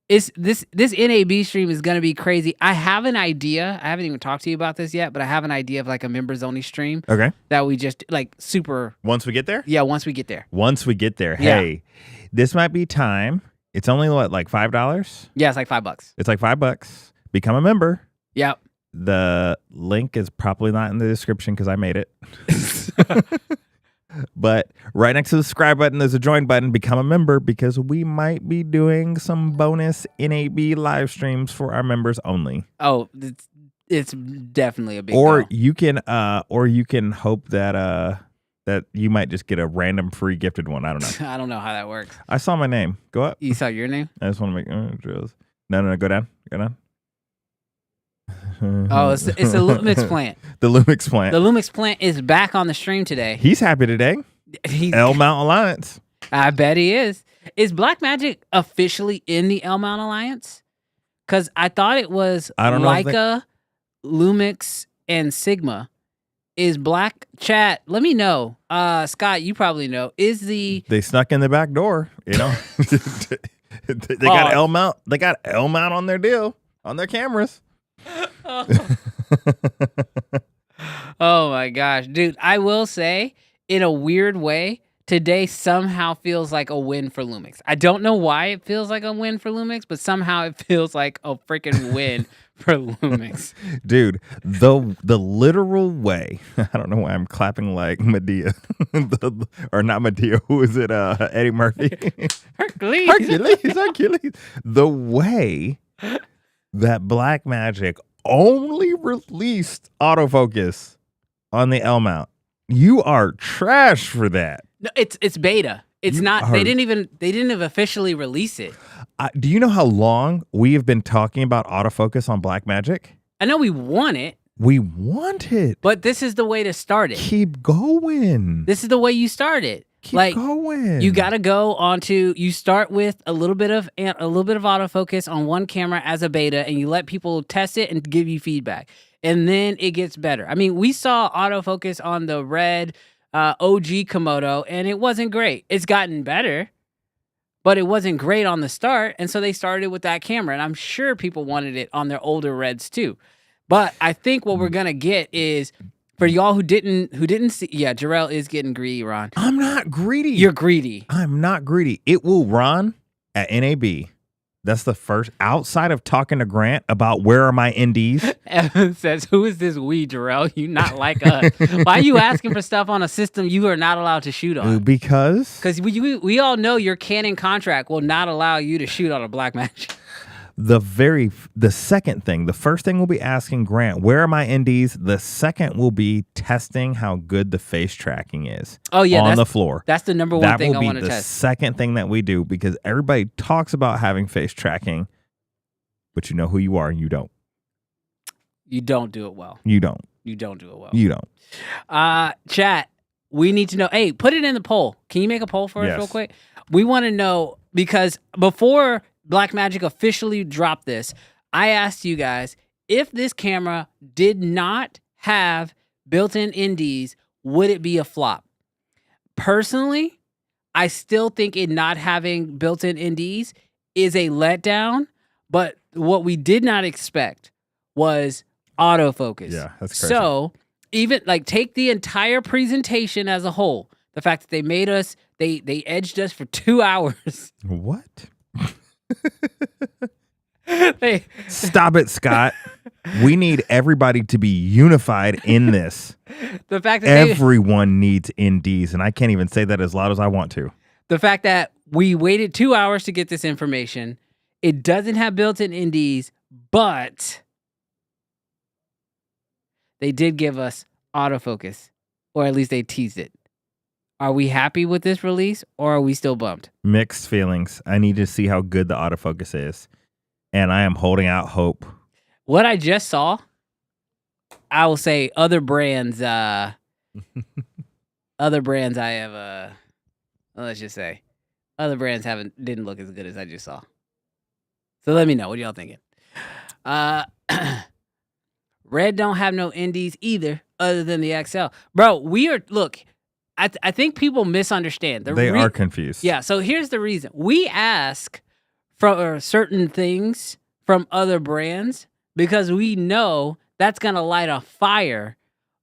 This NAB stream is gonna be crazy. I have an idea. I haven't even talked to you about this yet, but I have an idea of like a members only stream. Okay. That we just like super. Once we get there? Yeah, once we get there. Hey, this might be time. It's only what, like $5? Yeah, it's like $5. It's like $5. Become a member. Yep. The link is probably not in the description because I made it. But right next to the subscribe button, there's a join button. Become a member, because we might be doing some bonus NAB live streams for our members only. Oh, it's definitely a big Or deal. you can hope that that you might just get a random free gifted one. I don't know. I don't know how that works. I saw my name. Go up. You saw your name? I just want to make drills. No, go down. Oh, it's the Lumix plant. The Lumix plant. The Lumix plant is back on the stream today. He's happy today. L Mount Alliance. I bet he is. Is Blackmagic officially in the L Mount Alliance? Because I thought it was Leica, Lumix, and Sigma. Is Black Chat? Let me know. Scott, you probably know. They snuck in the back door, They got L Mount. They got L Mount on their deal, on their cameras. Oh my gosh, dude. I will say, in a weird way, today somehow feels like a win for Lumix. I don't know why it feels like a win for Lumix, but somehow it feels like a freaking win for Lumix. Dude, the literal way. I don't know why I'm clapping like Medea. Or not Medea. Who is it? Eddie Murphy. Hercules. The way that Blackmagic only released autofocus on the L mount. You are trash for that. No, it's beta. It's not. They didn't even officially release it. Do you know how long we have been talking about autofocus on Blackmagic? I know we want it. We want it. But this is the way to start it. Keep going. This is the way you start it. Keep going. You got to go onto. You start with a little bit of autofocus on one camera as a beta, and you let people test it and give you feedback, and then it gets better. I mean, we saw autofocus on the Red OG Komodo, and it wasn't great. It's gotten better, but it wasn't great on the start, and so they started with that camera, and I'm sure people wanted it on their older Reds too. But I think what we're gonna get is. For y'all who didn't see, yeah, Jarrell is getting greedy, Ron. I'm not greedy. You're greedy. I'm not greedy. It will run at NAB. That's the first, outside of talking to Grant about where are my NDs. Evan says, who is this we, Jarrell? You not like us. Why are you asking for stuff on a system you are not allowed to shoot on? Because we all know your Canon contract will not allow you to shoot on a Blackmagic. The second thing, the first thing we'll be asking Grant, where are my NDs? The second will be testing how good the face tracking is. Oh yeah, on the floor. That's the number one thing I want to test. That will be the second thing that we do, because everybody talks about having face tracking, but you know who you are and you don't. You don't do it well. You don't. You don't do it well. You don't. Chat, we need to know. Hey, put it in the poll. Can you make a poll for us real quick? We want to know, because before Blackmagic officially dropped this, I asked you guys, if this camera did not have built-in NDs, would it be a flop? Personally, I still think it not having built-in NDs is a letdown, but what we did not expect was autofocus. Yeah, that's crazy. So even like take the entire presentation as a whole, the fact that they made us, they edged us for 2 hours. What? Stop it, Scott. We need everybody to be unified in this. The fact that everyone needs indies, and I can't even say that as loud as I want to. The fact that we waited 2 hours to get this information, it doesn't have built-in indies, but they did give us autofocus, or at least they teased it. Are we happy with this release, or are we still bummed? Mixed feelings. I need to see how good the autofocus is, and I am holding out hope. What I just saw, I will say other brands, I have, let's just say, other brands didn't look as good as I just saw. So let me know. What y'all thinking? Red don't have no indies either, other than the XL. Bro, I think people misunderstand. They are confused. Yeah, so here's the reason. We ask for certain things from other brands because we know that's going to light a fire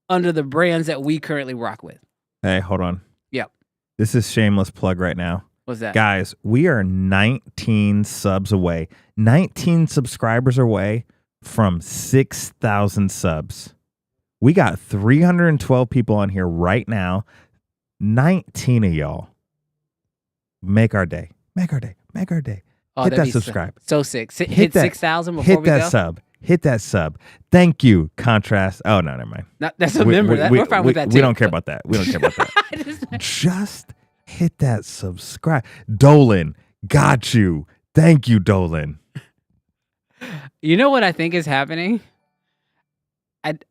under the brands that we currently rock with. Hey, hold on. Yep. This is shameless plug right now. What's that? Guys, we are 19 subs away. 19 subscribers away from 6,000 subs. We got 312 people on here right now. 19 of y'all. Make our day. Make our day. Make our day. Oh, hit that subscribe. So sick. Hit 6,000 before we go? Hit that sub. Hit that sub. Thank you, Contrast. Oh, no, never mind. No, that's a member. We're fine with that, too. We don't care about that. We don't care about that. Just hit that subscribe. Dolan, got you. Thank you, Dolan. You know what I think is happening?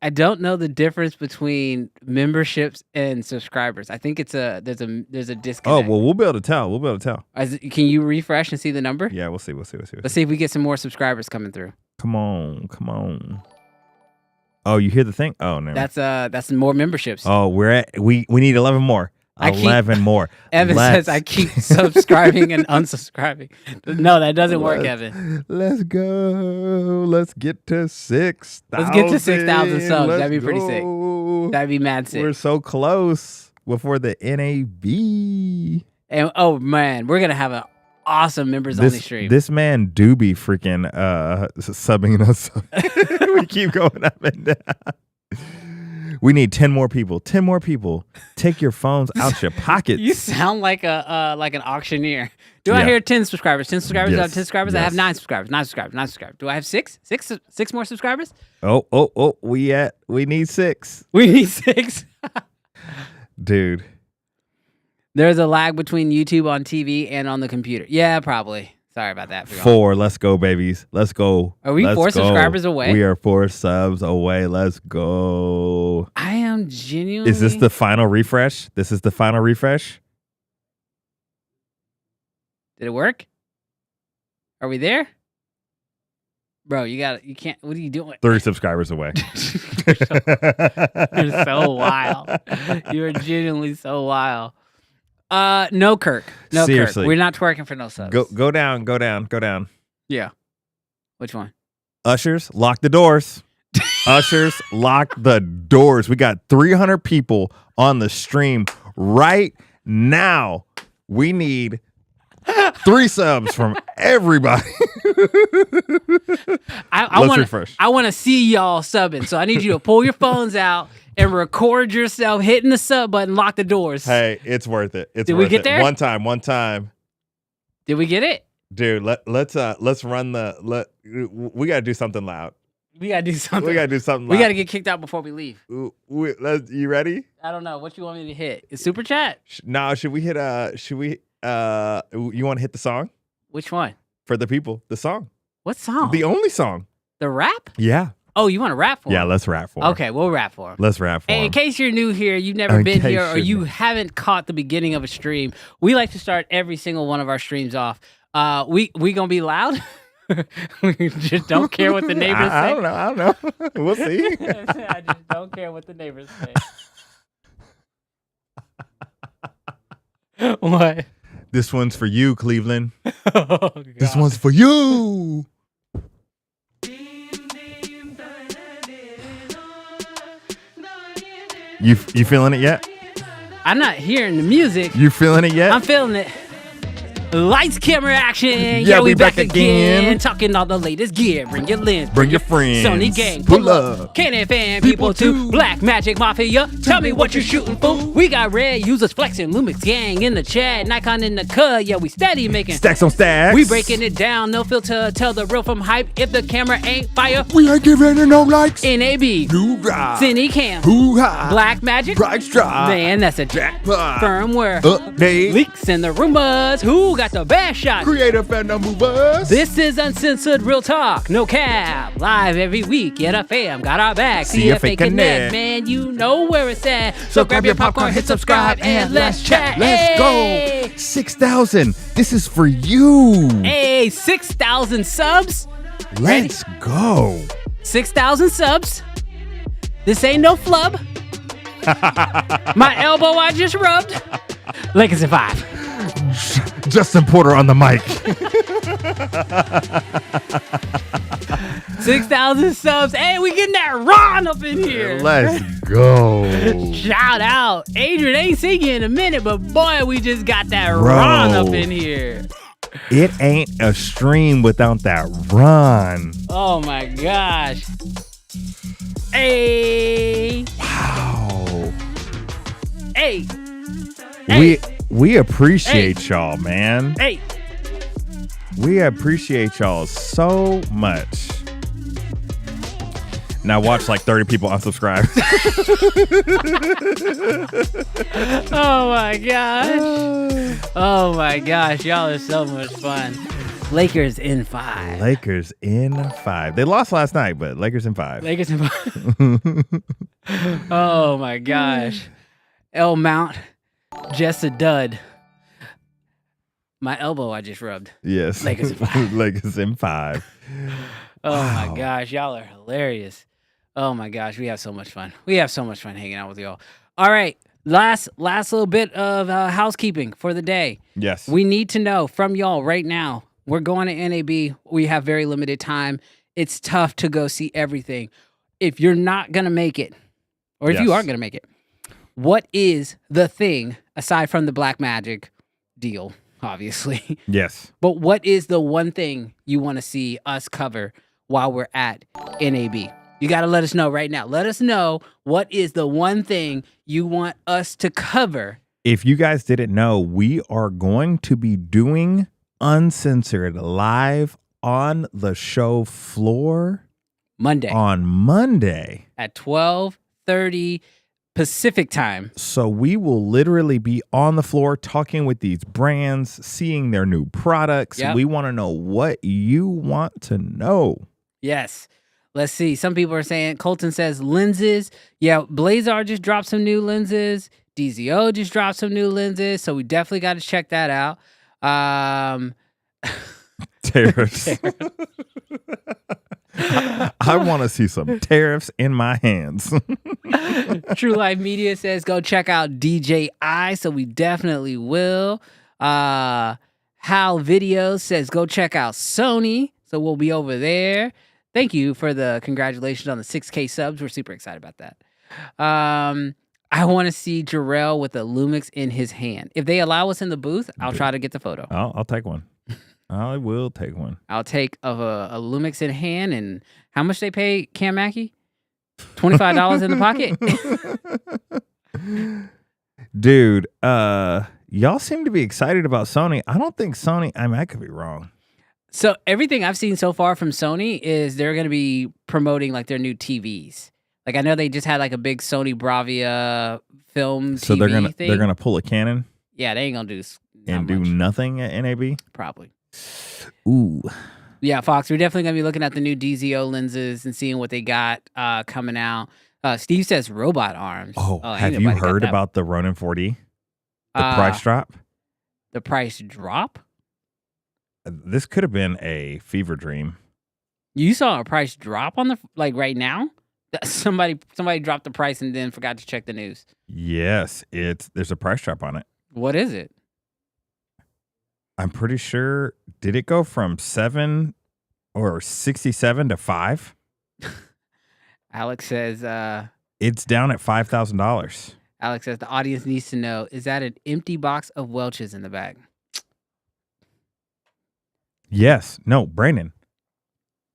I don't know the difference between memberships and subscribers. I think there's a disconnect. Oh, well, we'll be able to tell. Can you refresh and see the number? Yeah, we'll see. Let's see if we get some more subscribers coming through. Come on. Oh, you hear the thing? Oh, no. That's more memberships. Oh, we need 11 more. 11 more. Evan says I keep subscribing and unsubscribing. No, that doesn't work, Evan. Let's go. Let's get to 6,000. Let's get to 6,000 subs. That'd be pretty sick. That'd be mad sick. We're so close before the NAB. And oh man, we're gonna have an awesome members only stream. This man do be freaking subbing us. We keep going up and down. We need 10 more people. 10 more people. Take your phones out your pockets. You sound like an auctioneer. I hear 10 subscribers? 10 subscribers? Yes. I have 10 subscribers? Yes. I have 9 subscribers. 9 subscribers. 9 subscribers. Do I have 6? 6 more subscribers? Oh. We need 6. We need 6. Dude. There's a lag between YouTube on TV and on the computer. Yeah, probably. Sorry about that. 4. Let's go, babies. Let's go. Are we 4 subscribers away? We are 4 subs away. Let's go. I am genuinely... Is this the final refresh? This is the final refresh? Did it work? Are we there? Bro, you can't... What are you doing? 3 subscribers away. You're so wild. You're genuinely so wild. No Kirk. No Seriously. Kirk. We're not twerking for no subs. Go down. Yeah. Which one? Ushers, lock the doors. Ushers, lock the doors. We got 300 people on the stream right now. We need 3 subs from everybody. I want to see y'all subbing. So I need you to pull your phones out and record yourself hitting the sub button, lock the doors. Hey, it's worth it. Did we get there? One time. Did we get it? Dude, let's run we got to do something loud. We got to do something. We got to get kicked out before we leave. You ready? I don't know. What you want me to hit? Is Super Chat? No, should we you want to hit the song? Which one? For the people, the song. What song? The only song. The rap? Yeah. Oh, you want to rap for him? Yeah, let's rap for him. Okay, we'll rap for him. Let's rap for him. In case you're new here, you've never been here, or you haven't caught the beginning of a stream, we like to start every single one of our streams off. We gonna be loud? We just don't care what the neighbors say. I don't know. We'll see. I just don't care what the neighbors say. What? This one's for you, Cleveland. Oh, this one's for you. You feeling it yet? I'm not hearing the music. You feeling it yet? I'm feeling it. Lights, camera, action. Yeah, we back again. Talking all the latest gear. Bring your lens. Bring your friends. Sony gang. Pull up. Canon fan. People too. Blackmagic Mafia. Tell me what you're shooting for. We got red users flexing. Lumix gang in the chat. Nikon in the cut. Yeah, we steady making Stacks on stacks. We breaking it down. No filter. Tell the real from hype. If the camera ain't fire, We ain't giving it no likes. NAB. Hoorah. Cine cam. Hoo-ha. Blackmagic. Price drop. Man, that's a jackpot. Firmware. Update. Leaks and the rumors. Who got the best shot? Creative and the movers. This is uncensored real talk, no cap. Live every week, yeah, the fam got our back. CFA Connect. Man, you know where it's at. So grab your popcorn, hit subscribe, and let's chat. Let's Hey! go. 6,000. This is for you. Hey, 6,000 subs. Let's go. 6,000 subs. This ain't no flub. My elbow I just rubbed. Lakers in 5. Justin Porter on the mic. 6,000 subs. Hey, we getting that Ron up in here. Let's go. Shout out. Adrian ain't seen you in a minute, but boy, we just got that Bro. Ron up in here. It ain't a stream without that run. Oh my gosh. Hey. Wow. Hey. Hey. We appreciate y'all, man. Hey. We appreciate y'all so much. Now watch like 30 people unsubscribe. Oh my gosh. Oh my gosh. Y'all are so much fun. Lakers in 5. Lakers in 5. They lost last night, but Lakers in 5. Lakers in 5. Oh my gosh. L Mount, just a dud. My elbow I just rubbed. Yes. Lakers in 5. Lakers in 5. Oh Wow. my gosh, y'all are hilarious. Oh my gosh, we have so much fun. We have so much fun hanging out with y'all. All right, last little bit of housekeeping for the day. Yes. We need to know from y'all right now. We're going to NAB. We have very limited time. It's tough to go see everything. If you're not going to make it, or if you Yes. are going to make it, what is the thing, aside from the Blackmagic deal, obviously, Yes. but what is the one thing you want to see us cover while we're at NAB? You got to let us know right now. Let us know what is the one thing you want us to cover. If you guys didn't know, we are going to be doing Uncensored live on the show floor Monday on Monday at 12:30 Pacific time. So we will literally be on the floor talking with these brands, seeing their new products. Yep. We want to know what you want to know. Yes. Let's see. Some people are saying, Colton says lenses. Yeah, Blazar just dropped some new lenses. DZO just dropped some new lenses. So we definitely got to check that out. Tariffs. I want to see some tariffs in my hands. True Life Media says go check out DJI, so we definitely will. Hal Videos says go check out Sony, so we'll be over there. Thank you for the congratulations on the 6K subs. We're super excited about that. I want to see Jarrell with a Lumix in his hand. If they allow us in the booth, I'll try to get the photo. I'll take one. I will take one. I'll take a Lumix in hand. And how much they pay Cam Mackey? $25 in the pocket? Dude, y'all seem to be excited about Sony. I don't think Sony, I mean, I could be wrong. So everything I've seen so far from Sony is they're going to be promoting like their new TVs. Like I know they just had like a big Sony Bravia film So TV they're gonna pull a Canon Yeah, they ain't going to do and do nothing at NAB? Probably. Ooh. Yeah, Fox, we're definitely going to be looking at the new DZO lenses and seeing what they got coming out. Steve says robot arms. Oh, ain't have you nobody got heard that. about the Ronin 4D? The price drop? The price drop? This could have been a fever dream. You saw a price drop on the like right now? Somebody dropped the price and then forgot to check the news. Yes, there's a price drop on it. What is it? I'm pretty sure. Did it go from 7 or 67 to 5? Alex says It's down at $5,000. Alex says the audience needs to know, is that an empty box of Welch's in the bag? Yes. No, Brandon.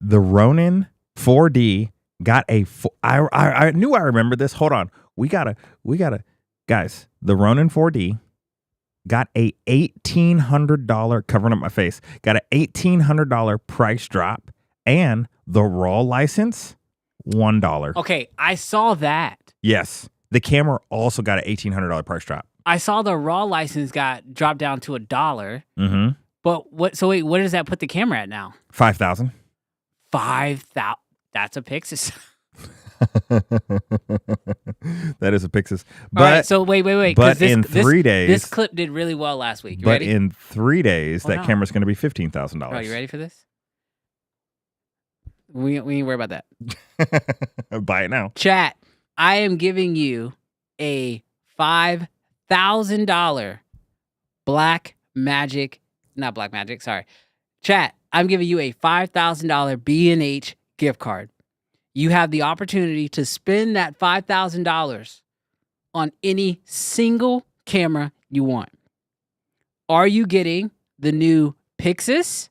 The Ronin 4D got a. I knew I remembered this. Hold on. We gotta. Guys, the Ronin 4D got a $1,800 covering up my face. Got an $1,800 price drop, and the RAW license $1. Okay, I saw that. Yes, the camera also got an $1,800 price drop. I saw the RAW license got dropped down to $1. Mm-hmm. But what? So wait, what does that put the camera at now? $5,000. 5,000. That's a PYXIS. That is a PYXIS. But all right, so wait. But in 3 days, this clip did really well last week. You but ready? in 3 days, Hold that on. camera's going to be $15,000. Oh, you ready for this? We ain't worry about that. Buy it now. Chat, I am giving you a $5,000 not Blackmagic, sorry. Chat, I'm giving you a $5,000 B&H gift card. You have the opportunity to spend that $5,000 on any single camera you want. Are you getting the new PYXIS?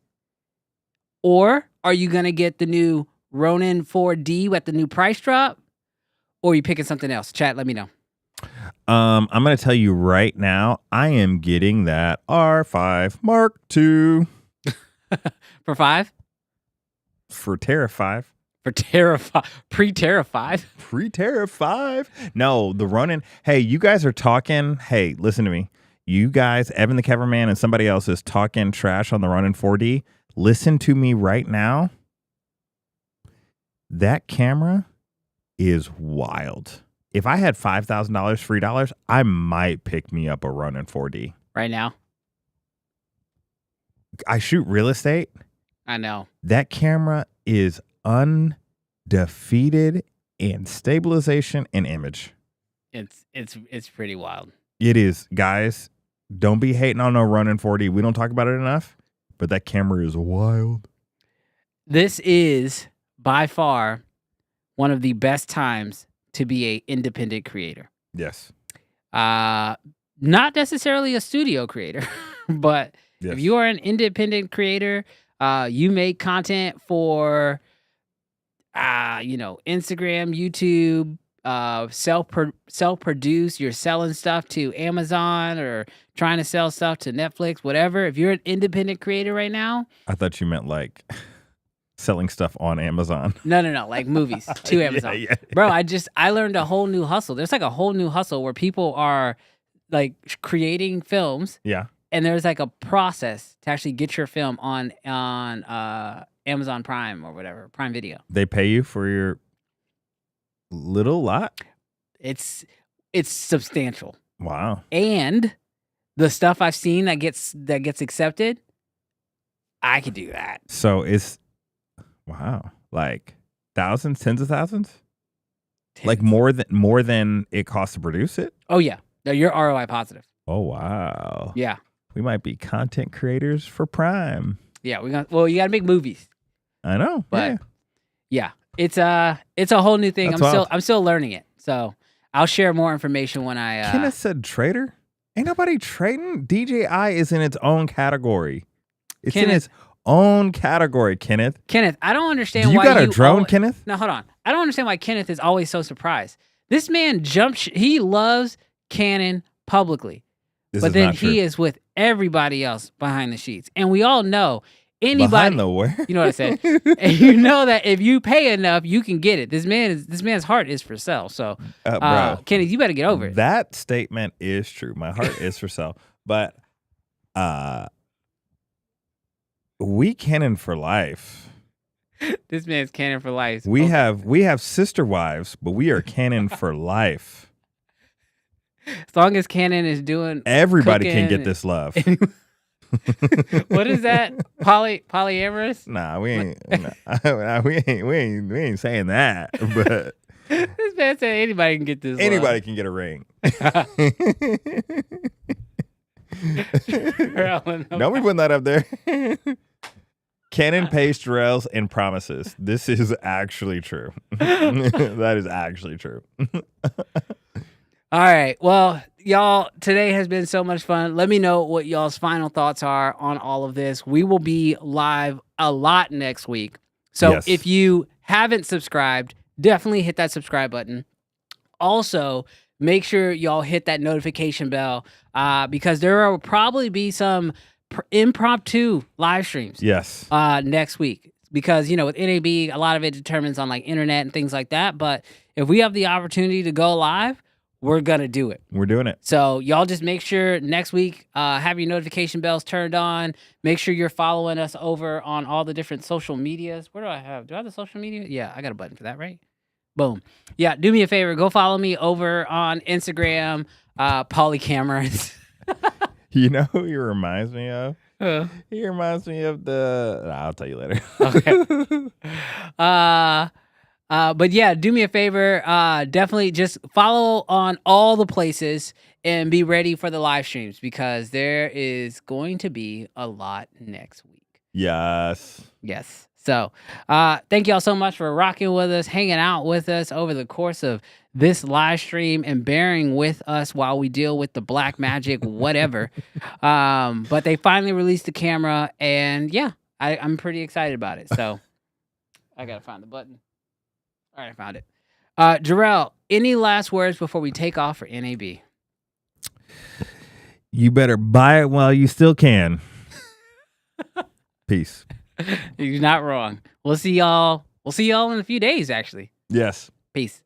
Or are you going to get the new Ronin 4D with the new price drop? Or are you picking something else? Chat, let me know. I'm going to tell you right now, I am getting that R5 Mark II. For 5? For Tariff 5. For Tariff, pre-Tariff 5? Pre-Tariff 5. No, the Ronin. Hey, you guys are talking. Hey, listen to me. You guys, Evan the cameraman and somebody else is talking trash on the Ronin 4D. Listen to me right now. That camera is wild. If I had $5,000 free dollars, I might pick me up a Ronin 4D. Right now? I shoot real estate. I know. That camera is undefeated in stabilization and image. It's pretty wild. It is, guys. Don't be hating on no Ronin 4D. We don't talk about it enough, but that camera is wild. This is by far one of the best times to be an independent creator. Yes. Not necessarily a studio creator, but yes. If you are an independent creator, you make content for, Instagram, YouTube, self-produce. You're selling stuff to Amazon or trying to sell stuff to Netflix, whatever. If you're an independent creator right now, I thought you meant like selling stuff on Amazon. No, like movies to Amazon. Yeah. Bro, I learned a whole new hustle. There's like a whole new hustle where people are like creating films. Yeah. And there's like a process to actually get your film on Amazon Prime or whatever, Prime Video. They pay you for your little lot? It's substantial. Wow. And the stuff I've seen that gets accepted, I could do that. So it's wow, like thousands, tens of thousands, like more than it costs to produce it. Oh yeah, no, you're ROI positive. Oh wow. Yeah. We might be content creators for Prime. Yeah, you got to make movies. I know, but yeah, it's a whole new thing. I'm still learning it, so I'll share more information when I. Kenneth said trader. Ain't nobody trading. DJI is in its own category. It's in its own category, Kenneth. Kenneth, I don't understand why you got a drone, Kenneth? No, hold on. I don't understand why Kenneth is always so surprised. This man he loves Canon publicly. But then he is with everybody else behind the sheets. And we all know anybody behind the where? You know what I said? And you know that if you pay enough, you can get it. This man's heart is for sale. So bro, Kenny, you better get over it. That statement is true. My heart is for sale. But we Canon for life. This man's Canon for life. We have sister wives, but we are Canon for life. As long as Canon is doing, everybody can get this love. What is that? Polyamorous? Nah, we ain't saying that. But this man said anybody can get this. Anybody can get a ring. Don't be putting that up there. Canon pays rails and promises. This is actually true. That is actually true. All right. Well, y'all, today has been so much fun. Let me know what y'all's final thoughts are on all of this. We will be live a lot next week. So Yes. if you haven't subscribed, definitely hit that subscribe button. Also, make sure y'all hit that notification bell because there will probably be some impromptu live streams Yes. next week. Because, with NAB, a lot of it determines on like internet and things like that. But if we have the opportunity to go live, we're going to do it. We're doing it. So y'all just make sure next week, have your notification bells turned on. Make sure you're following us over on all the different social medias. Where do I have? Do I have the social media? Yeah, I got a button for that, right? Boom. Yeah, do me a favor. Go follow me over on Instagram, Polycameras. You know who he reminds me of? He reminds me of I'll tell you later. Okay. But yeah, do me a favor. Definitely just follow on all the places and be ready for the live streams because there is going to be a lot next week. Yes. Yes. So, thank y'all so much for rocking with us, hanging out with us over the course of this live stream and bearing with us while we deal with the Blackmagic whatever. But they finally released the camera and yeah, I'm pretty excited about it. So I got to find the button. All right, I found it. Jarrell, any last words before we take off for NAB? You better buy it while you still can. Peace. You're not wrong. We'll see y'all in a few days, actually. Yes. Peace.